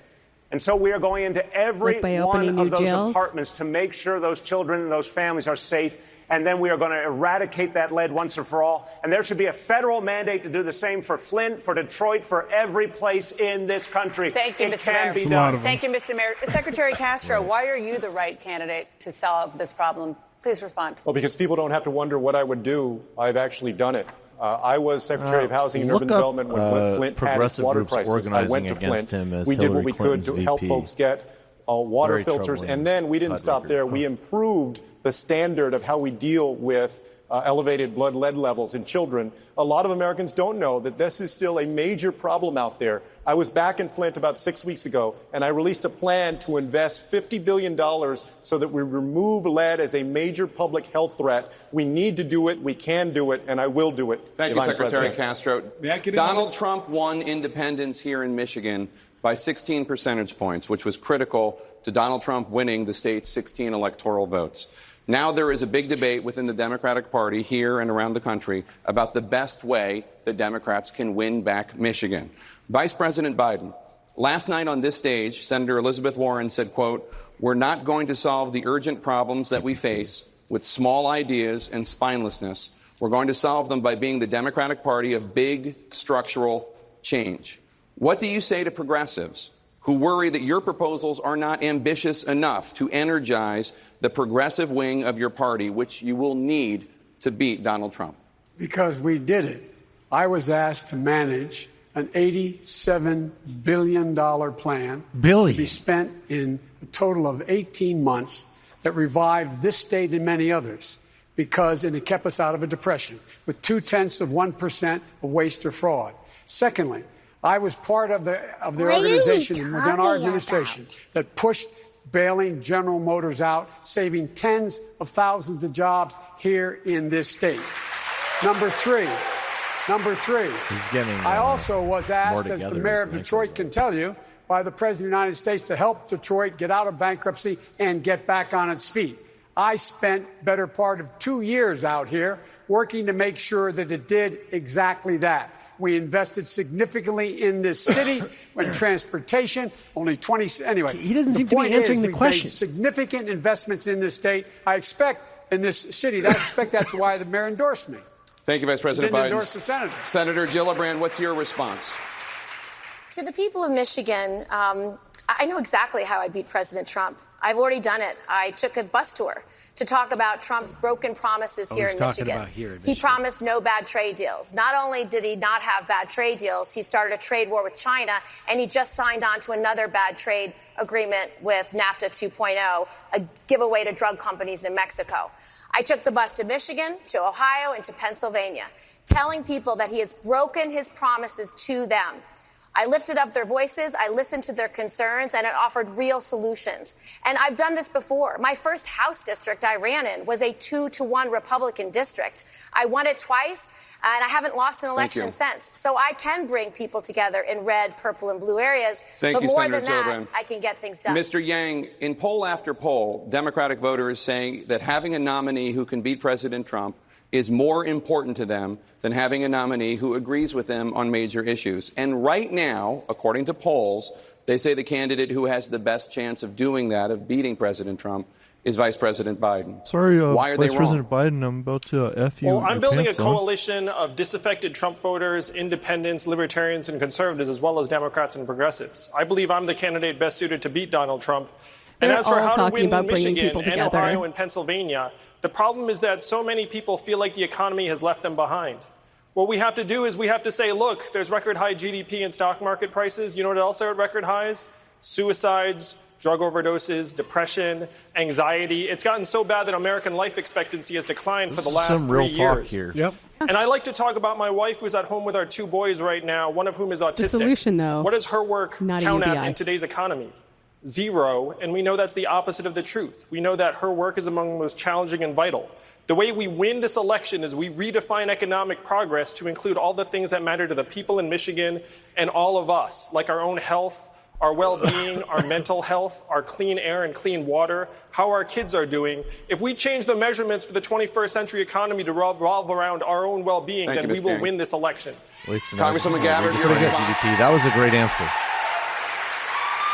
And so we are going into every one of those apartments to make sure those children and those families are safe. And then we are going to eradicate that lead once and for all. And there should be a federal mandate to do the same for Flint, for Detroit, for every place in this country. Thank you, Mr. Mayor. Be done. Thank you, Mr. Mayor. Secretary Castro, why are you the right candidate to solve this problem? Please respond. Well, because people don't have to wonder what I would do. I've actually done it. I was Secretary of Housing and Urban Development when Flint had its water crisis. I went to Flint. We did what we could to help folks get water filters. And then we didn't stop there. We improved the standard of how we deal with elevated blood lead levels in children. A lot of Americans don't know that this is still a major problem out there. I was back in Flint about 6 weeks ago, and I released a plan to invest $50 billion so that we remove lead as a major public health threat. We need to do it, we can do it, and I will do it. Thank you, Secretary Castro. Donald Trump won independence here in Michigan by 16 percentage points, which was critical to Donald Trump winning the state's 16 electoral votes. Now there is a big debate within the Democratic Party here and around the country about the best way that Democrats can win back Michigan. Vice President Biden, last night on this stage, Senator Elizabeth Warren said, quote, "We're not going to solve the urgent problems that we face with small ideas and spinelessness. We're going to solve them by being the Democratic Party of big structural change." What do you say to progressives who worry that your proposals are not ambitious enough to energize the progressive wing of your party, which you will need to beat Donald Trump? Because we did it. I was asked to manage an $87 billion plan to be spent in a total of 18 months that revived this state and many others because it kept us out of a depression with 0.2% of waste or fraud. Secondly, I was part of the organization within our administration that pushed bailing General Motors out, saving tens of thousands of jobs here in this state. Number three, I also was asked, as the mayor of Detroit can tell you, by the President of the United States to help Detroit get out of bankruptcy and get back on its feet. I spent better part of 2 years out here working to make sure that it did exactly that. We invested significantly in this city in transportation. Only 20. Anyway, he doesn't seem to be answering the question. Made significant investments in this state. I expect in this city. I expect that's why the mayor endorsed me. Thank you, Vice President Biden. Endorse the senator. Senator Gillibrand, what's your response? To the people of Michigan, I know exactly how I beat President Trump. I've already done it. I took a bus tour to talk about Trump's broken promises here in Michigan. He promised no bad trade deals. Not only did he not have bad trade deals, he started a trade war with China, and he just signed on to another bad trade agreement with NAFTA 2.0, a giveaway to drug companies in Mexico. I took the bus to Michigan, to Ohio, and to Pennsylvania, telling people that he has broken his promises to them. I lifted up their voices, I listened to their concerns, and I offered real solutions. And I've done this before. My first House district I ran in was a 2-to-1 Republican district. I won it twice, and I haven't lost an election since. So I can bring people together in red, purple, and blue areas. Thank but you, more Senator than that, Gillibrand. I can get things done. Mr. Yang, in poll after poll, Democratic voters saying that having a nominee who can beat President Trump is more important to them than having a nominee who agrees with them on major issues. And right now, according to polls, they say the candidate who has the best chance of doing that, of beating President Trump, is Vice President Biden. Sorry, Why are they Vice wrong? President Biden, I'm about to F you. Well, I'm building a pants on. coalition of disaffected Trump voters, independents, libertarians, and conservatives, as well as Democrats and progressives. I believe I'm the candidate best suited to beat Donald Trump. And They're as for all how to talking win about bringing Michigan people and together. Ohio and Pennsylvania, the problem is that so many people feel like the economy has left them behind. What we have to do is we have to say, look, there's record high GDP and stock market prices. You know what else are at record highs? Suicides, drug overdoses, depression, anxiety. It's gotten so bad that American life expectancy has declined for the last some 3 real talk years. here. Yep. And I like to talk about my wife who's at home with our 2 boys right now, one of whom is autistic. The solution, though, what does her work not a count at UBI. in today's economy? 0, and we know that's the opposite of the truth. We know that her work is among the most challenging and vital. The way we win this election is we redefine economic progress to include all the things that matter to the people in Michigan and all of us, like our own health, our well-being, our mental health, our clean air and clean water, how our kids are doing. If we change the measurements for the 21st century economy to revolve around our own well-being, then we will win this election. Congresswoman Gabbard, your response. GDP. That was a great answer.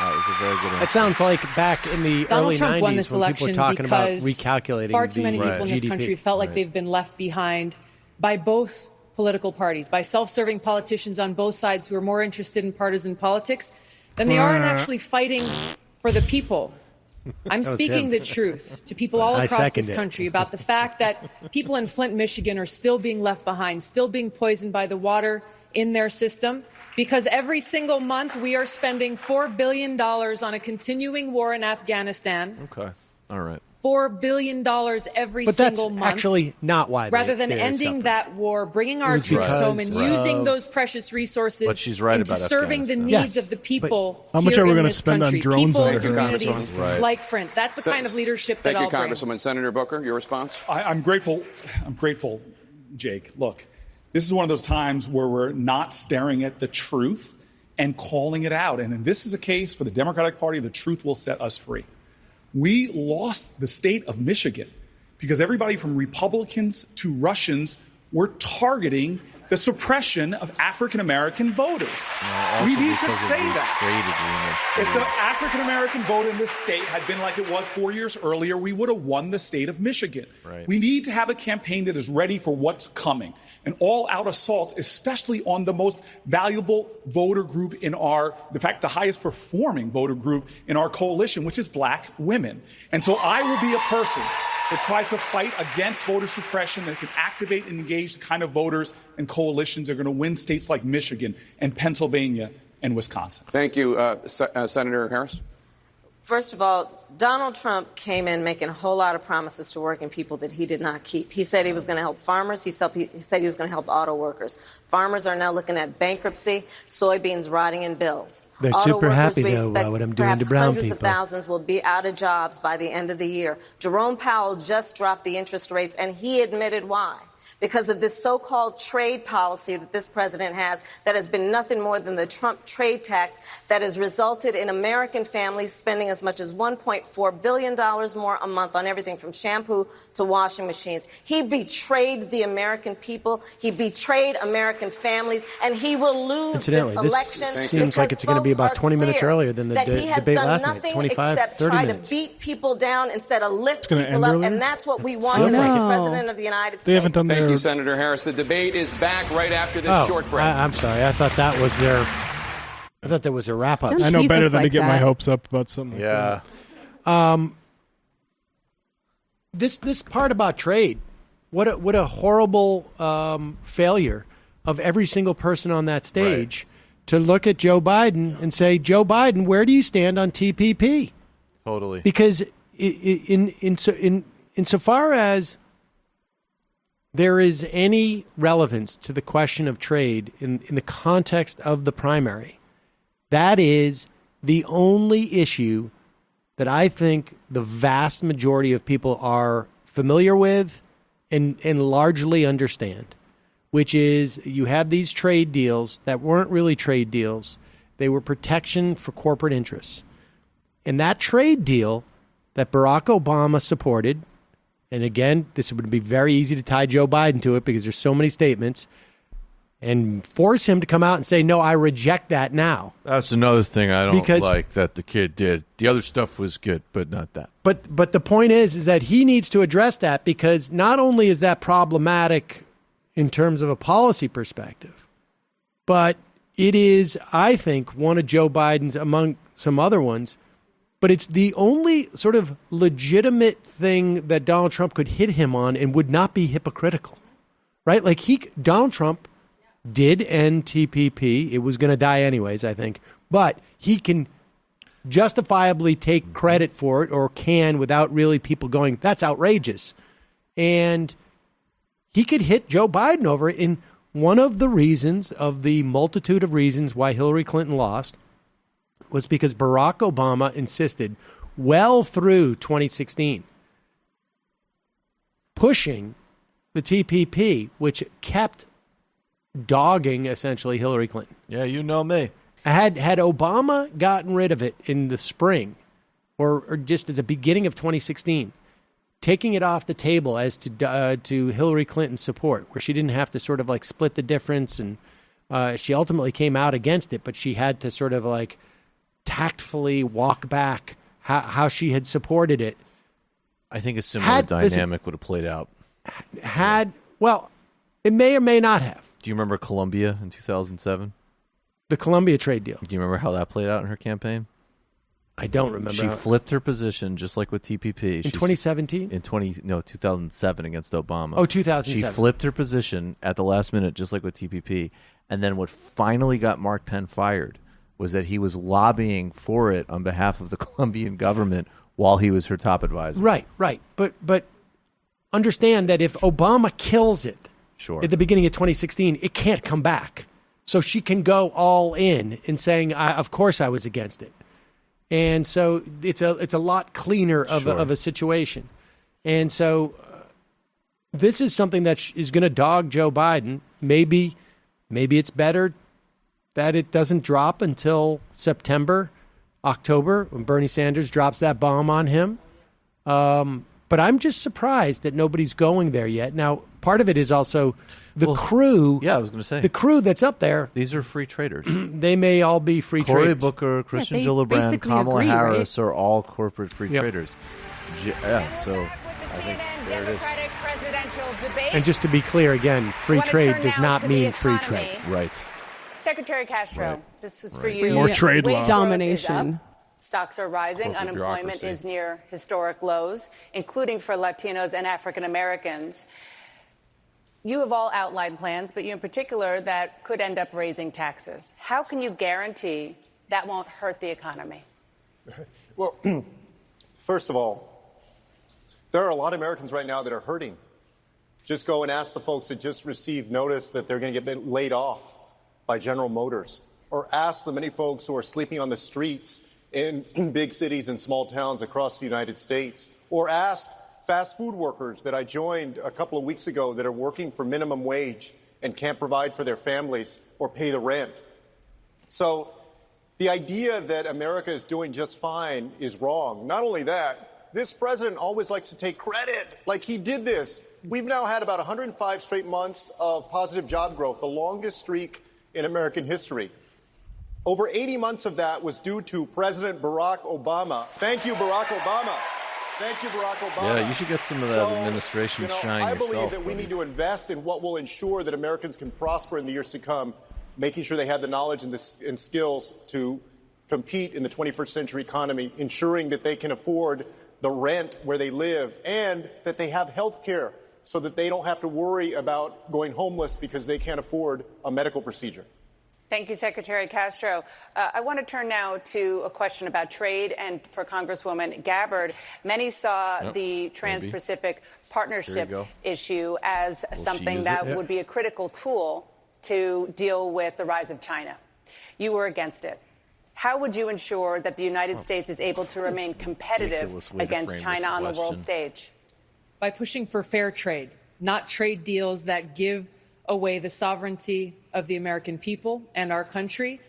That was a very good answer. It sounds like back in the Donald early Trump 90s won this when people were election talking about because recalculating far too many the people in this GDP. country felt like they've been left behind by both political parties, by self-serving politicians on both sides who are more interested in partisan politics than they are in actually fighting for the people. I'm speaking the truth to people all across this country about the fact that people in Flint, Michigan are still being left behind, still being poisoned by the water in their system, because every single month we are spending $4 billion on a continuing war in Afghanistan. Okay. All right. $4 billion every But single that's month. actually not why rather than ending that war, bringing our troops home and using those precious resources But she's right into about serving the Afghanistan. needs of the people. How much here are we in gonna this spend on country. drones People, over here? communities Right. like Flint. That's the kind of leadership that Thank you, I'll bring. Congresswoman. Senator Booker, your response? I'm grateful. I'm grateful, Jake. Look, this is one of those times where we're not staring at the truth and calling it out. And this is a case for the Democratic Party. The truth will set us free. We lost the state of Michigan because everybody from Republicans to Russians were targeting the suppression of African-American voters. We need to say that. If the African-American vote in this state had been like it was 4 years earlier, we would have won the state of Michigan. Right. We need to have a campaign that is ready for what's coming. An all-out assault, especially on the most valuable voter group in the highest performing voter group in our coalition, which is black women. And so I will be a person that tries to fight against voter suppression, that can activate and engage the kind of voters and coalitions that are going to win states like Michigan and Pennsylvania and Wisconsin. Thank you, Senator Harris. First of all, Donald Trump came in making a whole lot of promises to working people that he did not keep. He said he was going to help farmers. He said he was going to help auto workers. Farmers are now looking at bankruptcy, soybeans rotting in bills. They're auto super workers, happy, we though, expect what I'm doing perhaps to brown hundreds people. of thousands will be out of jobs by the end of the year. Jerome Powell just dropped the interest rates, and he admitted why. Because of this so-called trade policy that this president has that has been nothing more than the Trump trade tax that has resulted in American families spending as much as $1.4 billion more a month on everything from shampoo to washing machines. He betrayed the American people. He betrayed American families, and he will lose this election. This seems like it's going to be about 20 minutes earlier than the debate last night, 25, 30 try minutes. to beat people down instead of lift gonna people end up, earlier? and that's what we want Feels from like the it. President of the United States. They haven't done Thank their... you, Senator Harris. The debate is back right after this short break. I'm sorry. I thought that was their I thought that was a wrap-up. I know better than to get my hopes up about something. Yeah. This part about trade, what a horrible failure of every single person on that stage to look at Joe Biden and say, Joe Biden, where do you stand on TPP? Totally. Because insofar as there is any relevance to the question of trade in the context of the primary, that is the only issue that I think the vast majority of people are familiar with and largely understand, which is you have these trade deals that weren't really trade deals. They were protection for corporate interests. And that trade deal that Barack Obama supported, and again, this would be very easy to tie Joe Biden to it because there's so many statements, and force him to come out and say, no, I reject that now. That's another thing I don't like that the kid did. The other stuff was good, but not that. But the point is that he needs to address that because not only is that problematic in terms of a policy perspective, but it is, I think, one of Joe Biden's, among some other ones, but it's the only sort of legitimate thing that Donald Trump could hit him on and would not be hypocritical, right? Like Donald Trump did end TPP. It was going to die anyways, I think. But he can justifiably take credit for it, or can, without really people going, that's outrageous. And he could hit Joe Biden over it. And one of the reasons, of the multitude of reasons why Hillary Clinton lost, was because Barack Obama insisted well through 2016 pushing the TPP, which kept dogging essentially Hillary Clinton. Yeah, you know me. Had Obama gotten rid of it in the spring or just at the beginning of 2016, taking it off the table as to Hillary Clinton's support, where she didn't have to sort of like split the difference, and she ultimately came out against it, but she had to sort of like tactfully walk back how she had supported it. I think a similar dynamic would have played out. Well, it may or may not have. Do you remember Colombia in 2007? The Colombia trade deal. Do you remember how that played out in her campaign? I don't remember. She flipped her position just like with TPP. In 2017? In 2007 against Obama. Oh, 2007. She flipped her position at the last minute just like with TPP. And then what finally got Mark Penn fired was that he was lobbying for it on behalf of the Colombian government while he was her top advisor. Right. But understand that if Obama kills it at the beginning of 2016, it can't come back. So she can go all in saying, of course I was against it. And so it's a lot cleaner of a situation. And so this is something that is going to dog Joe Biden. Maybe it's better that it doesn't drop until September, October, when Bernie Sanders drops that bomb on him. But I'm just surprised that nobody's going there yet. Now, part of it is also the crew. Yeah, I was going to say. The crew that's up there. These are free traders. They may all be free Cory traders. Booker, Kirsten Gillibrand, Kamala Harris are all corporate free traders. Yeah, so I think there it is. And just to be clear again, free trade does not mean free trade. Right. Secretary Castro, this was for you. More trade law. Domination. Stocks are rising. Corporate Unemployment bureaucracy. is near historic lows, including for Latinos and African Americans. You have all outlined plans, but you in particular, that could end up raising taxes. How can you guarantee that won't hurt the economy? Well, first of all, there are a lot of Americans right now that are hurting. Just go and ask the folks that just received notice that they're going to get laid off by General Motors, or ask the many folks who are sleeping on the streets in big cities and small towns across the United States, or ask fast food workers that I joined a couple of weeks ago that are working for minimum wage and can't provide for their families or pay the rent. So the idea that America is doing just fine is wrong. Not only that, this president always likes to take credit, like he did this. We've now had about 105 straight months of positive job growth, the longest streak in American history. Over 80 months of that was due to President Barack Obama. Thank you, Barack Obama. Thank you, Barack Obama. Yeah, you should get some of that administration shine I yourself. believe that we need to invest in what will ensure that Americans can prosper in the years to come. making sure they have the knowledge and skills to compete in the 21st century economy, ensuring that they can afford the rent where they live, and that they have health care so that they don't have to worry about going homeless because they can't afford a medical procedure. Thank you, Secretary Castro. I want to turn now to a question about trade, and for Congresswoman Gabbard. Many saw the Trans-Pacific Partnership issue as something that would be a critical tool to deal with the rise of China. You were against it. How would you ensure that the United States is able to remain competitive against China on the world stage? By pushing for fair trade, not trade deals that give away the sovereignty of the American people and our country,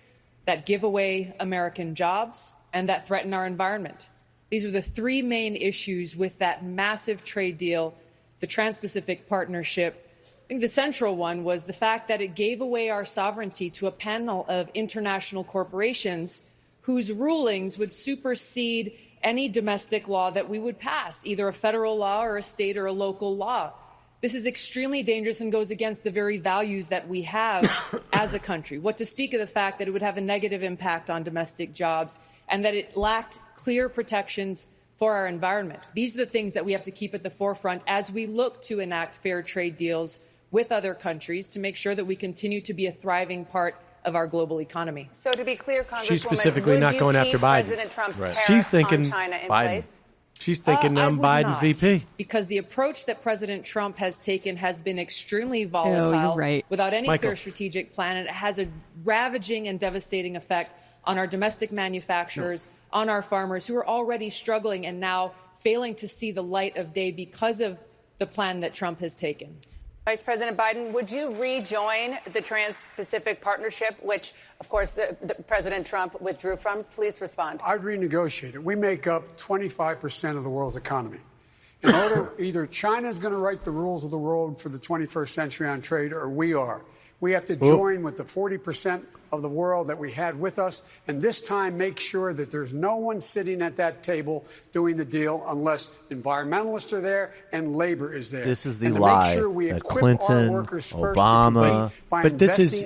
that give away American jobs, and that threaten our environment. These are the three main issues with that massive trade deal, the Trans-Pacific Partnership. I think the central one was the fact that it gave away our sovereignty to a panel of international corporations whose rulings would supersede any domestic law that we would pass, either a federal law or a state or a local law. This is extremely dangerous and goes against the very values that we have as a country. What to speak of the fact that it would have a negative impact on domestic jobs and that it lacked clear protections for our environment. These are the things that we have to keep at the forefront as we look to enact fair trade deals with other countries to make sure that we continue to be a thriving part of our global economy. So to be clear, Congresswoman, she's specifically not going after Biden. President Trump's She's thinking on China in Biden. Place? She's thinking Biden's VP. Because the approach that President Trump has taken has been extremely volatile, you're right. without any clear strategic plan, and it has a ravaging and devastating effect on our domestic manufacturers, on our farmers who are already struggling and now failing to see the light of day because of the plan that Trump has taken. Vice President Biden, would you rejoin the Trans-Pacific Partnership, which, of course, the President Trump withdrew from? Please respond. I'd renegotiate it. We make up 25% of the world's economy. In order, either China's going to write the rules of the road for the 21st century on trade, or we are. We have to join with the 40% of the world that we had with us, and this time make sure that there's no one sitting at that table doing the deal unless environmentalists are there and labor is there. This is the and to lie make sure we that equip Clinton, our workers first Obama. But this is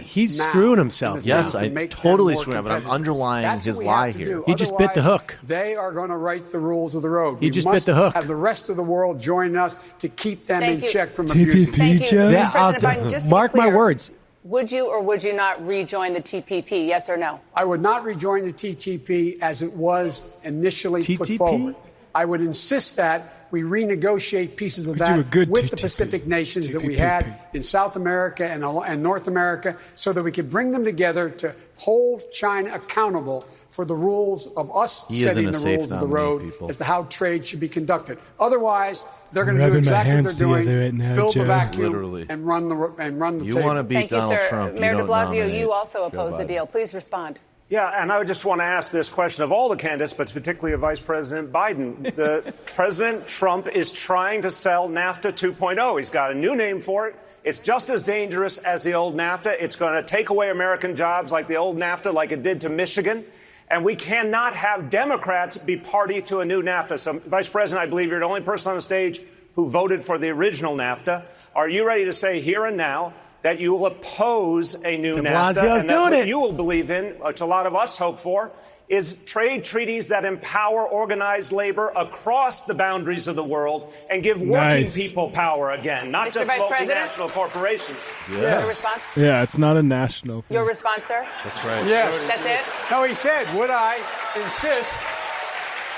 he's screwing himself. Yes, I totally screwed him, but I'm underlying his lie here. He just bit the hook. They are going to write the rules of the road. He just bit the hook. Have the rest of the world join us to keep them Thank in you. check from abusing. Thank you. Vice President Biden, just to be Mark my clear, words. Would you or would you not rejoin the TPP, yes or no? I would not rejoin the TTP as it was initially put forward. I would insist that we renegotiate pieces of that with the Pacific nations that we had in South America and North America so that we could bring them together to hold China accountable for the rules of us setting the rules of the road as to how trade should be conducted. Otherwise, they're going to do exactly what they're doing, fill the vacuum, and run the You table. want to beat Donald Trump. Mayor de you don't Blasio, nominate you also oppose Joe the Biden. deal. Please respond. Yeah, and I would just want to ask this question of all the candidates, but particularly of Vice President Biden. President Trump is trying to sell NAFTA 2.0. He's got a new name for it. It's just as dangerous as the old NAFTA. It's going to take away American jobs like the old NAFTA, like it did to Michigan. And we cannot have Democrats be party to a new NAFTA. So, Vice President, I believe you're the only person on the stage who voted for the original NAFTA. Are you ready to say here and now that you will oppose a new NAFTA, and that what you will believe in, which a lot of us hope for, is trade treaties that empower organized labor across the boundaries of the world and give working people power again, not Mr. just Vice President? multinational corporations? Your response? Yeah, it's not a national thing. Your response, sir? That's right. Yes. That's it? No, he said, would I insist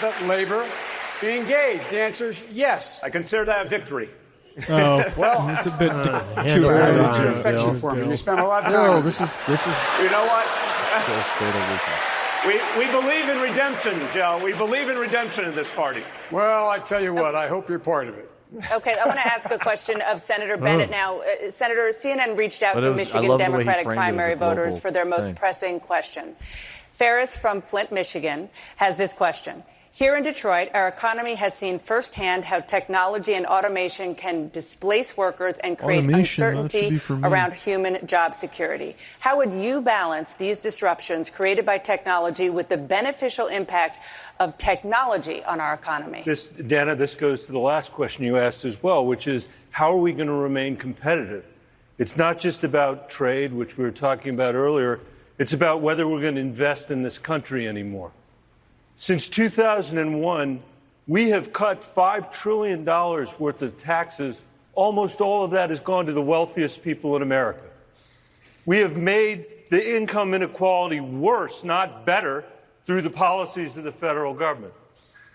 that labor be engaged? The answer is yes. I consider that a victory. Oh, well, it's a bit too early. affection for me. We spent a lot of time. This is. You know what? We believe in redemption, Joe. We believe in redemption in this party. Well, I tell you what, I hope you're part of it. Okay, I want to ask a question of Senator Bennett now. Senator, CNN reached out to Michigan Democratic primary voters for their most pressing question. Ferris from Flint, Michigan, has this question. Here in Detroit, our economy has seen firsthand how technology and automation can displace workers and create uncertainty around human job security. How would you balance these disruptions created by technology with the beneficial impact of technology on our economy? Dana, this goes to the last question you asked as well, which is how are we going to remain competitive? It's not just about trade, which we were talking about earlier. It's about whether we're going to invest in this country anymore. Since 2001, we have cut $5 trillion worth of taxes. Almost all of that has gone to the wealthiest people in America. We have made the income inequality worse, not better, through the policies of the federal government.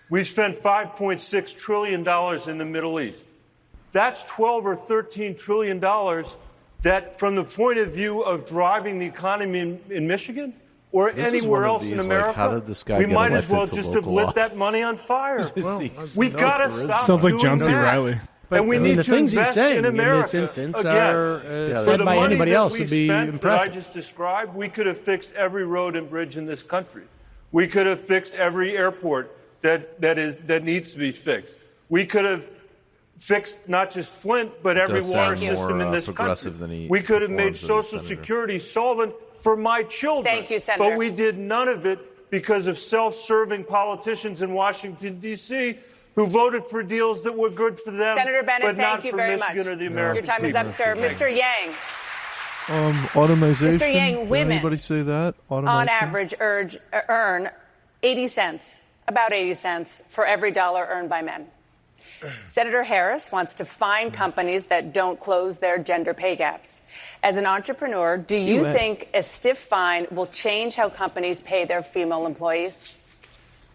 We've spent $5.6 trillion in the Middle East. That's $12 or $13 trillion that, from the point of view of driving the economy in Michigan or anywhere else in America, how did this guy we get might as elected well to just have local lit office? that money on fire. We've got to stop. Sounds like John doing C. that. Riley. But And we need the to things he's invest saying in in America. this instance Again, are for said the by money anybody that else we would be spent impressive. That I just described, we could have fixed every road and bridge in this country. We could have fixed every airport that needs to be fixed. We could have fixed not just Flint, but every does water sound more, system in this progressive country. than he We could have made performs as a Social senator. Security solvent for my children. Thank you, Senator. But we did none of it because of self-serving politicians in Washington, D.C., who voted for deals that were good for them, Senator Bennet, but not thank you for very Michigan much. or the American Your time is people. up, sir. Mr. Yang, Automation. Mr. Yang, Did women anybody say that? on Automation? average earn 80 cents, about 80 cents for every dollar earned by men. Senator Harris wants to fine companies that don't close their gender pay gaps. As an entrepreneur, do you think a stiff fine will change how companies pay their female employees?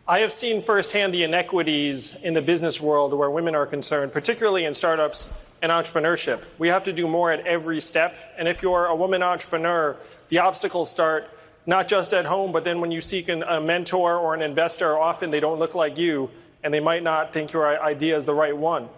I have seen firsthand the inequities in the business world where women are concerned, particularly in startups and entrepreneurship. We have to do more at every step. And if you're a woman entrepreneur, the obstacles start not just at home, but then when you seek a mentor or an investor, often they don't look like you, and they might not think your idea is the right one.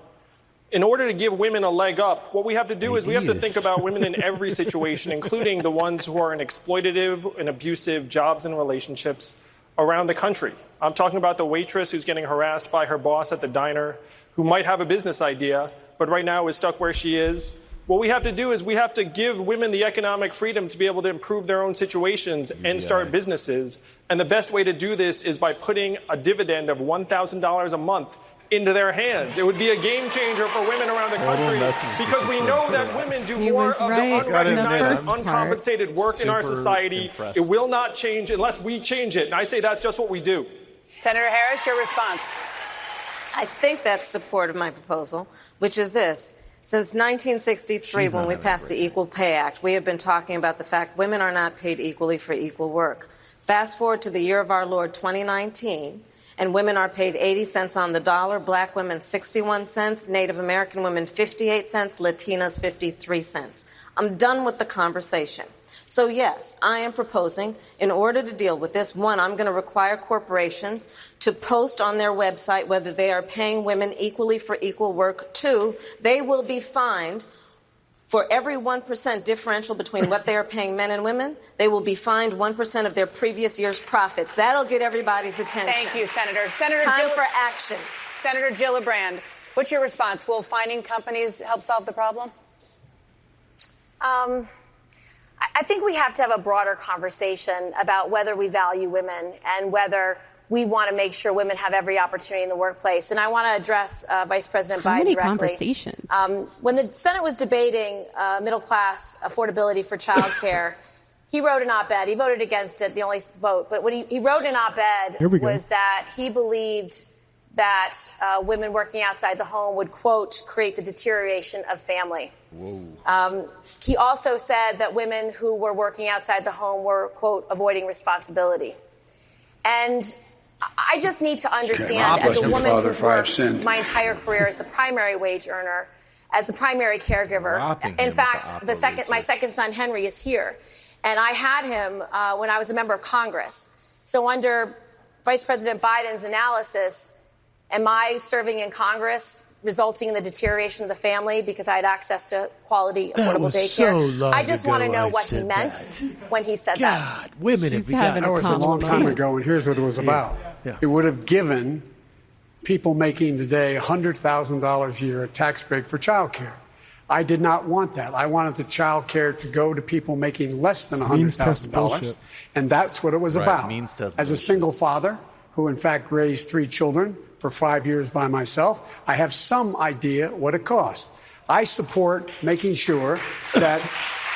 In order to give women a leg up, what we have to do is we have to think about women in every situation, including the ones who are in exploitative and abusive jobs and relationships around the country. I'm talking about the waitress who's getting harassed by her boss at the diner, who might have a business idea, but right now is stuck where she is. What we have to do is we have to give women the economic freedom to be able to improve their own situations and start businesses. And the best way to do this is by putting a dividend of $1,000 a month into their hands. It would be a game changer for women around the country because we know that women do more of the unrecognized, uncompensated work in our society. It will not change unless we change it. And I say that's just what we do. Senator Harris, your response. I think that's support of my proposal, which is this. Since 1963, when we passed the Equal Pay Act, we have been talking about the fact women are not paid equally for equal work. Fast forward to the year of our Lord, 2019, and women are paid 80 cents on the dollar, black women 61 cents, Native American women 58 cents, Latinas 53 cents. I'm done with the conversation. So yes, I am proposing, in order to deal with this, one, I'm going to require corporations to post on their website whether they are paying women equally for equal work. Two, they will be fined for every 1% differential between what they are paying men and women. They will be fined 1% of their previous year's profits. That'll get everybody's attention. Thank you, Senator. Time for action. Senator Gillibrand, what's your response? Will fining companies help solve the problem? I think we have to have a broader conversation about whether we value women and whether we want to make sure women have every opportunity in the workplace. And I want to address Vice President Biden many directly. Conversations. When the Senate was debating middle-class affordability for child care, he wrote an op-ed. He voted against it, the only vote. But what he wrote in an op-ed was that he believed that women working outside the home would, quote, create the deterioration of family. He also said that women who were working outside the home were, quote, avoiding responsibility. And I just need to understand, as a woman who's worked my entire career as the primary wage earner, as the primary caregiver. In fact, my second son, Henry, is here. And I had him when I was a member of Congress. So under Vice President Biden's analysis, am I serving in Congress resulting in the deterioration of the family because I had access to quality, affordable daycare? I just want to know what he meant when he said that. Women have begun. That was a long time ago, and here's what it was about. It would have given people making today $100,000 a year a tax break for child care. I did not want that. I wanted the child care to go to people making less than $100,000. And that's what it was about. As a single father who, in fact, raised 3 children for 5 years by myself, I have some idea what it cost. I support making sure that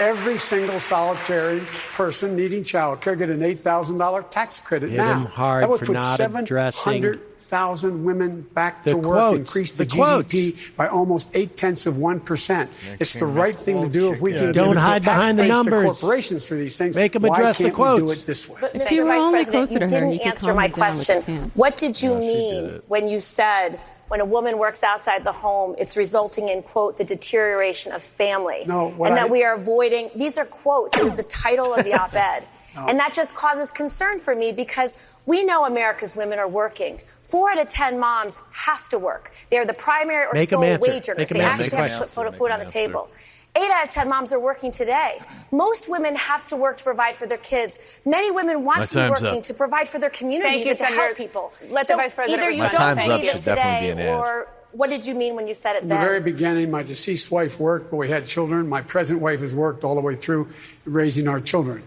every single solitary person needing child care get an $8,000 tax credit Hit now. him hard that would for put not addressing 700,000 women back the to work, quotes, increase the the quotes. GDP by almost 0.8%. It's the right thing to do if we can Don't give hide behind the tax breaks to numbers. corporations for these things. Make 'em Why address the can't we do quotes. it this way? But, If Mr. you were Vice only President, closer you to her, didn't you could answer calm my her down with his question. hands. What did you mean when you said when a woman works outside the home, it's resulting in, quote, the deterioration of family? No, and that we are avoiding, these are quotes, it was the title of the op-ed. No. And that just causes concern for me because we know America's women are working. 4 out of 10 moms have to work. They're the primary or Make 'em sole answer. wage earners. Make 'em They answer. actually have to put food on the table. 8 out of 10 moms are working today. Most women have to work to provide for their kids. Many women want My to be time's working up. to provide for their communities Thank you, and to Senator. help people. Let the Vice President either you respond. don't My time's believe up it should definitely be today, an ad. or what did you mean when you said it In the then? very beginning, my deceased wife worked, but we had children. My present wife has worked all the way through raising our children.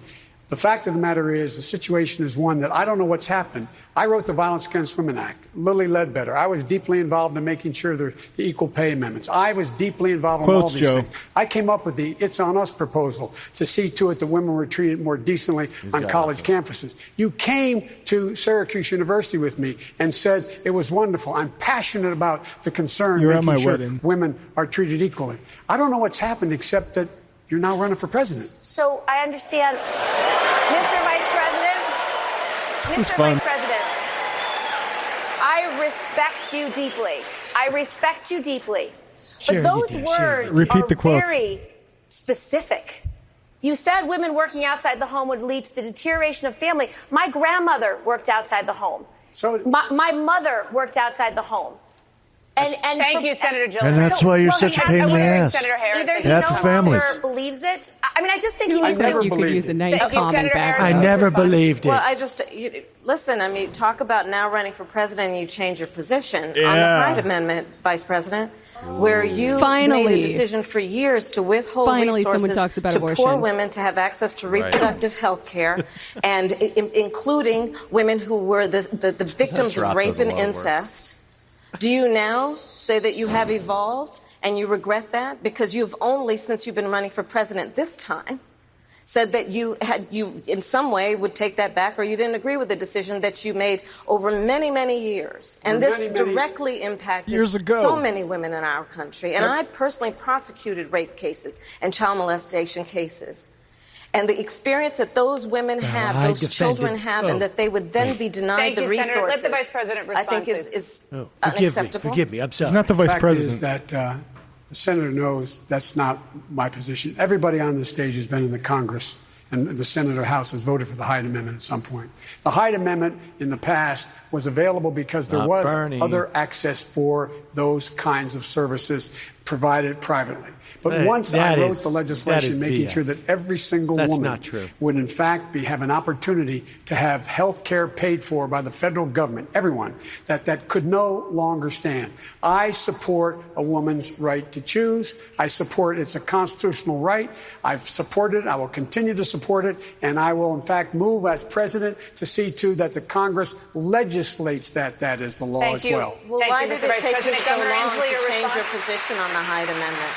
The fact of the matter is, the situation is one that I don't know what's happened. I wrote the Violence Against Women Act. Lily Ledbetter. I was deeply involved in making sure the equal pay amendments. I was deeply involved in all Quotes, these Joe. things. I came up with the It's On Us proposal to see to it that women were treated more decently on college campuses. You came to Syracuse University with me and said it was wonderful. I'm passionate about the concern You're at my making sure wedding. women are treated equally. I don't know what's happened except that you're now running for president. So I understand, Mr. Vice President. It's Mr. fun. Vice President, I respect you deeply. I respect you deeply. Sure But you those do, sure. words Repeat are the quotes. very specific. You said women working outside the home would lead to the deterioration of family. My grandmother worked outside the home. So My mother worked outside the home. And Thank you, Senator Gillibrand. And that's why you're such a pain in the ass. Senator Harris. Either he That's no the families. longer believes it. I mean, I just think he I needs never to. You could believed use a it. nice Thank you, calming Senator back. Harris. I never believed it. Well, listen, I mean, talk about now running for president and you change your position on the Yeah. Hyde Amendment, Vice President, where you Finally. made a decision for years to withhold Finally, someone resources talks about to abortion. poor women to have access to reproductive health care, and including women who were the victims of drop rape does a and lot of work. incest. Do you now say that you have evolved and you regret that? Because you've only, since you've been running for president this time, said that you in some way would take that back, or you didn't agree with the decision that you made over many, many years. And this directly impacted years ago. so many women in our country. And I personally prosecuted rape cases and child molestation cases. And the experience that those women have, I those defended- children have, and that they would then be denied Thank the you, resources, Senator. Let the Vice President respond, I think please. is Oh, unacceptable. Forgive me. I'm sorry. He's not the vice fact president. is that the senator knows that's not my position. Everybody on this stage has been in the Congress and the Senate or House has voted for the Hyde Amendment at some point. The Hyde Amendment in the past was available because there Not was Bernie. other access for those kinds of services provided privately. But That- once I that wrote is- the that legislation is making BS. sure that every single That's woman not true. would in fact have an opportunity to have health care paid for by the federal government, everyone, that could no longer stand. I support a woman's right to choose. I support it's a constitutional right. I've supported it. I will continue to support it. And I will, in fact, move as president to see to that the Congress legislates that is the law Thank as you. well. Well, Thank why you, did Mr. it Vice take you President. so Governor long Inslee, to your change your response? position on the Hyde Amendment?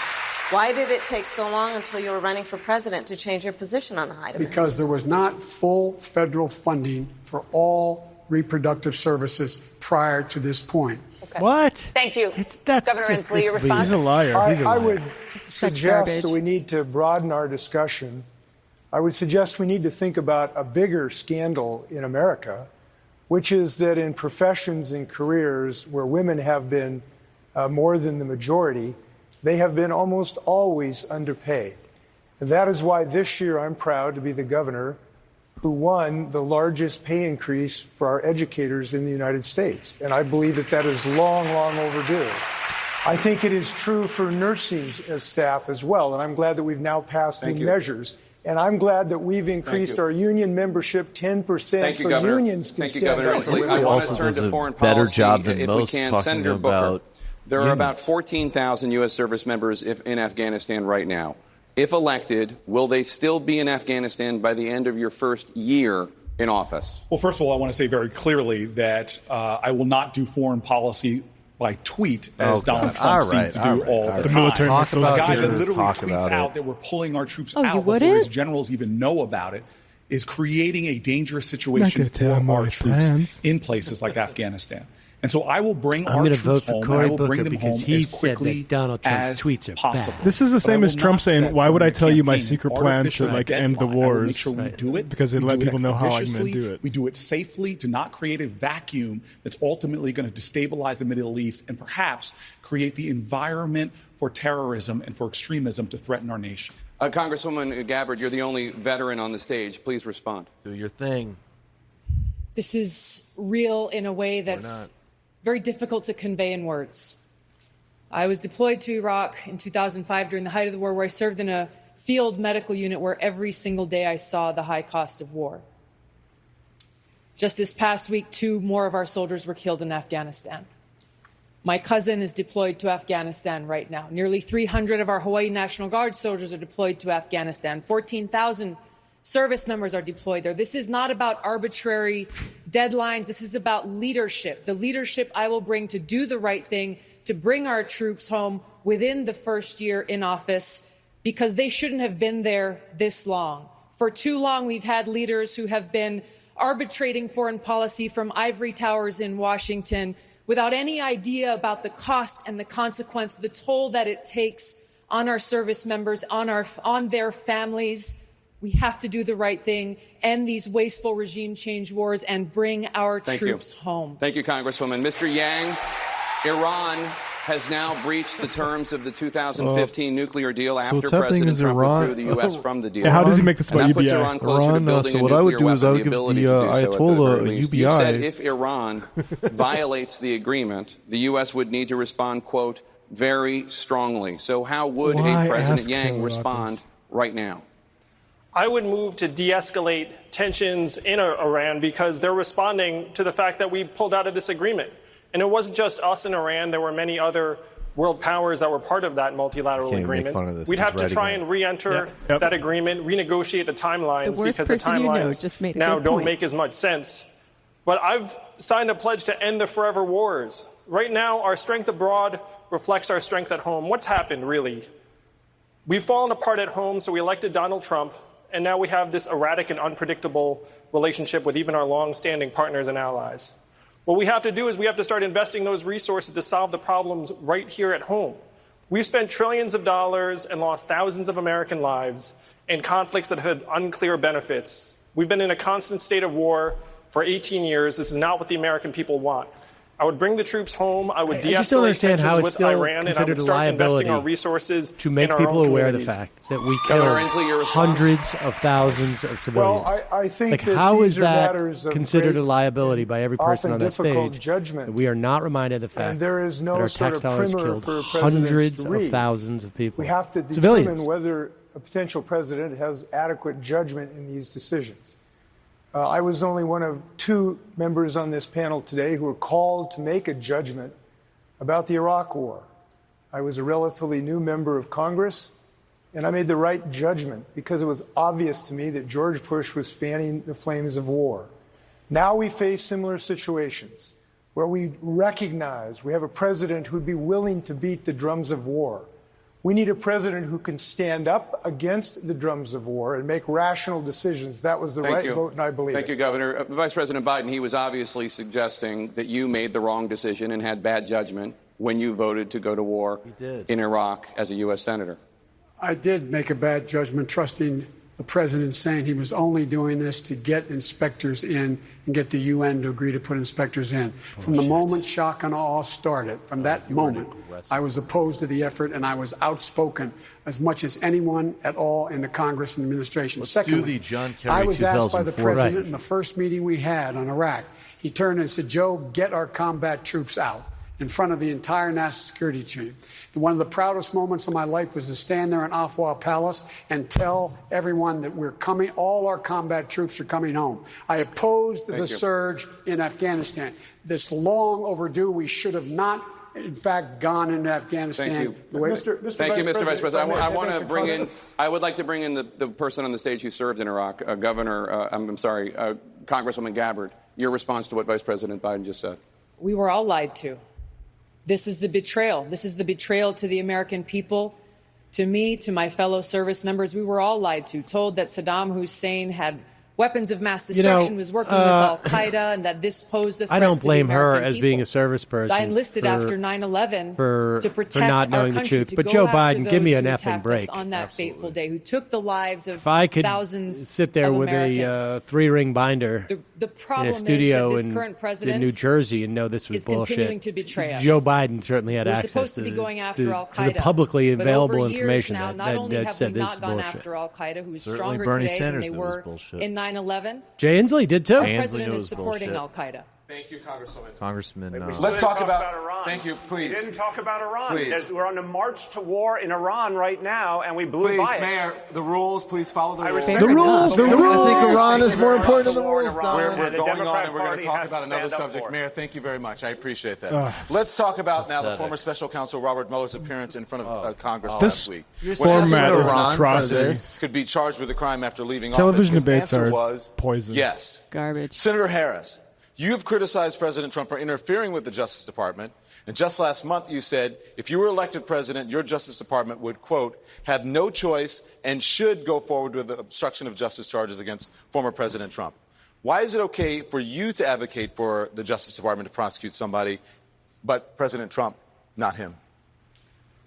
Why did it take so long until you were running for president to change your position on the Hyde Amendment? Because there was not full federal funding for all reproductive services prior to this point. Okay. What? Thank you. That's Governor just- Inslee, your it's response? He's a liar. He's a I liar. would Such suggest garbage. that we need to broaden our discussion. I would suggest we need to think about a bigger scandal in America, which is that in professions and careers where women have been more than the majority, they have been almost always underpaid. And that is why this year I'm proud to be the governor who won the largest pay increase for our educators in the United States. And I believe that is long, long overdue. I think it is true for nursing staff as well. And I'm glad that we've now passed new measures. And I'm glad that we've increased our union membership 10% Thank you, so Governor. unions can Thank you, stand Governor up for Inslee. women. I want Also to turn does to a foreign better policy, job than if most we can. talking Senator about Booker, there are unions. about 14,000 U.S. service members in Afghanistan right now. If elected, will they still be in Afghanistan by the end of your first year in office? Well, first of all, I want to say very clearly that I will not do foreign policy by tweet as Donald Trump seems to do all the time. Military A guy that it. literally tweets out that we're pulling our troops out before his generals even know about it is creating a dangerous situation for our troops in places like Afghanistan. And so I will bring our troops home, and I will bring them home as quickly Donald Trump's as tweets are possible. bad. This is the same as Trump saying, "Why would I tell you my secret plan to end the wars?" Make sure we do it because it let people know how I'm going to do it. We do it safely to not create a vacuum that's ultimately going to destabilize the Middle East and perhaps create the environment for terrorism and for extremism to threaten our nation. Congresswoman Gabbard, you're the only veteran on the stage. Please respond. Do your thing. This is real in a way that's very difficult to convey in words. I was deployed to Iraq in 2005 during the height of the war, where I served in a field medical unit where every single day I saw the high cost of war. Just this past week, 2 more of our soldiers were killed in Afghanistan. My cousin is deployed to Afghanistan right now. Nearly 300 of our Hawaii National Guard soldiers are deployed to Afghanistan. 14,000 service members are deployed there. This is not about arbitrary deadlines. This is about leadership. The leadership I will bring to do the right thing, to bring our troops home within the first year in office, because they shouldn't have been there this long. For too long, we've had leaders who have been arbitrating foreign policy from ivory towers in Washington without any idea about the cost and the consequence, the toll that it takes on our service members, on their families. We have to do the right thing, end these wasteful regime change wars, and bring our troops home. Thank you, Congresswoman. Mr. Yang, Iran has now breached the terms of the 2015 nuclear deal after President Trump withdrew the U.S. from the deal. How does he make this about UBI? Iran closer to building so what I would do is I would give the Ayatollah a UBI. You said if Iran violates the agreement, the U.S. would need to respond, quote, very strongly. So how would a President Yang respond right now? I would move to de-escalate tensions in Iran because they're responding to the fact that we pulled out of this agreement. And it wasn't just us and Iran. There were many other world powers that were part of that multilateral agreement. We'd have to try and re-enter that agreement, renegotiate the timelines because the timelines now don't make as much sense. But I've signed a pledge to end the forever wars. Right now, our strength abroad reflects our strength at home. What's happened, really? We've fallen apart at home, so we elected Donald Trump. And now we have this erratic and unpredictable relationship with even our long-standing partners and allies. What we have to do is we have to start investing those resources to solve the problems right here at home. We've spent trillions of dollars and lost thousands of American lives in conflicts that had unclear benefits. We've been in a constant state of war for 18 years. This is not what the American people want. I would bring the troops home. I would de-escalate tensions with Iran, and I would start investing our resources to make people aware of the fact that we killed hundreds of thousands of civilians. Well, I think like, that how these is are that matters of considered a liability by every person on that stage? Judgment. That we are not reminded of the fact and there is no that our sort tax of dollars primer killed for hundreds to read. of thousands of people. We have to determine civilians. whether a potential president has adequate judgment in these decisions. I was only one of 2 members on this panel today who were called to make a judgment about the Iraq War. I was a relatively new member of Congress, and I made the right judgment because it was obvious to me that George Bush was fanning the flames of war. Now we face similar situations where we recognize we have a president who'd be willing to beat the drums of war. We need a president who can stand up against the drums of war and make rational decisions. That was the right vote, and I believe Thank you, Governor. Vice President Biden, he was obviously suggesting that you made the wrong decision and had bad judgment when you voted to go to war in Iraq as a U.S. Senator. I did make a bad judgment trusting the president saying he was only doing this to get inspectors in and get the UN to agree to put inspectors in. From the moment shock and awe started, from that moment, I was opposed to the effort, and I was outspoken as much as anyone at all in the Congress and administration. Secondly, I was asked by the president in the first meeting we had on Iraq. He turned and said, Joe, get our combat troops out in front of the entire national security team. And one of the proudest moments of my life was to stand there in Afwa Palace and tell everyone that we're coming, all our combat troops are coming home. I opposed the surge in Afghanistan. This long overdue, we should have not, in fact, gone into Afghanistan. Thank you. Thank you, Mr. Vice President. I want to bring in, I would like to bring in the person on the stage who served in Iraq, Congresswoman Gabbard. Your response to what Vice President Biden just said. We were all lied to. This is the betrayal. This is the betrayal to the American people, to me, to my fellow service members. We were all lied to, told that Saddam Hussein had weapons of mass destruction, was working with al-Qaeda, and that this posed a threat I don't blame to the her American as people. being a service person. I enlisted after 9/11 to protect for not knowing our the country, truth. to But go Joe after Biden, give me those an who effing attacked break. us on that fateful day, who took the lives of If I could thousands sit there of with Americans. a 3-ring binder The problem in a studio is that this current president in New Jersey and know this was is bullshit. continuing to betray us. Joe Biden certainly had We're access supposed to to be going after to Al-Qaeda, the publicly but available over years information now, that, not that, only that have said we this not is gone bullshit. after Al-Qaeda, who is Certainly stronger Bernie today Sanders than they knew it was were bullshit. in 9/11. Jay Inslee did too. Our Inslee president knew it is was supporting bullshit. Al-Qaeda. Thank you, Congresswoman. Congressman. Let's talk about Iran. Thank you, please. We didn't talk about Iran. Please. We're on a march to war in Iran right now, and we blew Please, by it. Mayor, the rules. Please follow the I rules. respect the rules. The rules. I think Iran is more important than the rules, We're Don. going The on, Democrat and we're going Party to talk has about to another stand up subject. for it. Mayor, thank you very much. I appreciate that. Let's talk about now the Pathetic. former special counsel Robert Mueller's appearance in front of Congress This last week. format is an Iran atrocity. could be charged with a crime after leaving Television office. His debates answer are was poison. yes. Garbage. Senator Harris, you have criticized President Trump for interfering with the Justice Department. And just last month, you said if you were elected president, your Justice Department would, quote, have no choice and should go forward with the obstruction of justice charges against former President Trump. Why is it okay for you to advocate for the Justice Department to prosecute somebody, but President Trump, not him?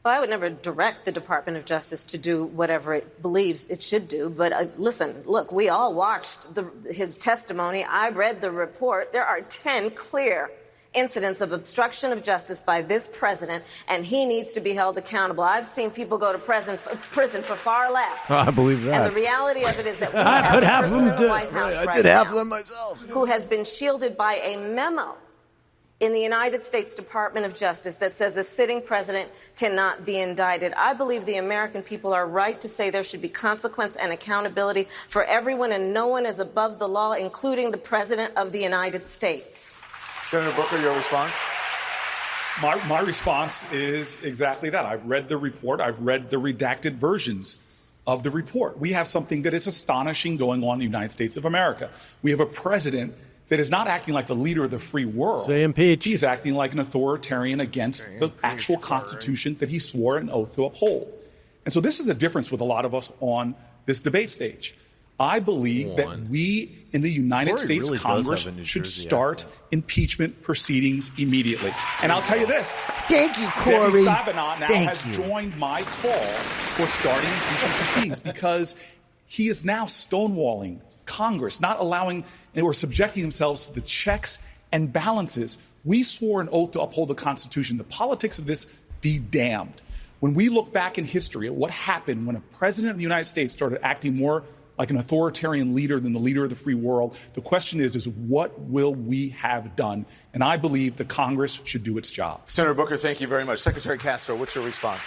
Well, I would never direct the Department of Justice to do whatever it believes it should do. But listen, look, we all watched his testimony. I read the report. There are 10 clear incidents of obstruction of justice by this president, and he needs to be held accountable. I've seen people go to prison for far less. I believe that. And the reality of it is that we I have put a half of person them in the to- White House I right did half now of them myself. who has been shielded by a memo in the United States Department of Justice that says a sitting president cannot be indicted. I believe the American people are right to say there should be consequence and accountability for everyone, and no one is above the law, including the President of the United States. Senator Booker, your response? My response is exactly that. I've read the report. I've read the redacted versions of the report. We have something that is astonishing going on in the United States of America. We have a president that is not acting like the leader of the free world. Say impeach. He's acting like an authoritarian against the actual Constitution that he swore an oath to uphold. And so this is a difference with a lot of us on this debate stage. I believe that we in the United Cory States really does Congress have a New should Jersey start accent. impeachment proceedings immediately. And I'll tell you this. Thank you, Debbie Cory. Stabenow now Thank has you. joined my call for starting impeachment proceedings because he is now stonewalling Congress, not allowing or subjecting themselves to the checks and balances. We swore an oath to uphold the Constitution. The politics of this be damned. When we look back in history at what happened when a president of the United States started acting more like an authoritarian leader than the leader of the free world, the question is what will we have done? And I believe the Congress should do its job. Senator Booker, thank you very much. Secretary Castro, what's your response?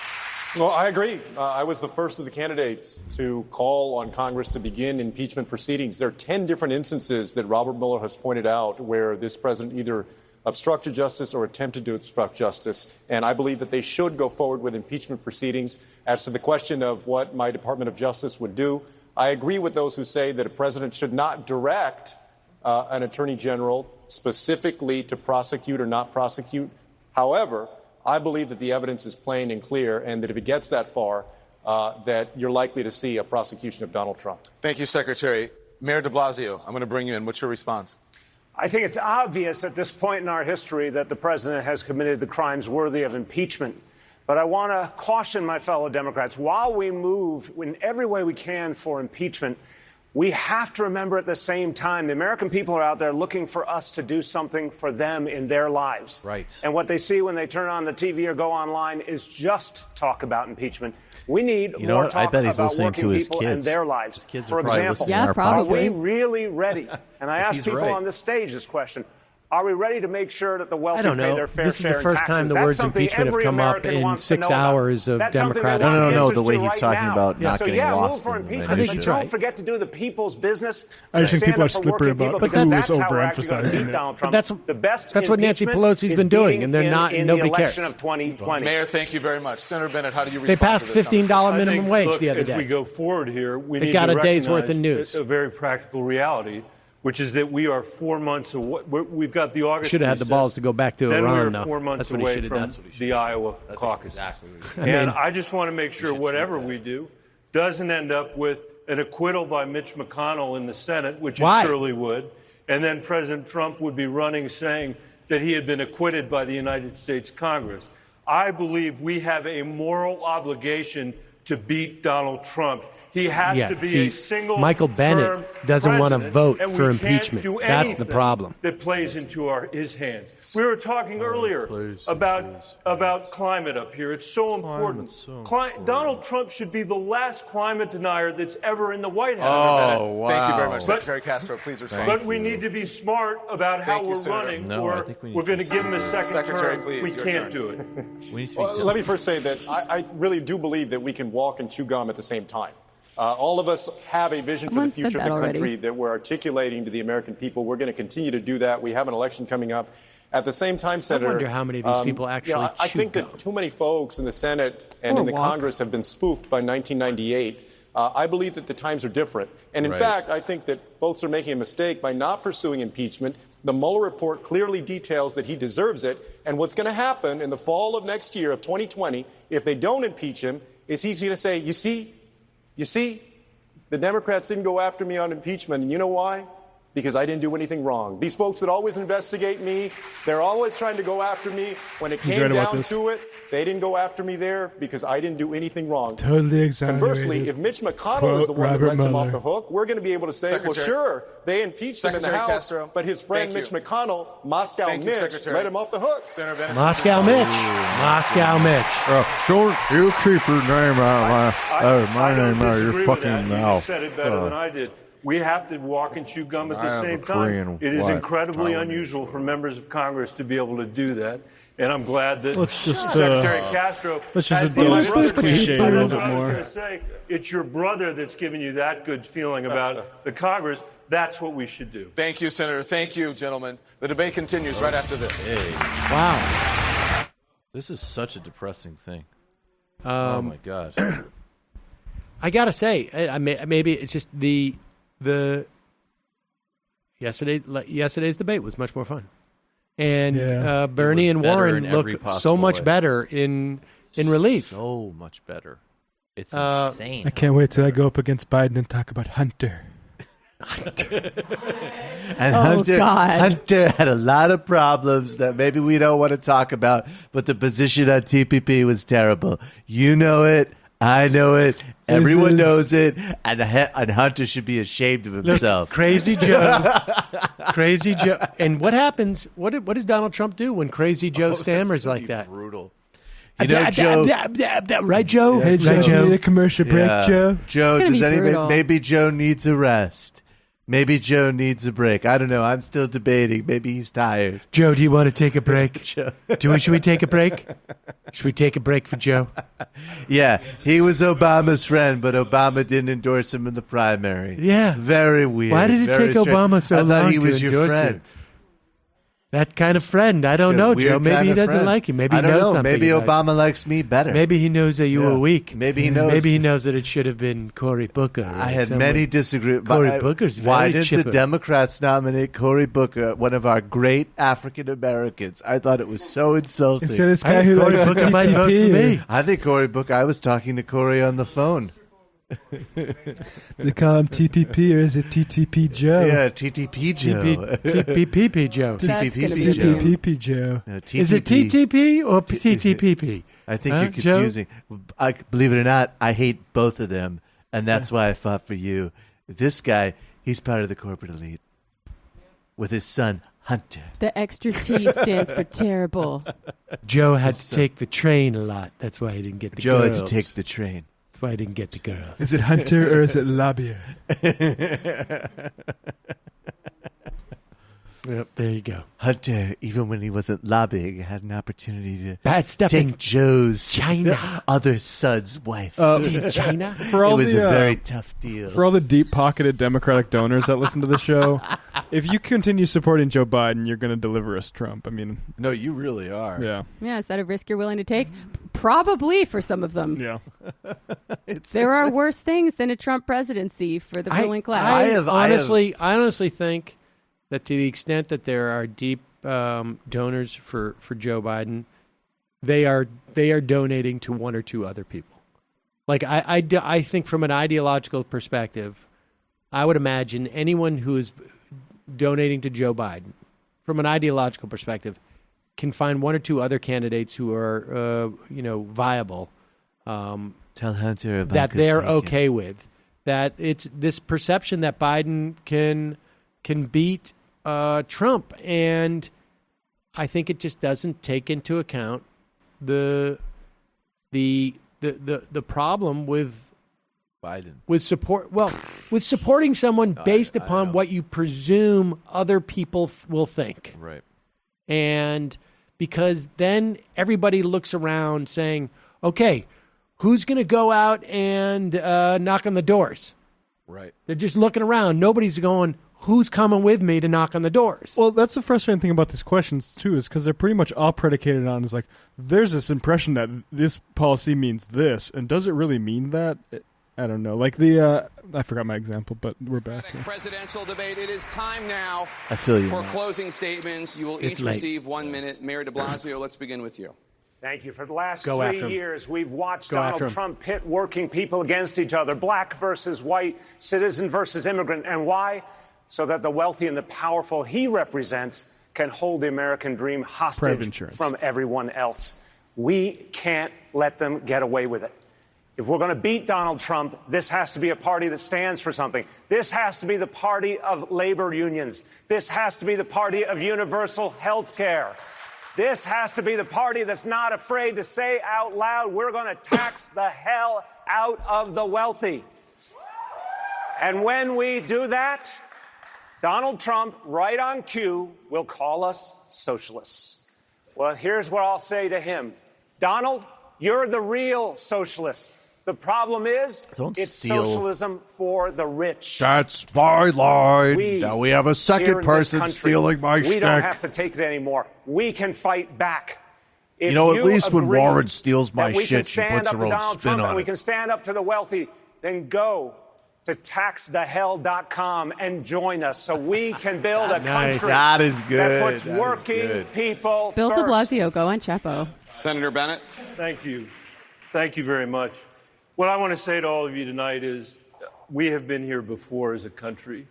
Well, I agree. I was the first of the candidates to call on Congress to begin impeachment proceedings. There are 10 different instances that Robert Mueller has pointed out where this president either obstructed justice or attempted to obstruct justice. And I believe that they should go forward with impeachment proceedings. As to the question of what my Department of Justice would do, I agree with those who say that a president should not direct an attorney general specifically to prosecute or not prosecute. However, I believe that the evidence is plain and clear, and that if it gets that far, that you're likely to see a prosecution of Donald Trump. Thank you, Secretary. Mayor de Blasio, I'm going to bring you in. What's your response? I think it's obvious at this point in our history that the president has committed the crimes worthy of impeachment. But I want to caution my fellow Democrats, while we move in every way we can for impeachment, we have to remember at the same time, the American people are out there looking for us to do something for them in their lives. Right. And what they see when they turn on the TV or go online is just talk about impeachment. We need You know more what? I talk bet he's about listening working to his people kids. and their lives. His kids For are probably example, listening to our probably. are we really ready? And I ask He's people right. on this stage this question. Are we ready to make sure that the wealthy I don't pay know. their fair This is share the in first taxes? time the That's words something impeachment have every come up American in wants to 6 know about. hours of That's something Democratic. they want No, answers the way to he's right talking now. about not So getting yeah, lost move for in the impeachment. I think But he's don't right. forget to do the people's business. I just think Stand people up are for slippery working about people, who because is that's how we're actually going to overemphasizing beat it. Donald Trump. But The best that's what Nancy impeachment Pelosi's is been doing, being and they're in not. in Nobody the election cares. of 2020. Mayor, thank you very much. Senator Bennett, how do you respond They passed to this $15 I minimum think, wage look, the other as we day. go forward here, we They need got to a day's worth of recognize news. a very practical reality. which is that we are 4 months away. We've got the August. Should have had the balls to go back to then Iran. Then we're 4 months away from the Iowa caucus. Exactly and I just want to make sure whatever we do doesn't end up with an acquittal by Mitch McConnell in the Senate, which it surely would, and then President Trump would be running saying that he had been acquitted by the United States Congress. I believe we have a moral obligation to beat Donald Trump. He has to be a single Michael Bennet doesn't want to vote for impeachment. That's the problem. That plays into his hands. We were talking earlier about climate up here. It's so important. Donald Trump should be the last climate denier that's ever in the White House. Oh, wow. Thank you very much. Secretary Castro, please respond. But we need to be smart about how we're running, or we're going to give him a second term. Please, we can't do it. Let me first say that I really do believe that we can walk and chew gum at the same time. All of us have a vision for the future of the country that we're articulating to the American people. We're going to continue to do that. We have an election coming up. At the same time, Senator, I wonder how many of these people actually I think that too many folks in the Senate and in the Congress have been spooked by 1998. I believe that the times are different. And in fact, I think that folks are making a mistake by not pursuing impeachment. The Mueller report clearly details that he deserves it. And what's going to happen in the fall of next year, of 2020, if they don't impeach him, is he's going to say, you see, the Democrats didn't go after me on impeachment, and you know why? Because I didn't do anything wrong. These folks that always investigate me, they're always trying to go after me. When it came down to it, they didn't go after me there because I didn't do anything wrong. Totally exonerated. Conversely, if Mitch McConnell is the one that lets him off the hook, we're going to be able to say, well, sure, they impeached him in the House, Castro, but his friend Mitch McConnell, Moscow Mitch, let him off the hook. Senator Bennet. Moscow Mitch. Don't you keep your name out of my name out of your fucking mouth. You said it better than I did. We have to walk and chew gum at the same time. It is incredibly unusual for members of Congress to be able to do that. And I'm glad that Secretary Castro... Let's just indulge this cliche a little bit more. I was going to say, it's your brother that's giving you that good feeling about the Congress. That's what we should do. Thank you, Senator. Thank you, gentlemen. The debate continues right after this. Hey. Wow. This is such a depressing thing. Oh, my God. I got to say, maybe it's just yesterday's debate was much more fun, and Bernie and Warren look so much better in relief. So much better. It's insane. I can't wait till I go up against Biden and talk about Hunter. And Hunter had a lot of problems that maybe we don't want to talk about, but the position on TPP was terrible. You know it. I know it. Everyone knows it, and Hunter should be ashamed of himself. Look, Crazy Joe. Crazy Joe. And what happens? What does Donald Trump do when Crazy Joe stammers like that? Brutal. You know, Joe. Right, Joe? Hey, Joe. You need a commercial break, Joe? Joe, maybe Joe needs a rest. Maybe Joe needs a break. I don't know. I'm still debating. Maybe he's tired. Joe, do you want to take a break? Should we take a break? Should we take a break for Joe? Yeah, he was Obama's friend, but Obama didn't endorse him in the primary. Yeah. Very weird. Why did it take Obama so long to endorse him? I thought he was your friend. That kind of friend. I don't know, Joe. Maybe he doesn't like you. Maybe he knows something. Maybe Obama likes me better. Maybe he knows that you were weak. Maybe he knows. Maybe he knows that it should have been Cory Booker. I had many disagreements. Cory Booker's very Why didn't chipper. the Democrats nominate Cory Booker, one of our great African Americans? I thought it was so insulting. Instead of this guy who likes Booker might vote for me. I think Cory Booker. I was talking to Cory on the phone. They call him TPP, or is it TTP Joe? Yeah, TTP Joe. TPP Joe. TPP Joe. No, is it TTP or TTPP? I think you're confusing. Believe it or not, I hate both of them, and that's why I fought for you. This guy, he's part of the corporate elite with his son, Hunter. The extra T stands for terrible. Joe had to take the train a lot. That's why he didn't get the Joe girls. had to take the train. That's why I didn't get the girls. Is it Hunter or is it Labia? Yep, there you go. Hunter, even when he wasn't lobbying, had an opportunity to take Joe's China other son's wife. China? It was a very tough deal. For all the deep-pocketed Democratic donors that listen to the show, if you continue supporting Joe Biden, you're going to deliver us Trump. I mean, no, you really are. Yeah. Yeah, is that a risk you're willing to take? Probably for some of them. Yeah. There are worse things than a Trump presidency for the ruling class. I honestly think that to the extent that there are deep donors for Joe Biden, they are donating to one or two other people. Like I think from an ideological perspective, I would imagine anyone who is donating to Joe Biden, from an ideological perspective, can find one or two other candidates who are, viable. Tell Hunter that they're okay with. That it's this perception that Biden can beat Trump, and I think it just doesn't take into account the problem with Biden, with supporting someone based upon what you presume other people will think. Right. And because then everybody looks around saying, okay, who's going to go out and knock on the doors? Right. They're just looking around. Nobody's going, who's coming with me to knock on the doors? Well, that's the frustrating thing about these questions, too, is because they're pretty much all predicated on, is like, there's this impression that this policy means this, and does it really mean that? I don't know. Like I forgot my example, but we're back here. Presidential debate. It is time now I feel you, for Matt. closing statements. You will each receive 1 minute. Mayor de Blasio, let's begin with you. Thank you. For the last Go 3 years, we've watched Go Donald Trump pit working people against each other, black versus white, citizen versus immigrant. And why? So that the wealthy and the powerful he represents can hold the American dream hostage from everyone else. We can't let them get away with it. If we're going to beat Donald Trump, this has to be a party that stands for something. This has to be the party of labor unions. This has to be the party of universal health care. This has to be the party that's not afraid to say out loud, we're going to tax the hell out of the wealthy. And when we do that, Donald Trump, right on cue, will call us socialists. Well, here's what I'll say to him. Donald, you're the real socialist. The problem is, it's socialism for the rich. That's my line. Now we have a second person stealing my We don't have to take it anymore. We can fight back. If at least when Warren steals my shit, she puts her own spin on it. We can stand up to the wealthy. Then go to taxthehell.com and join us so we can build a country that is good. that puts working people Bill first. de Blasio, go on Chapo. Senator Bennett. Thank you. Thank you very much. What I want to say to all of you tonight is we have been here before as a country.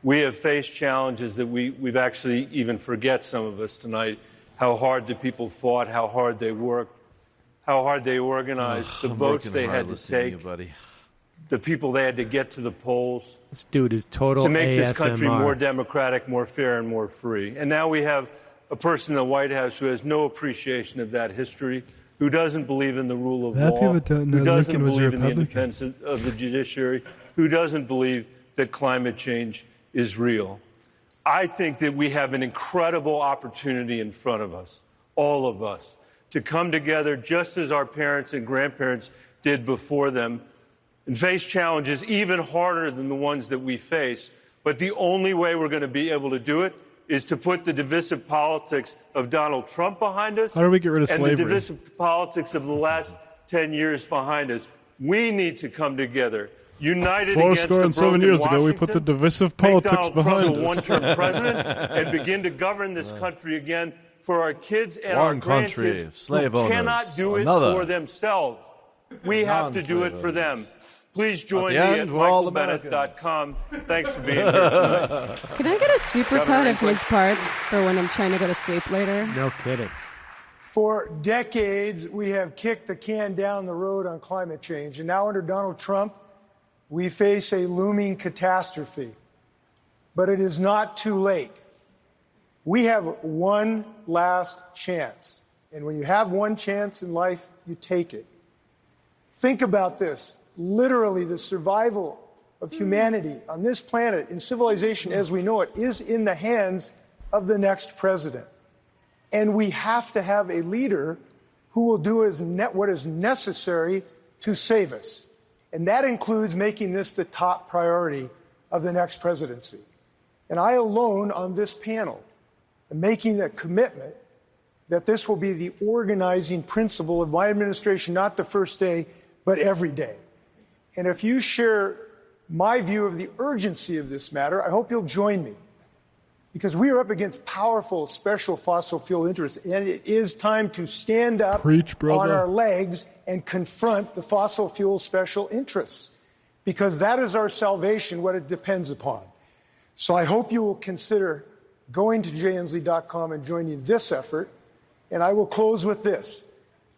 We have faced challenges that we've actually even forget, some of us tonight, how hard the people fought, how hard they worked, how hard they organized, the votes they had to take, the people they had to get to the polls. This dude is total to make ASMR. this country more democratic, more fair, and more free. And now we have a person in the White House who has no appreciation of that history, who doesn't believe in the rule of law, who doesn't believe in the independence of the judiciary, who doesn't believe that climate change is real. I think that we have an incredible opportunity in front of us, all of us, to come together just as our parents and grandparents did before them and face challenges even harder than the ones that we face. But the only way we're going to be able to do it is to put the divisive politics of Donald Trump behind us. How do we get rid of slavery? And the divisive politics of the last 10 years behind us. We need to come together, united against the broken 7 years Washington, ago, we put the divisive politics make Donald behind Trump us. a one-term president, and begin to govern this country again for our kids and our grandkids slave who owners, cannot do it another. for themselves. We have to do it for them. Please join me end, at we're all michaelbennett.com. Thanks for being here tonight. Can I get a supercut of his parts for when I'm trying to go to sleep later? No kidding. For decades, we have kicked the can down the road on climate change. And now under Donald Trump, we face a looming catastrophe. But it is not too late. We have one last chance. And when you have one chance in life, you take it. Think about this. Literally, the survival of humanity on this planet in civilization as we know it is in the hands of the next president. And we have to have a leader who will do what is necessary to save us. And that includes making this the top priority of the next presidency. And I alone on this panel am making a commitment that this will be the organizing principle of my administration, not the first day, but every day. And if you share my view of the urgency of this matter, I hope you'll join me, because we are up against powerful special fossil fuel interests, and it is time to stand up on our legs and confront the fossil fuel special interests, because that is our salvation, what it depends upon. So I hope you will consider going to jinslee.com and joining this effort. And I will close with this.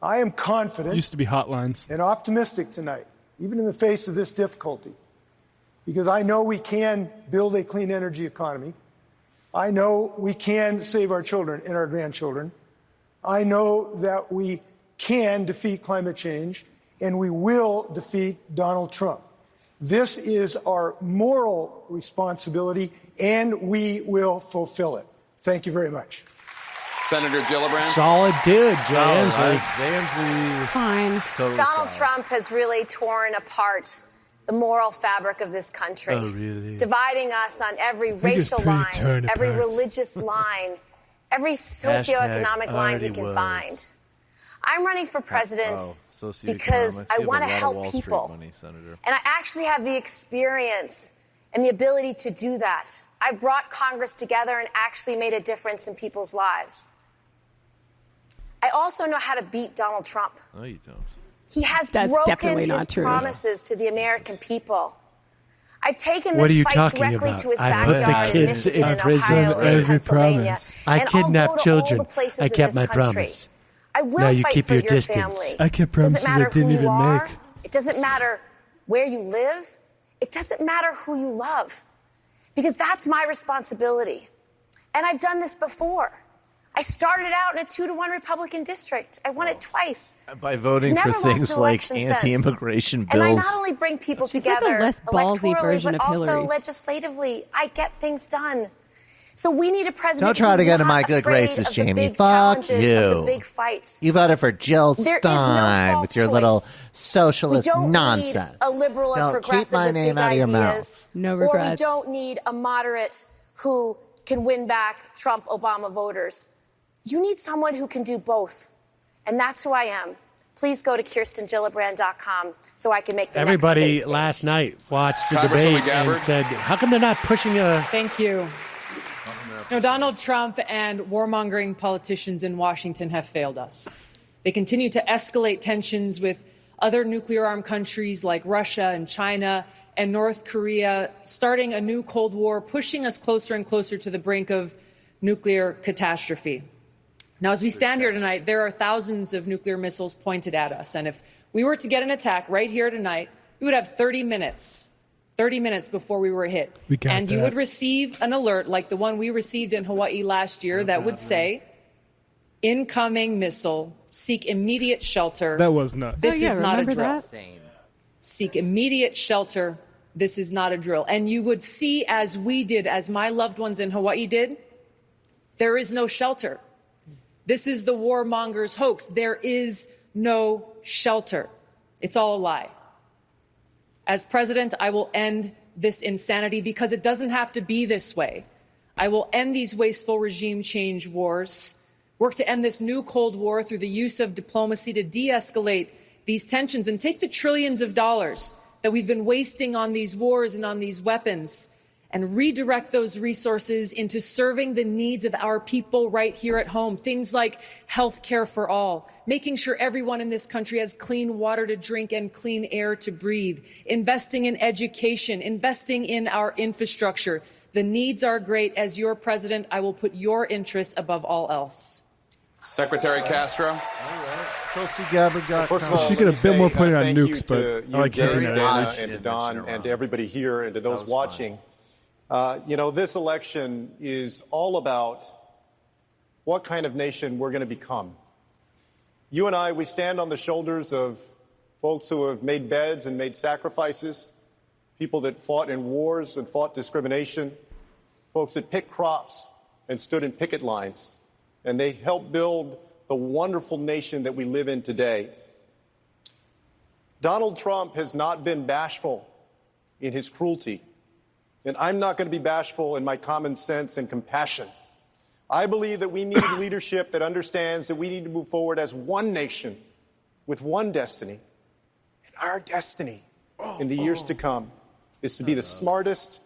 I am confident Used to be hotlines. and optimistic tonight, even in the face of this difficulty, because I know we can build a clean energy economy. I know we can save our children and our grandchildren. I know that we can defeat climate change, and we will defeat Donald Trump. This is our moral responsibility, and we will fulfill it. Thank you very much. Senator Gillibrand. Solid dude, Jay Inslee. Fine. Totally Donald Trump has really torn apart the moral fabric of this country. Oh, really? Dividing us on every racial line, every religious line, every socioeconomic line he can find. I'm running for president because I want to help people. Money, Senator. And I actually have the experience and the ability to do that. I brought Congress together and actually made a difference in people's lives. I also know how to beat Donald Trump. No, you don't. He has That's broken his promises to the American people. I've taken this fight directly to his backyard in Michigan and Ohio and Pennsylvania. I and kidnapped I'll go to children. all the places I kept in this my country. promise. I will Now you fight keep for your your distance. family. I kept It promises doesn't matter I didn't who you even are. make. It doesn't matter where you live. It doesn't matter who you love. Because that's my responsibility. And I've done this before. I started out in a 2-to-1 Republican district. I won it twice. By voting for things like anti-immigration bills. And I not only bring people together like a less ballsy electorally, version but of also Hillary. legislatively. I get things done. So we need a president Don't try who's to get in not my good afraid graces, of the Jamie. big Fuck challenges, of you. the big fights. You voted for Jill There is no Stein false with your choice. little We socialist don't nonsense. need a liberal or Don't progressive keep my with name big out of your ideas. mouth. No Or we regrets. don't need a moderate who can win back Trump-Obama voters. You need someone who can do both. And that's who I am. Please go to KirstenGillibrand.com so I can make the Everybody next debate last night watched the Congresswoman debate Gabbard. and said, how come they're not pushing a... Thank you. No, Donald Trump and warmongering politicians in Washington have failed us. They continue to escalate tensions with other nuclear-armed countries like Russia and China and North Korea, starting a new Cold War, pushing us closer and closer to the brink of nuclear catastrophe. Now, as we stand here tonight, there are thousands of nuclear missiles pointed at us. And if we were to get an attack right here tonight, we would have 30 minutes before we were hit. And you would receive an alert like the one we received in Hawaii last year that would say, incoming missile, seek immediate shelter. That was nuts. This is not a remember drill. that? Seek immediate shelter. This is not a drill. And you would see, as we did, as my loved ones in Hawaii did, there is no shelter. This is the warmongers' hoax. There is no shelter. It's all a lie. As president, I will end this insanity because it doesn't have to be this way. I will end these wasteful regime change wars, work to end this new Cold War through the use of diplomacy to de-escalate these tensions and take the trillions of dollars that we've been wasting on these wars and on these weapons and redirect those resources into serving the needs of our people right here at home. Things like health care for all, making sure everyone in this country has clean water to drink and clean air to breathe, investing in education, investing in our infrastructure. The needs are great. As your president, I will put your interests above all else. Secretary Castro. Tulsi Gabbard got First of all, She could have been more pointed on thank you nukes, to but I like Jerry, hinting at it. Dana, and to Don, and to everybody here, and to those watching. This election is all about what kind of nation we're going to become. You and I, we stand on the shoulders of folks who have made beds and made sacrifices, people that fought in wars and fought discrimination, folks that picked crops and stood in picket lines, and they helped build the wonderful nation that we live in today. Donald Trump has not been bashful in his cruelty, and I'm not going to be bashful in my common sense and compassion. I believe that we need leadership that understands that we need to move forward as one nation with one destiny. And our destiny in the years to come is to be the smartest,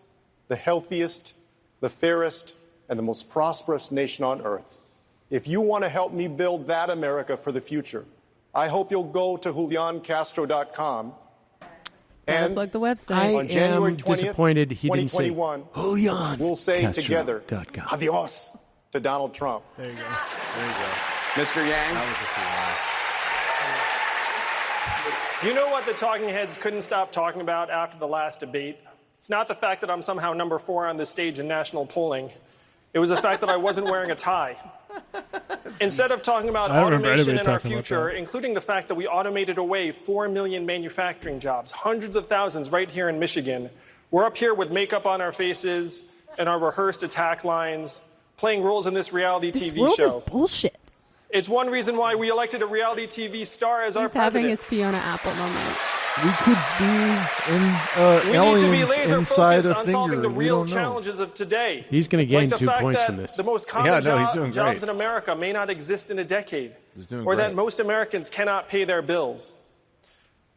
the healthiest, the fairest, and the most prosperous nation on earth. If you want to help me build that America for the future, I hope you'll go to JuliánCastro.com. And plug the website. on January 20th, disappointed he didn't say 2021, Julián we'll say Castro. together, .com. adios to Donald Trump. There you go. There you go. Mr. Yang? That was a You know what the talking heads couldn't stop talking about after the last debate? It's not the fact that I'm somehow number 4 on the stage in national polling. It was the fact that I wasn't wearing a tie. Instead of talking about automation in our future, including the fact that we automated away 4 million manufacturing jobs, hundreds of thousands right here in Michigan, we're up here with makeup on our faces and our rehearsed attack lines, playing roles in this reality TV show. This world is bullshit. It's one reason why we elected a reality TV star as our He's president. having his Fiona Apple moment. We could be We aliens need to be laser inside focused a on finger. solving the We real don't know. challenges of today. He's going to gain like 2 the fact points that from this. The most common he's doing jobs great. in America may not exist in a decade, He's doing or that great. most Americans cannot pay their bills.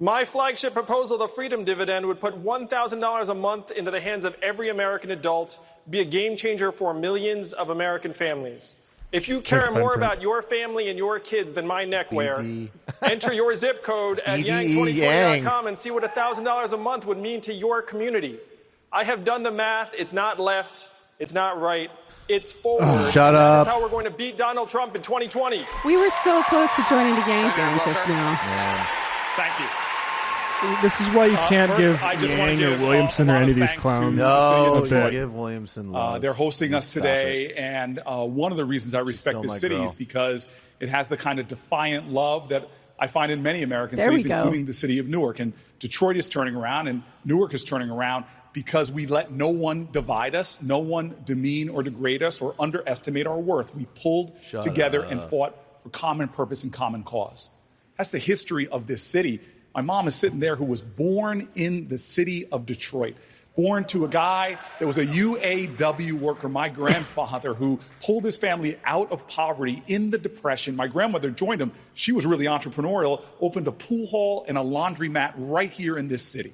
My flagship proposal, the Freedom Dividend, would put $1,000 a month into the hands of every American adult, be a game changer for millions of American families. If you care more about your family and your kids than my neckwear, enter your zip code at yang2020.com and see what $1,000 a month would mean to your community. I have done the math. It's not left. It's not right. It's forward. Shut up. That's how we're going to beat Donald Trump in 2020. We were so close to joining the gang thing just now. Thank you. This is why you can't First, give I just wanna Yang or give Williamson a or lot any of of these thanks to clowns. No, a bit. give Williamson love. They're hosting us Stop today, and one of the reasons I respect still this my city girl. is because it has the kind of defiant love that I find in many American There we cities, go. including the city of Newark. And Detroit is turning around, and Newark is turning around because we let no one divide us, no one demean or degrade us or underestimate our worth. We pulled together and fought for common purpose and common cause. That's the history of this city. My mom is sitting there who was born in the city of Detroit, born to a guy that was a UAW worker, my grandfather, who pulled his family out of poverty in the Depression. My grandmother joined him. She was really entrepreneurial, opened a pool hall and a laundromat right here in this city.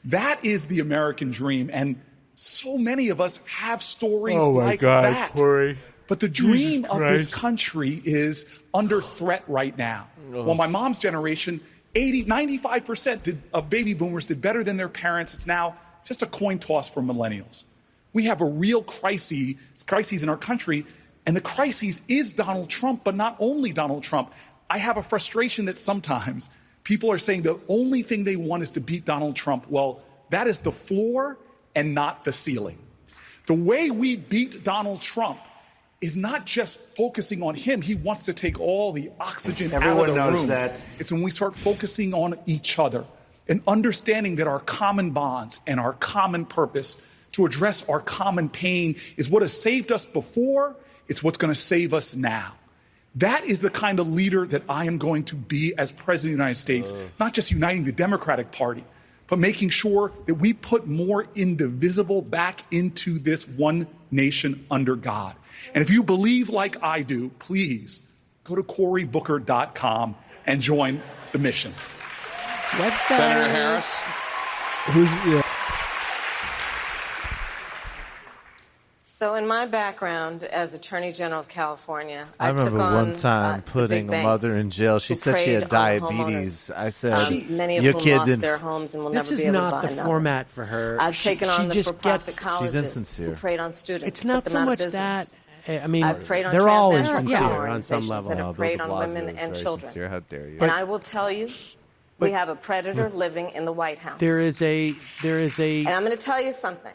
That is the American dream, and so many of us have stories like that. Cory. But the dream of this country is under threat right now. Well, my mom's generation, 95% of baby boomers did better than their parents. It's now just a coin toss for millennials. We have a real crises in our country, and the crisis is Donald Trump, but not only Donald Trump. I have a frustration that sometimes people are saying the only thing they want is to beat Donald Trump. Well, that is the floor and not the ceiling. The way we beat Donald Trump is not just focusing on him. He wants to take all the oxygen out of the room. That. It's when we start focusing on each other and understanding that our common bonds and our common purpose to address our common pain is what has saved us before. It's what's going to save us now. That is the kind of leader that I am going to be as president of the United States, not just uniting the Democratic Party, but making sure that we put more indivisible back into this one nation under God. And if you believe like I do, please go to CoryBooker.com and join the mission. Website. Senator Harris. So in my background as Attorney General of California, I took remember on one time putting a mother in jail. She said she had diabetes. I said, many of your whom kid lost didn't. their homes and will This never is be able to not buy the another. format for her. I've taken on the just for-profit gets. colleges She's insincere. who preyed on students. It's not put them so out of much business. that. I mean, I've preyed on they're all transnational insincere power on some organizations level. that have preyed on Blasio women is and very children. sincere. How dare you? And I will tell you, we have a predator living in the White House. There is a. And I'm going to tell you something.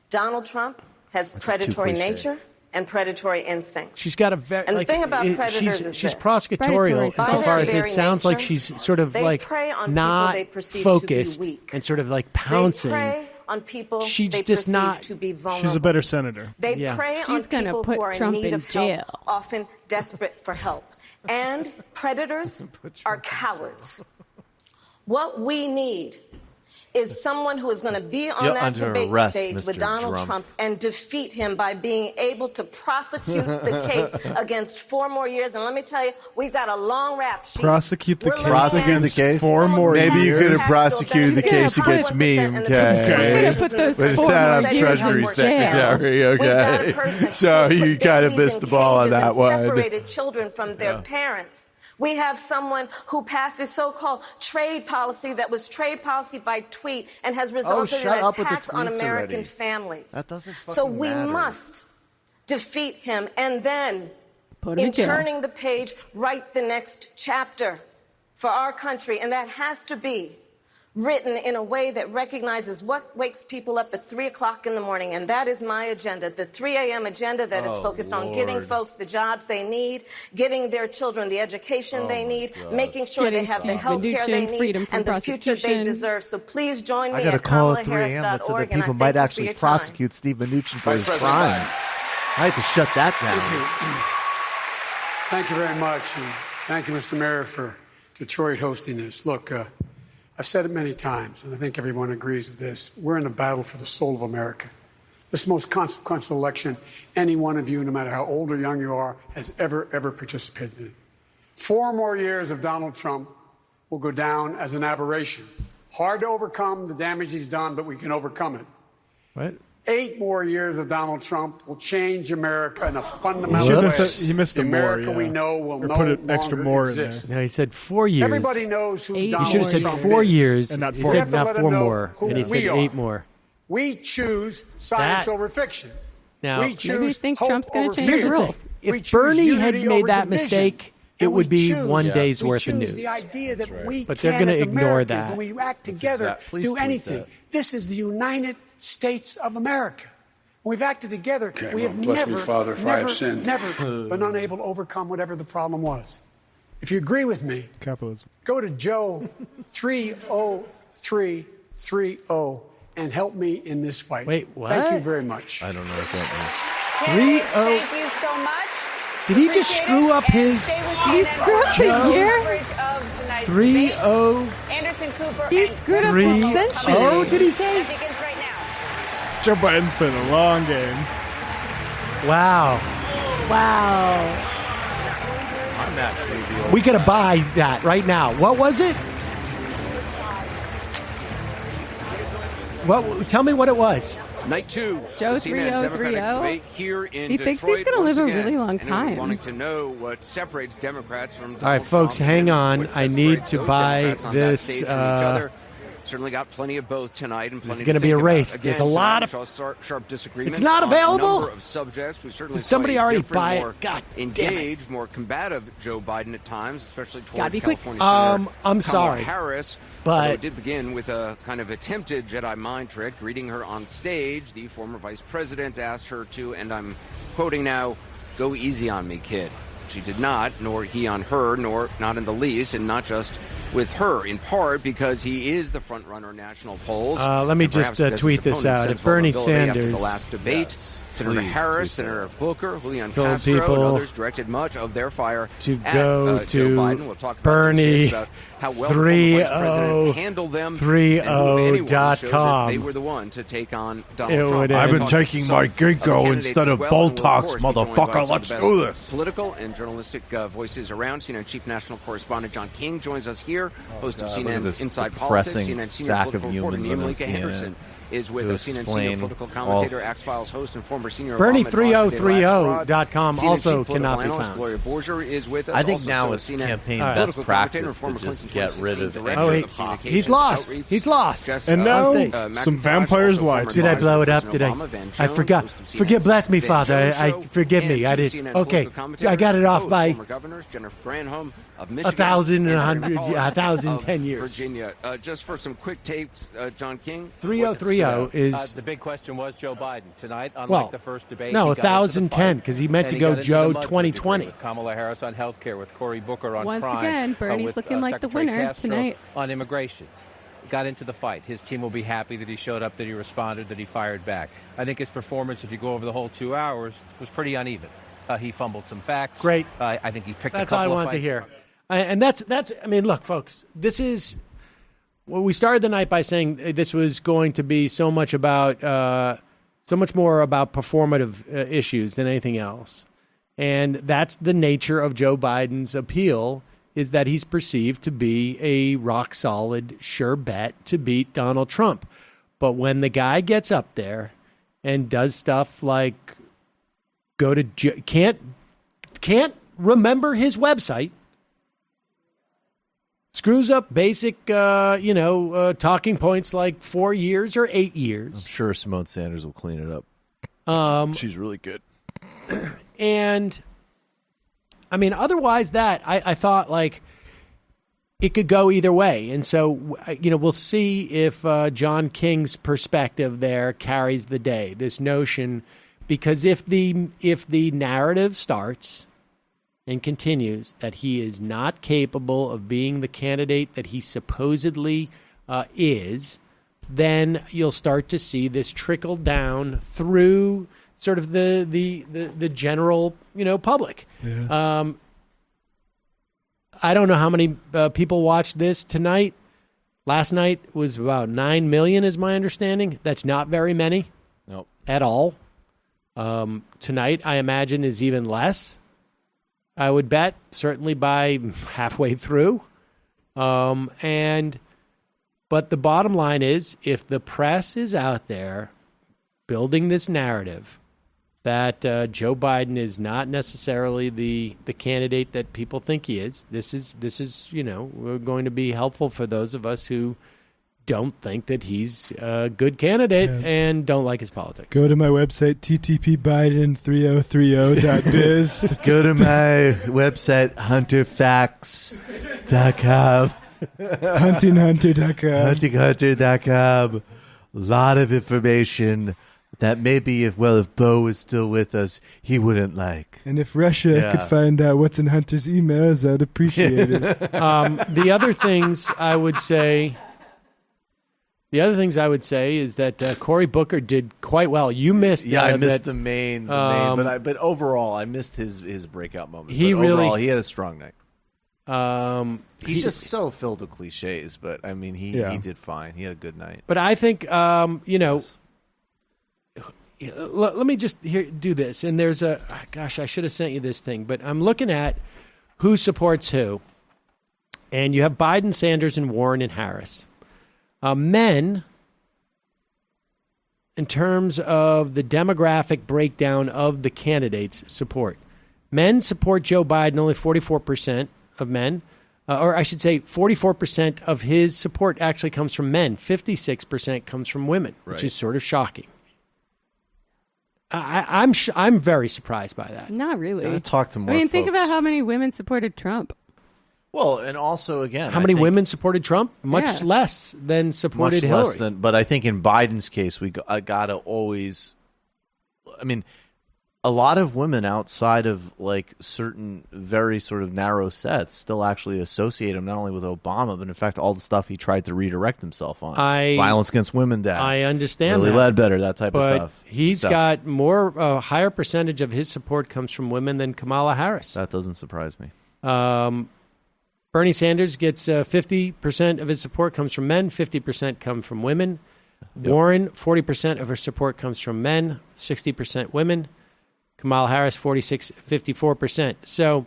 Donald Trump has predatory nature and predatory instincts. She's got a very. And the thing about predators is she's this. prosecutorial insofar as it very sounds like nature, she's sort of they like prey on not people they perceive focused to be weak. and sort of like pouncing. They prey on people She's they just perceive not- to be vulnerable. She's a better senator. They Yeah. prey She's on gonna people put who are Trump in need in of jail. help, often desperate for help. And predators are cowards. What we need is someone who is going to be on that debate stage with Donald Trump and defeat him by being able to prosecute the case against 4 more years. And let me tell you, we've got a long rap sheet. Prosecute the case. 4 more years. Maybe you could have prosecuted the case against me, okay? Put those But 4 I'm more years Treasury in Secretary, okay? So you kind of missed the ball on that one. Separated children from their parents. We have someone who passed a so-called trade policy that was trade policy by tweet and has resulted in attacks on American families. That doesn't fucking So we matter. must defeat him and then, Put him in jail. turning the page, write the next chapter for our country. And that has to be written in a way that recognizes what wakes people up at 3 o'clock in the morning. And that is my agenda, the 3 a.m. agenda that is focused on getting folks the jobs they need, getting their children the education they need, making sure they have the health care they need, and the future they deserve. So please join me I got a at call at 3 a.m. that said KamalaHarris.org, that and I people thank might you for actually your time. prosecute Steve Mnuchin for his Vice President crimes. I had to shut that down. Thank you very much. And thank you, Mr. Mayor, for Detroit hosting this. Look, I've said it many times, and I think everyone agrees with this. We're in a battle for the soul of America. This is the most consequential election any one of you, no matter how old or young you are, has ever participated in. 4 more years of Donald Trump will go down as an aberration. Hard to overcome the damage he's done, but we can overcome it. What? 8 more years of Donald Trump will change America in a fundamental way. He missed the a more, America we know will no put an longer extra more exist. in there. No, he said 4 years. Everybody knows who He Donald should have said Trump 4 is. years. And not He 4 said years. not Let 4 them know more, who and he said we are. 8 more. We choose science That- over fiction. Now, we choose Maybe you think hope Trump's gonna over change here's the fear. the rules. thing. We If choose Bernie had unity made over that division. mistake, it And would we be choose- 1 day's we worth of choose news. the idea that we But they're can, gonna as ignore Americans, that. when we act together, Please do tweet anything. that. This is the United States of America. When we've acted together, we have bless never, me, Father, for I have sinned. never been unable to overcome whatever the problem was. If you agree with me, Capitalism. go to Joe 30330 and help me in this fight. Wait, what? Thank you very much. I don't know what that means. Candidates, 3-0. thank you so much. Did he just screw up his Stay with He CNN screwed up for his year? coverage of tonight's 3-0? debate. Anderson Cooper He and screwed up Three- his century. Oh, did he say? That begins right now. Joe Biden's playing a long game. Wow. Wow. I'm actually the old We got to buy that right now. What was it? What? Tell me what it was. Night 2. Joe the CNN Democratic 3030. debate here in He thinks Detroit he's gonna once live a again. really long Anyone time. wanting to know what separates Democrats from All right, Donald folks, Trump hang and on. what I need separates to those buy Democrats on that this. stage from each other. Certainly got plenty of both tonight and plenty It's gonna to be a think race. about. There's Again, a lot tonight we saw sharp disagreements. It's not on available? A number of subjects. We certainly Did somebody saw a already different, buy it? more God damn it. engaged, more combative Joe Biden at times, especially toward Gotta be quick. California Senator I'm Kamala sorry, Harris. but- Although it did begin with a kind of attempted Jedi mind trick. Greeting her on stage, the former vice president asked her to, and I'm quoting now, "Go easy on me, kid." She did not, nor he on her, nor not in the least, and not just with her, in part because he is the front-runner national polls. Let me and just perhaps because tweet his this opponents out. said If Bernie vulnerability after Sanders the last debate, Senator please Harris, tweet that. Senator Booker, Julián Told Castro, people and others directed much of their fire to at, go Joe to Biden. We'll talk about Bernie this, about how well the former vice president handled them, and who, if anyone, showed that they were the one to take on Donald Trump. I've been We'll talk taking some my of the ginkgo candidates instead as of well, and we'll, of Botox, course, be joined by motherfucker. some of Let's the do best this. Political and journalistic voices around. CNN chief national correspondent John King joins us here. Host of God, look at CNN's this Inside Politics. depressing CNN senior sack of political reporter humans Malika on CNN. Henderson is with To us. CNN senior explain political all- commentator, Axe-Files host, and former senior Bernie Obama advisor, David 3030.com Axelrod. also CNN chief cannot political be analyst found. Gloria Borger is with us. I think Also, now so it's CNN campaign All right. best political commentator practice and former to just Clinton get rid of 2016 Oh, director wait. of communications He's and lost. outreach. He's lost. Jeff, And now, on stage. some McIntosh, vampires also lied former to Did I advisor blow it to up? President Did I? Obama, Van I Jones, forgot. host of Forget. CNN's Bless me, Van Father. Jones I Show, forgive and me. I two did. CNN Okay. political commentators, I got it off both by former governors, Jennifer Granholm of Michigan, 1,100 and Terry McAuliffe 1,010 of years. Virginia. Just for some quick tapes, John King. 3030 is the big question was Joe Biden tonight. Unlike well, the first debate, no, he got into the 1,010 fight, because he meant and to he go got into Joe the mud to a 2020. degree with Kamala Harris on health care, with Cory Booker on Once crime. again, Bernie's with, looking like the Secretary winner Castro tonight. on immigration. Got into the fight. His team will be happy that he showed up, that he responded, that he fired back. I think his performance, if you go over the whole 2 hours, was pretty uneven. He fumbled some facts. Great. I think he picked That's a all I couple of want to fights. hear. And that's. I mean, look, folks. This is Well, we started the night by saying this was going to be so much more about performative issues than anything else. And that's the nature of Joe Biden's appeal, is that he's perceived to be a rock-solid, sure bet to beat Donald Trump. But when the guy gets up there and does stuff like can't remember his website, screws up basic, talking points like 4 years or 8 years. I'm sure Simone Sanders will clean it up. She's really good. And, I mean, otherwise I thought, like, it could go either way. And so, we'll see if John King's perspective there carries the day, this notion, because if the narrative starts and continues that he is not capable of being the candidate that he supposedly is, then you'll start to see this trickle down through sort of the general public. Yeah. I don't know how many people watched this tonight. Last night was about 9 million, is my understanding. That's not very many. Nope. At all. Tonight, I imagine, is even less. I would bet, certainly by halfway through. But the bottom line is, if the press is out there building this narrative that Joe Biden is not necessarily the candidate that people think he is, this is going to be helpful for those of us who don't think that he's a good candidate and don't like his politics. Go to my website, ttpbiden3030.biz. Go to my website, hunterfacts.com. Huntinghunter.com. Huntinghunter.com. A lot of information that maybe if Bo was still with us, he wouldn't like. And if Russia could find out what's in Hunter's emails, I'd appreciate it. The other things I would say is that Cory Booker did quite well. You missed. I missed the main. But overall, I missed his breakout moment. He had a strong night. He's just so filled with cliches, but I mean, he did fine. He had a good night. But I think let me just do this. And there's I should have sent you this thing, but I'm looking at who supports who, and you have Biden, Sanders, and Warren and Harris. Men, in terms of the demographic breakdown of the candidates' support, men support Joe Biden, only 44% of men, or I should say 44% of his support actually comes from men. 56% comes from women, which is sort of shocking. I'm very surprised by that. Not really. Talk to more. Think about how many women supported Trump. Well, and also, again, how many women supported Trump? Much less than supported Hillary. But I think in Biden's case, I gotta always. I mean, a lot of women outside of like certain very sort of narrow sets still actually associate him not only with Obama, but in fact all the stuff he tried to redirect himself on. Violence against women, I understand Lilly Ledbetter, that type of stuff. He's got higher percentage of his support comes from women than Kamala Harris. That doesn't surprise me. Bernie Sanders gets 50% of his support comes from men, 50% come from women. Yep. Warren, 40% of her support comes from men, 60% women. Kamala Harris, 54%. So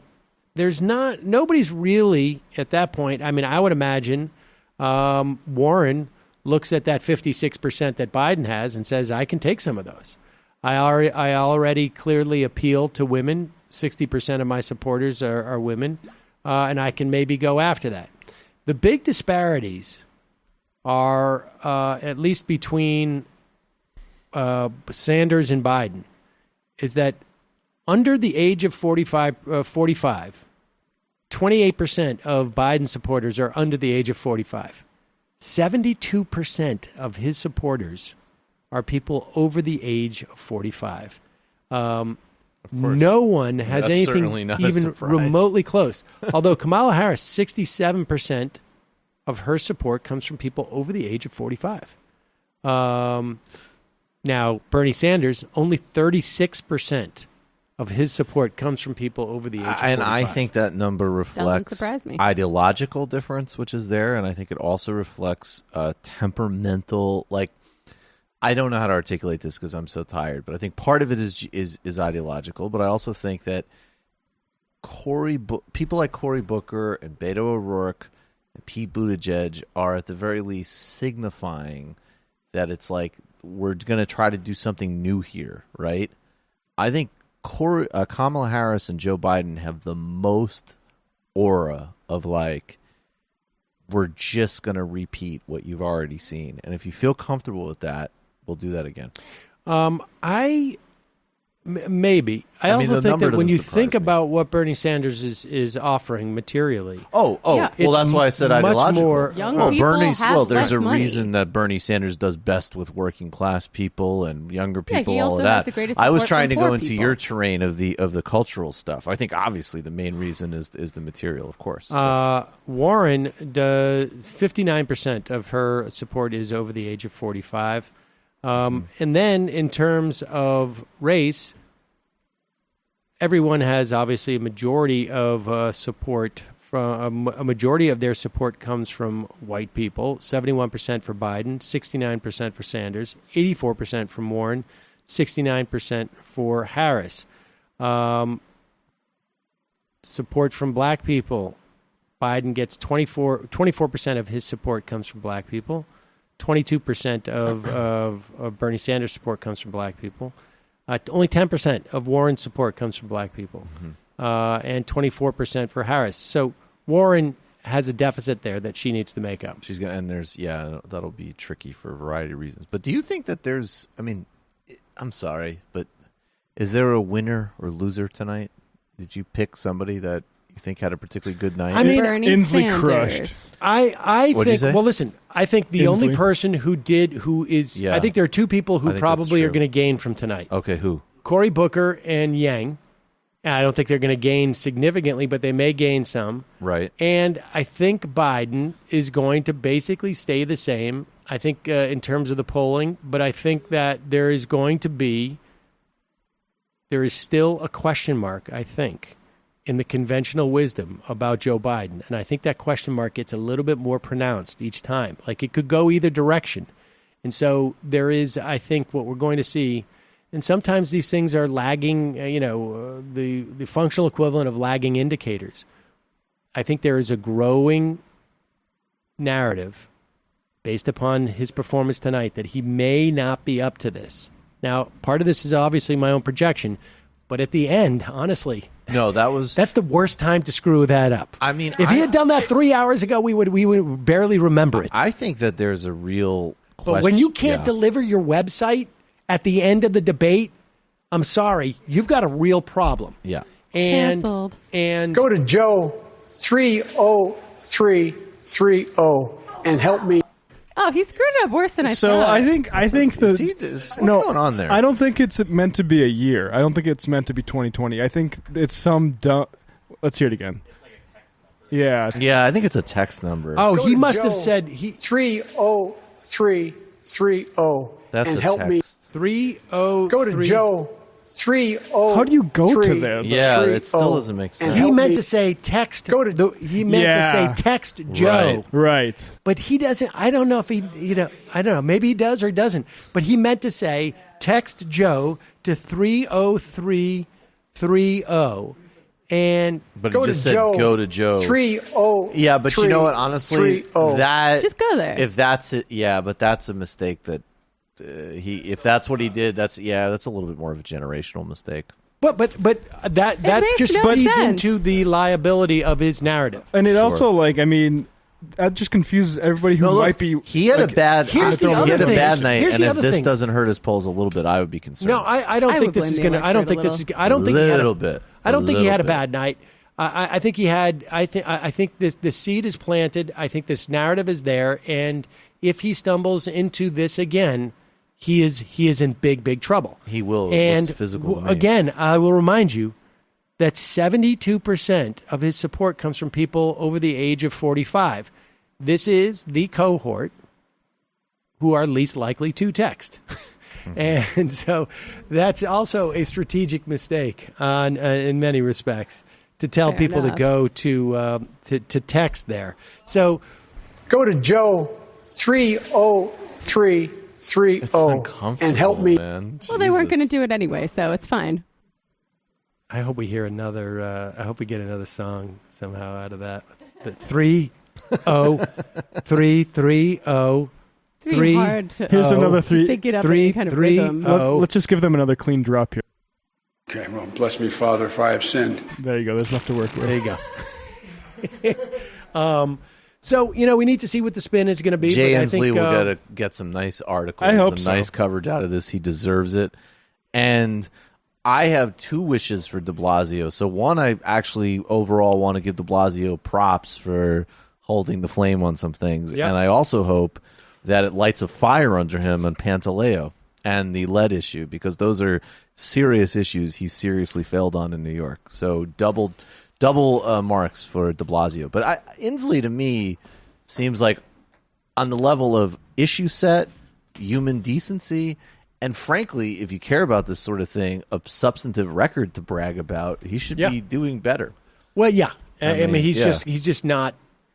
nobody's really at that point. I mean, I would imagine Warren looks at that 56% that Biden has and says, I can take some of those. I already clearly appeal to women. 60% of my supporters are women, and I can maybe go after that. The big disparities are, at least between Sanders and Biden, is that under the age of 45, 28% of Biden supporters are under the age of 45. 72% of his supporters are people over the age of 45. No one has anything even remotely close. Although Kamala Harris, 67% of her support comes from people over the age of 45. Now, Bernie Sanders, only 36% of his support comes from people over the age of 45. And I think that number reflects ideological difference, which is there, and I think it also reflects temperamental, like, I don't know how to articulate this because I'm so tired, but I think part of it is ideological, but I also think that people like Cory Booker and Beto O'Rourke and Pete Buttigieg are at the very least signifying that it's like we're going to try to do something new here, right? I think Kamala Harris and Joe Biden have the most aura of like, we're just going to repeat what you've already seen. And if you feel comfortable with that, we'll do that again. Maybe. I also think that when you think about what Bernie Sanders is offering materially. Well, that's why I said ideological. More, there's a reason that Bernie Sanders does best with working class people and younger people. All of that. I was trying to go into your terrain of the cultural stuff. I think obviously the main reason is the material, of course. Warren, 59% of her support is over the age of 45. And then in terms of race, everyone has obviously a majority of support. From a majority of their support comes from white people. 71% for Biden, 69% for Sanders, 84% from Warren, 69% for Harris. Support from black people. Biden gets 24% of his support comes from black people. 22% of Bernie Sanders' support comes from black people. Only 10% of Warren's support comes from black people, and 24% for Harris. So Warren has a deficit there that she needs to make up. She's gonna, and that'll be tricky for a variety of reasons. But do you think that there's? I mean, I'm sorry, but is there a winner or loser tonight? Did you pick somebody that you think had a particularly good night? I mean, Inslee crushed. I What'd you think. say? Well, listen. I think the only Inslee? person who is. Yeah. I think there are two people who I think probably that's are true. going to gain from tonight. Okay, who? Cory Booker and Yang. I don't think they're going to gain significantly, but they may gain some. Right. And I think Biden is going to basically stay the same. I think in terms of the polling, but I think that there is still a question mark, I think, in the conventional wisdom about Joe Biden. And I think that question mark gets a little bit more pronounced each time. Like it could go either direction. And so there is, I think, what we're going to see. And sometimes these things are lagging, the functional equivalent of lagging indicators. I think there is a growing narrative based upon his performance tonight that he may not be up to this. Now, part of this is obviously my own projection, but at the end, honestly, that's the worst time to screw that up. I mean, if he had done that 3 hours ago, we would barely remember it. I think that there's a real question. But when you can't deliver your website at the end of the debate, I'm sorry, you've got a real problem. Yeah. Canceled. And go to Joe 30330 and help me. Oh, he screwed it up worse than I So thought. I think What's going on there? I don't think it's meant to be a year. I don't think it's meant to be 2020. I think it's some dumb. Let's hear it again. Yeah. Yeah, I think it's a text number. Oh, Go he to must Joe have said 30330 That's and a help me. text. 303. Go to Joe 303. How do you go to them? Yeah, it still doesn't make sense. He meant to say text. He meant to say text Joe. Right. But he doesn't. I don't know if he. I don't know. Maybe he does or he doesn't. But he meant to say text Joe to 30330. And But he just said go to Joe. 303. Yeah, but you know what? Honestly, that Just go there. If that's it, yeah, but that's a mistake that if that's what he did, that's a little bit more of a generational mistake. But that makes just no feeds sense. into the liability of his narrative. And it also, that just confuses everybody who might be. He had a bad. Here's the other he had a thing. bad night, Here's and the if other this thing. doesn't hurt his polls a little bit, I would be concerned. No, I don't think this is going to. I don't think this is. I don't think he had a bit. I don't think he had a bit. bad night. I think he had. I think the seed is planted. I think this narrative is there, and if he stumbles into this again, he is in big trouble. He will. And Looks physical to me. again, I will remind you that 72% of his support comes from people over the age of 45. This is the cohort who are least likely to text. And so that's also a strategic mistake in many respects, to tell Fair people enough. to go to text there. So Go to Joe 30330 and help me. Man. Well, they weren't going to do it anyway, so it's fine. I hope we hear another. I hope we get another song somehow out of that. The 30330. It's really hard to Here's another three. sync it up in any kind of rhythm. Let's just give them another clean drop here. Okay, well, bless me, Father, if I have sinned. There you go. There's enough to work with. There you go. So, we need to see what the spin is going to be. Jay but I Inslee think, will get some nice articles, I hope some so. nice coverage out of this. He deserves it. And I have two wishes for de Blasio. So one, I actually overall want to give de Blasio props for holding the flame on some things. Yep. And I also hope that it lights a fire under him on Pantaleo and the lead issue, because those are serious issues he seriously failed on in New York. So double marks for de Blasio. But Inslee, to me, seems like on the level of issue set, human decency, and frankly, if you care about this sort of thing, a substantive record to brag about, he should be doing better. Well, yeah. I mean, he's yeah. just not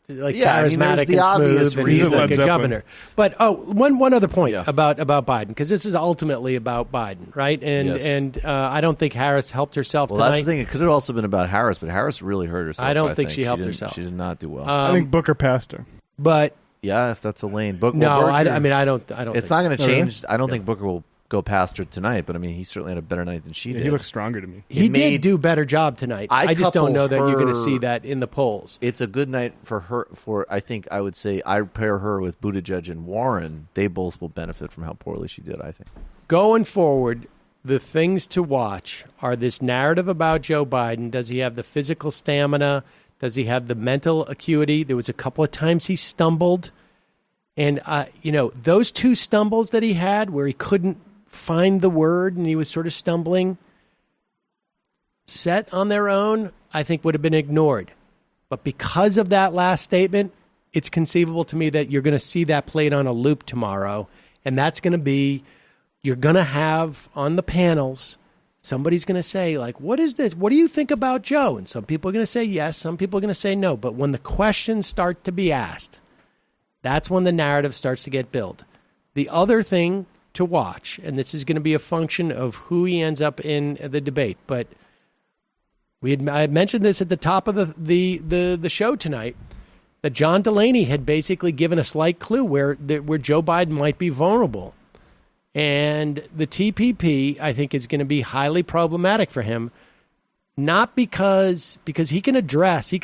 like Yeah, charismatic I mean, there's the and obvious smooth, and he's reason. like a Zeppelin. governor. But one other point about Biden, because this is ultimately about Biden, right? And Yes. I don't think Harris helped herself Well, tonight. that's the thing. It could have also been about Harris, but Harris really hurt herself. I don't think she helped didn't- herself. She did not do well. I think Booker passed her. But yeah, if that's a lane. Booker, no, Booker, I mean, I don't. It's think not going to so. change. I don't think Booker will go past her tonight, but I mean, he certainly had a better night than she did. He looks stronger to me. He It did made- do a better job tonight. I just don't couple know that you're going to her- see that in the polls. It's a good night for her. I think I would say I pair her with Buttigieg and Warren. They both will benefit from how poorly she did, I think. Going forward, the things to watch are this narrative about Joe Biden. Does he have the physical stamina? Does he have the mental acuity? There was a couple of times he stumbled. And, those two stumbles that he had where he couldn't find the word and he was sort of stumbling, set on their own, I think would have been ignored. But because of that last statement, it's conceivable to me that you're going to see that played on a loop tomorrow. And that's going to be, you're going to have on the panels, somebody's going to say, like, what is this? What do you think about Joe? And some people are going to say yes, some people are going to say no. But when the questions start to be asked, that's when the narrative starts to get built. The other thing to watch, and this is going to be a function of who he ends up in the debate, but I had mentioned this at the top of the show tonight, that John Delaney had basically given a slight clue where Joe Biden might be vulnerable. And the TPP, I think, is going to be highly problematic for him, not because he can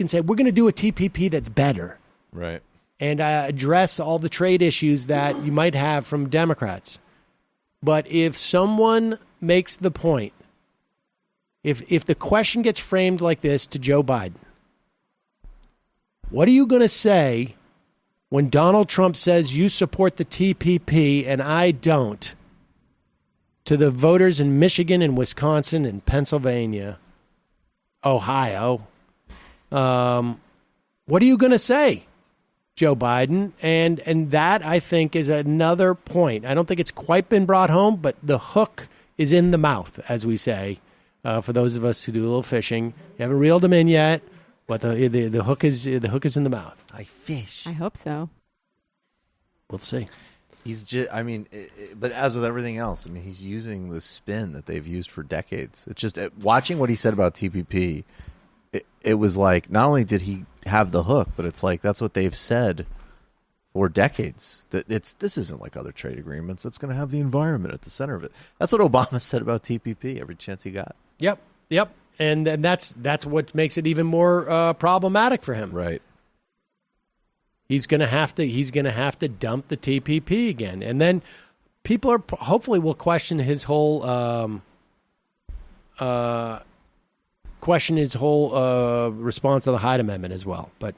say, we're going to do a TPP that's better. Right. And address all the trade issues that you might have from Democrats. But if someone makes the point, if the question gets framed like this to Joe Biden, what are you going to say when Donald Trump says you support the TPP and I don't, to the voters in Michigan and Wisconsin and Pennsylvania, Ohio? What are you going to say, Joe Biden? And that, I think, is another point. I don't think it's quite been brought home, but the hook is in the mouth, as we say, for those of us who do a little fishing. You haven't reeled them in yet, but the hook is in the mouth. I fish. I hope so. We'll see. He's just, but as with everything else, he's using the spin that they've used for decades. It's just, watching what he said about TPP, it was like, not only did he have the hook, but it's like, that's what they've said for decades. That this isn't like other trade agreements. It's going to have the environment at the center of it. That's what Obama said about TPP every chance he got. Yep. And that's what makes it even more problematic for him. Right. He's going to have to dump the TPP again, and then people hopefully will question his whole response to the Hyde Amendment as well. But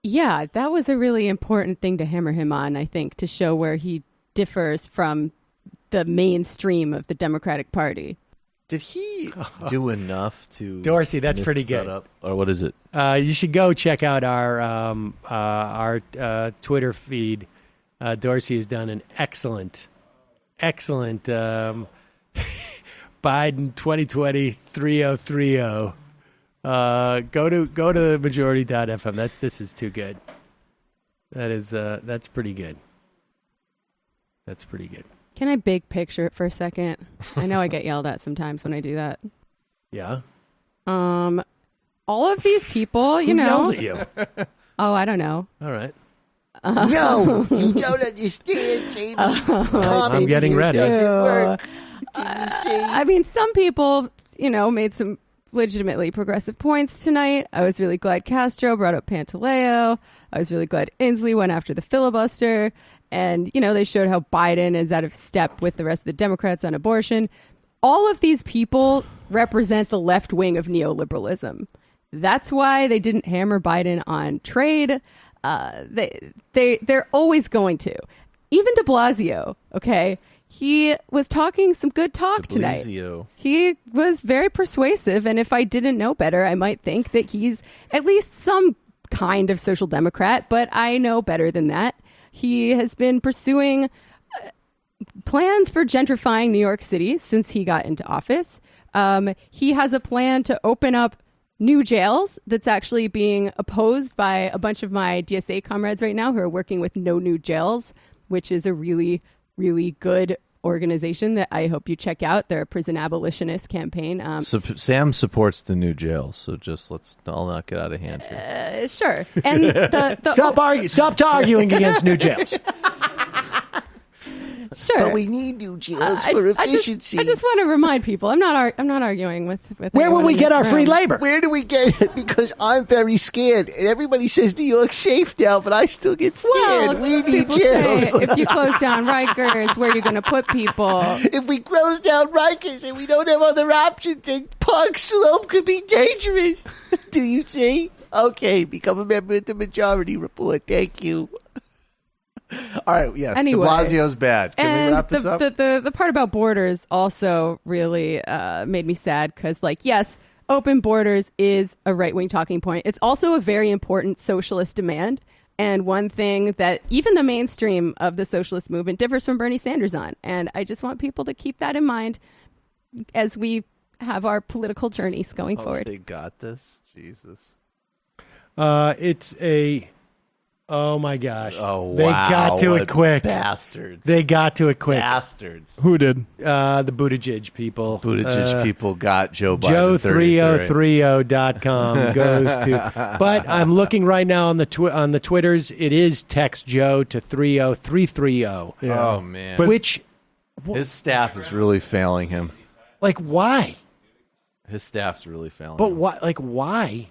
yeah, that was a really important thing to hammer him on, I think, to show where he differs from the mainstream of the Democratic Party. Did he do enough to Dorsey? That's mix pretty that good. up? Or what is it? You should go check out our Twitter feed Dorsey has done an excellent Biden 2020 3030. Go to majority.fm. This is too good. That's pretty good. That's pretty good. Can I big picture it for a second? I know I get yelled at sometimes when I do that. Yeah. All of these people, Who yells at you? Oh, I don't know. All right. No, you don't understand, Jamie. I'm getting ready. I mean, some people, made some legitimately progressive points tonight. I was really glad Castro brought up Pantaleo. I was really glad Inslee went after the filibuster. And, they showed how Biden is out of step with the rest of the Democrats on abortion. All of these people represent the left wing of neoliberalism. That's why they didn't hammer Biden on trade. They're always going to. Even de Blasio, okay? He was talking some good talk tonight. He was very persuasive, and if I didn't know better, I might think that he's at least some kind of social democrat, but I know better than that. He has been pursuing plans for gentrifying New York City since he got into office. He has a plan to open up new jails that's actually being opposed by a bunch of my DSA comrades right now who are working with No New Jails, which is a really, really good organization that I hope you check out. They're a prison abolitionist campaign. Sam supports the new jails, so I'll not get out of hand here. Sure. And Stop arguing against new jails. Sure, but we need new jails for efficiency. I just want to remind people, I'm not arguing with. Where will we get our free labor? Where do we get it? Because I'm very scared. Everybody says New York's safe now, but I still get scared. Well, we need people jails. say, if you close down Rikers, where are you going to put people? If we close down Rikers and we don't have other options, then Park Slope could be dangerous. Do you see? Okay, become a member of the Majority Report. Thank you. All right, yes, anyway, de Blasio's bad. Can we wrap this up? The part about borders also really made me sad because, yes, open borders is a right-wing talking point. It's also a very important socialist demand, and one thing that even the mainstream of the socialist movement differs from Bernie Sanders on. And I just want people to keep that in mind as we have our political journeys going forward. They got this? Jesus. It's a... Oh, my gosh. Oh, wow. They got to it quick. Bastards. They got to it quick. Bastards. Who did? The Buttigieg people. Buttigieg people got Joe Biden. Joe3030.com goes to. But I'm looking right now on the Twitters. It is text Joe to 30330. Yeah. Oh, man. But his staff is really failing him. Why? His staff's really failing But him. why?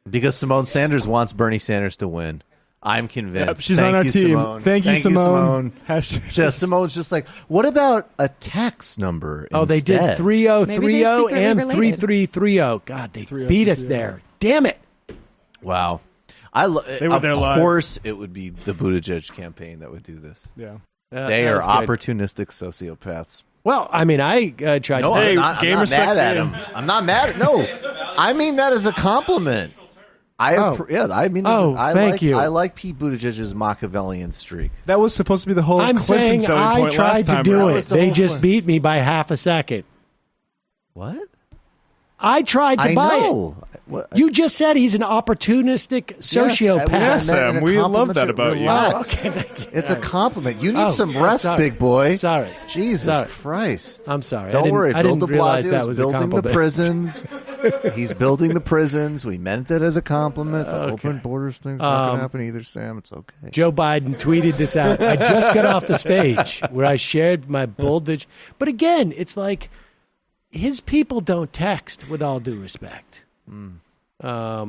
Because Simone Sanders wants Bernie Sanders to win. I'm convinced. Yep, she's on our team. Simone. Thank you, Simone. Simone's just like, what about a text number Oh, they instead? did 3030 and 3330. God, they beat us there. Damn it. Wow. Of course it would be the Buttigieg campaign that would do this. Yeah. They are opportunistic sociopaths. Well, I mean, I tried No, to... I'm not mad at him. I'm not mad at... No, I mean that as a compliment. Thank you. I like Pete Buttigieg's Machiavellian streak. That was supposed to be the whole I'm Clinton saying selling I point tried last to time do around. it. They just beat me by half a second. What? I tried to buy it. What? You just said he's an opportunistic sociopath. Yes, Sam. We love that about you. Oh, okay. It's a compliment. You need some rest, big boy. Sorry. Jesus Christ. I'm sorry. Don't worry. I Bill didn't de realize Blasio that is was a building the compliment. prisons. He's building the prisons. We meant it as a compliment. The open borders thing's not going to happen either, Sam. It's okay. Joe Biden tweeted this out. I just got off the stage where I shared my bold vision. But again, it's like his people don't text, with all due respect. But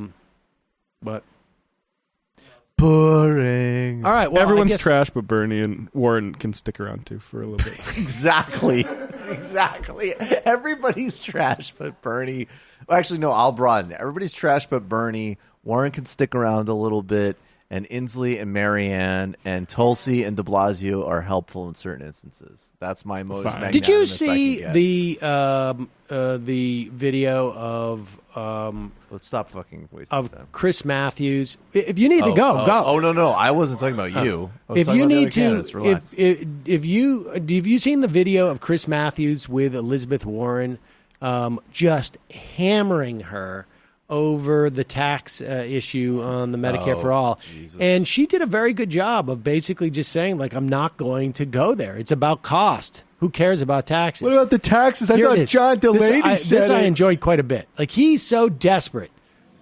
boring. All right. Well, everyone's trash, but Bernie and Warren can stick around too for a little bit. Exactly. Everybody's trash, but Bernie. Well, actually, no. I'll broaden it. Everybody's trash, but Bernie. Warren can stick around a little bit, and Inslee and Marianne and Tulsi and de Blasio are helpful in certain instances. That's my most magnanimous. Did you see the video of let's stop fucking wasting of time. Chris Matthews? If you need to go, go. Oh no, I wasn't talking about you. I was If talking you about the need other candidates. to, Relax. if you have you seen the video of Chris Matthews with Elizabeth Warren, just hammering her over the tax issue on the Medicare for All. Jesus. And she did a very good job of basically just saying, like, I'm not going to go there. It's about cost. Who cares about taxes? What about the taxes? I thought John Delaney said this I it. enjoyed quite a bit. Like, he's so desperate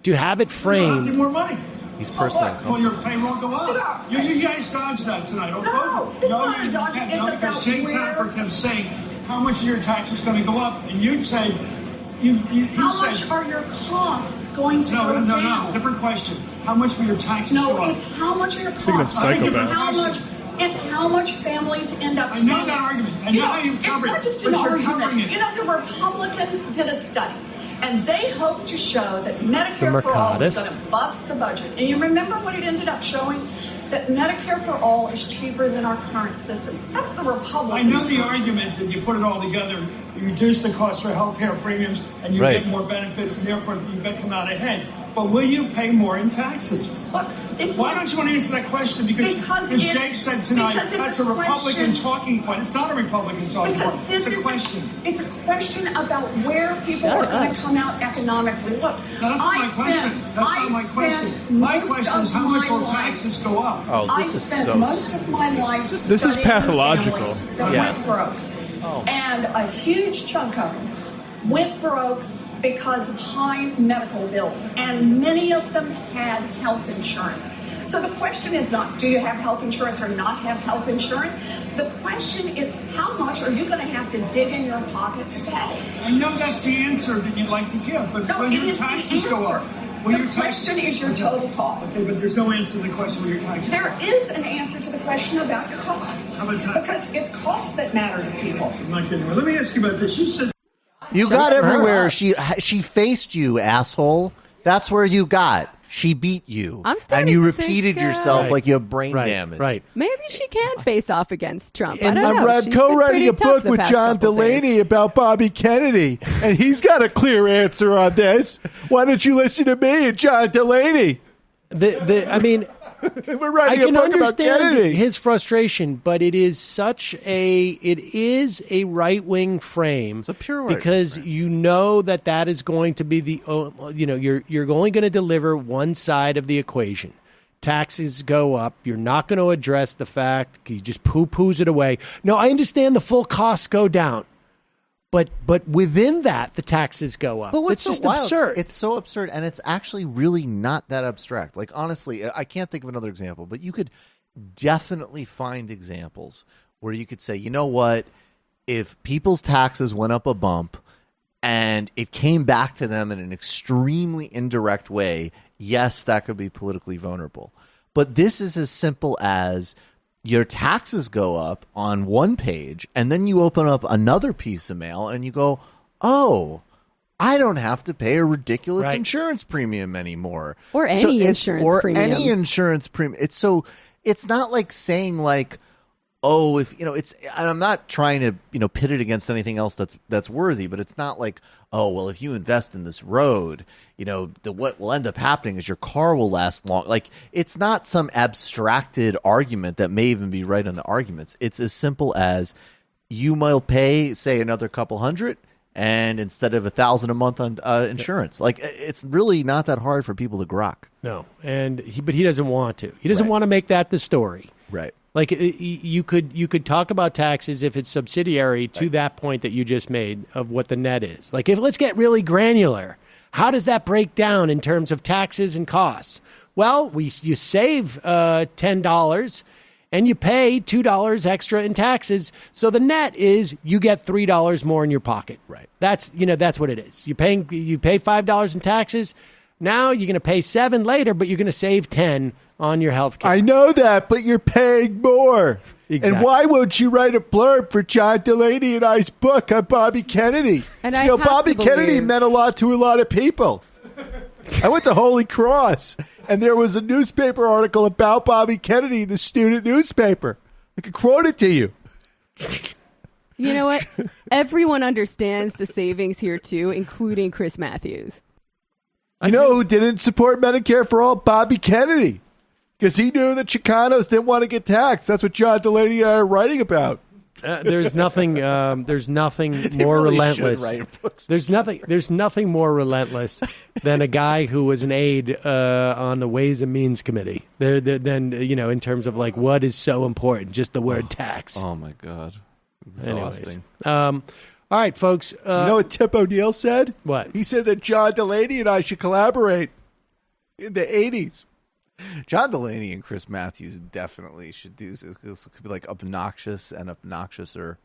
to have it framed. More money. He's personally Well, your payroll go up. You guys dodged that tonight. No, it's not a dodge. It's about because Jake where... Tapper kept saying, how much of your tax is going to go up? And you'd say, how much are your costs going to go down? No. Different question. How much will your taxes go up? No, it's how much are your Speaking of costs. psychopaths. It's how much families end up I spending. know that argument. I know how you cover it, It's not just but an you're covering argument. it. You know, the Republicans did a study, and they hoped to show that Medicare for All is going to bust the budget. And you remember what it ended up showing? That Medicare for All is cheaper than our current system. That's the Republicans. I know the argument that you put it all together, you reduce the cost for health care premiums, and you get more benefits, and therefore you come out ahead. But will you pay more in taxes? Why don't you want to answer that question? Because Jake said tonight, that's a Republican talking point. It's not a Republican talking point. It's a question. It's a question about where people are going to come out economically. Look, that's not my question. That's not my question. My question is how much will taxes go up? I spent most of my life This is pathological. that went broke. And a huge chunk of them went broke because of high medical bills, and many of them had health insurance. So the question is not, do you have health insurance or not have health insurance? The question is, how much are you going to have to dig in your pocket to pay? I know that's the answer that you'd like to give, but when your taxes go up, the question is your total cost. Okay, but there's no answer to the question when your taxes go up. There is an answer to the question about your costs. How about taxes? Because it's costs that matter to people. I'm not kidding. Let me ask you about this. You said You got everywhere. She faced you, asshole. That's where you got. She beat you. I'm starting and you to repeated think, yourself like you have brain damage. Right. Maybe she can face off against Trump. I And don't know. I'm She's co-writing been a pretty tough book the with past John couple days. Delaney about Bobby Kennedy, and he's got a clear answer on this. Why don't you listen to me and John Delaney? I mean, we're writing I can a book about understand Kennedy. his frustration, but it is a right wing frame. It's a pure right because you know that is going to be you're only going to deliver one side of the equation. Taxes go up. You're not going to address the fact. He just poo-poos it away. No, I understand the full costs go down. But within that, the taxes go up. But what's it's so just wild? absurd. It's so absurd, and it's actually really not that abstract. Like, honestly, I can't think of another example, but you could definitely find examples where you could say, you know what, if people's taxes went up a bump and it came back to them in an extremely indirect way, yes, that could be politically vulnerable. But this is as simple as your taxes go up on one page, and then you open up another piece of mail and you go, oh, I don't have to pay a ridiculous insurance premium anymore. Or any insurance premium. Any insurance premium. It's not like saying like, oh, if it's, and I'm not trying to pit it against anything else that's worthy, but it's not like, oh, well, if you invest in this road, what will end up happening is your car will last long. Like, it's not some abstracted argument that may even be right on the arguments. It's as simple as you might pay, say, another couple hundred, and instead of $1,000 a month on insurance. Like, it's really not that hard for people to grok. No, but he doesn't want to. He doesn't want to make that the story. Right. Like, you could talk about taxes if it's subsidiary to that point that you just made of what the net is. Like, let's get really granular. How does that break down in terms of taxes and costs? Well, you save $10 and you pay $2 extra in taxes. So the net is you get $3 more in your pocket. Right. That's what it is. You pay $5 in taxes. Now you're going to pay $7 later, but you're going to save $10 on your health care. I know that, but you're paying more. Exactly. And why won't you write a blurb for John Delaney and I's book on Bobby Kennedy? And Bobby Kennedy meant a lot to a lot of people. I went to Holy Cross. and there was a newspaper article about Bobby Kennedy, the student newspaper. I could quote it to you. You know what? Everyone understands the savings here, too, including Chris Matthews. I know who didn't support Medicare for all? Bobby Kennedy. Because he knew that Chicanos didn't want to get taxed. That's what John Delaney and I are writing about. There's nothing more relentless. There's nothing more relentless than a guy who was an aide on the Ways and Means Committee. Then in terms of like what is so important, just the word tax. Oh my God. Exhausting. All right, folks. You know what Tip O'Neill said? What? He said that John Delaney and I should collaborate in the 80s. John Delaney and Chris Matthews definitely should do this. This could be like obnoxious and obnoxiouser.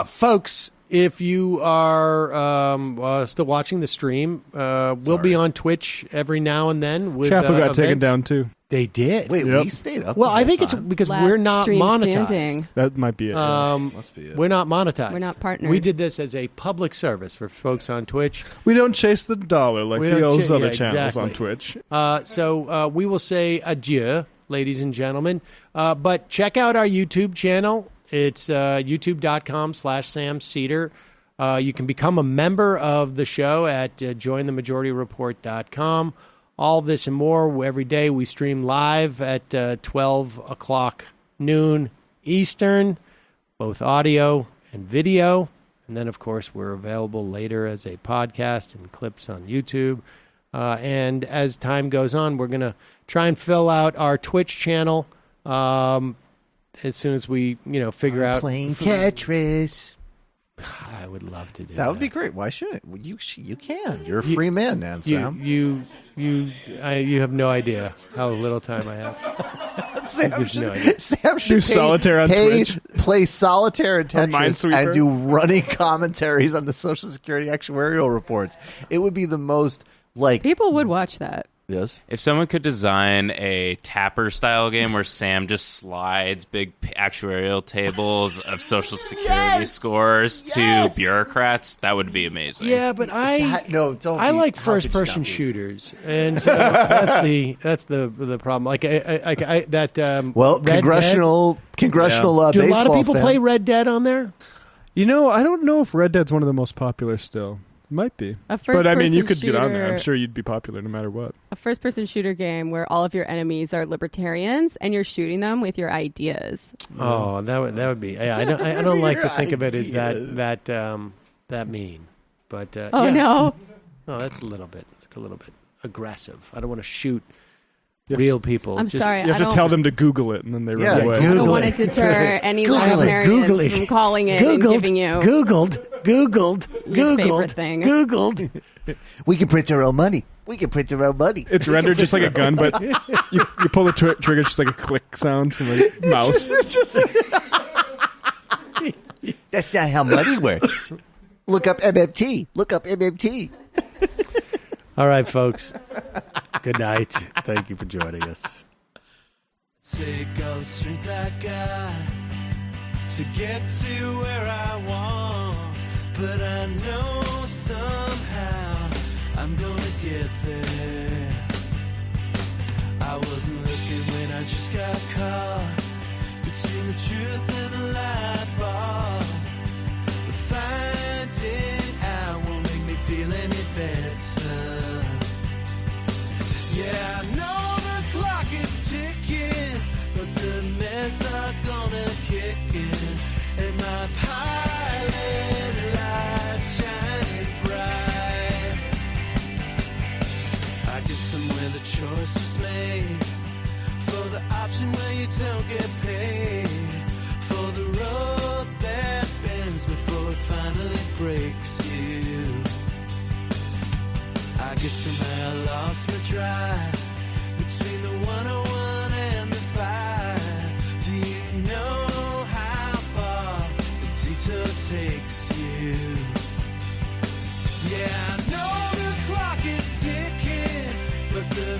Folks, if you are still watching the stream, we'll be on Twitch every now and then. With, Chapel got events. taken down too. They did. Wait, we stayed up. Well, I think it's because we're not monetized. Standing. That might be it. Must be it. We're not monetized. We're not partnered. We did this as a public service for folks on Twitch. We don't chase the dollar like those other channels exactly. on Twitch. So we will say adieu, ladies and gentlemen. But check out our YouTube channel. It's youtube.com/Sam Cedar. You can become a member of the show at jointhemajority.report.com. All this and more every day. We stream live at 12 o'clock noon Eastern, both audio and video. And then, of course, we're available later as a podcast and clips on YouTube. And as time goes on, we're going to try and fill out our Twitch channel as soon as we, figure out. Playing Tetris. I would love to do that. That would be great. Why shouldn't you can. You're a free man, man, Sam. You have no idea how little time I have. Sam should do solitaire on Twitch. Play solitaire and Tetris Minesweeper. and do running commentaries on the Social Security actuarial reports. It would be the most people would watch that. Yes. If someone could design a Tapper-style game where Sam just slides big actuarial tables of Social Security scores to bureaucrats, that would be amazing. Yeah, but I like first-person shooters, and so that's the problem. Like congressional do baseball. A lot of people fan. play Red Dead on there? I don't know if Red Dead's one of the most popular still. Might be. But I mean, you could get on there. I'm sure you'd be popular no matter what. A first-person shooter game where all of your enemies are libertarians and you're shooting them with your ideas. Oh, that would be. Yeah, I don't like to think of it as that mean. But no, that's a little bit. It's a little bit aggressive. I don't want to shoot real people. I'm sorry. You have to tell them to Google it, and then they run away. I don't want to deter any libertarians from calling it and giving you Googled your favorite thing. Googled. We can print our own money. It's rendered just like a gun, but you pull the trigger, it's just like a click sound from a mouse. That's not how money works. Look up MMT. All right, folks. Good night. Thank you for joining us. Take all the strength I got to get to where I want, but I know somehow I'm gonna get there. I wasn't looking when I just got caught between the truth and the light bar, but finding out won't make me feel any better. Yeah, I know the clock is ticking, but the meds are gonna kick in, and my pilot light shining bright. I guess somewhere the choice was made for the option where you don't get paid, for the road that bends before it finally breaks you. I guess somehow I lost my drive between the 101 and the 5. Do you know how far the detour takes you? Yeah, I know the clock is ticking, but the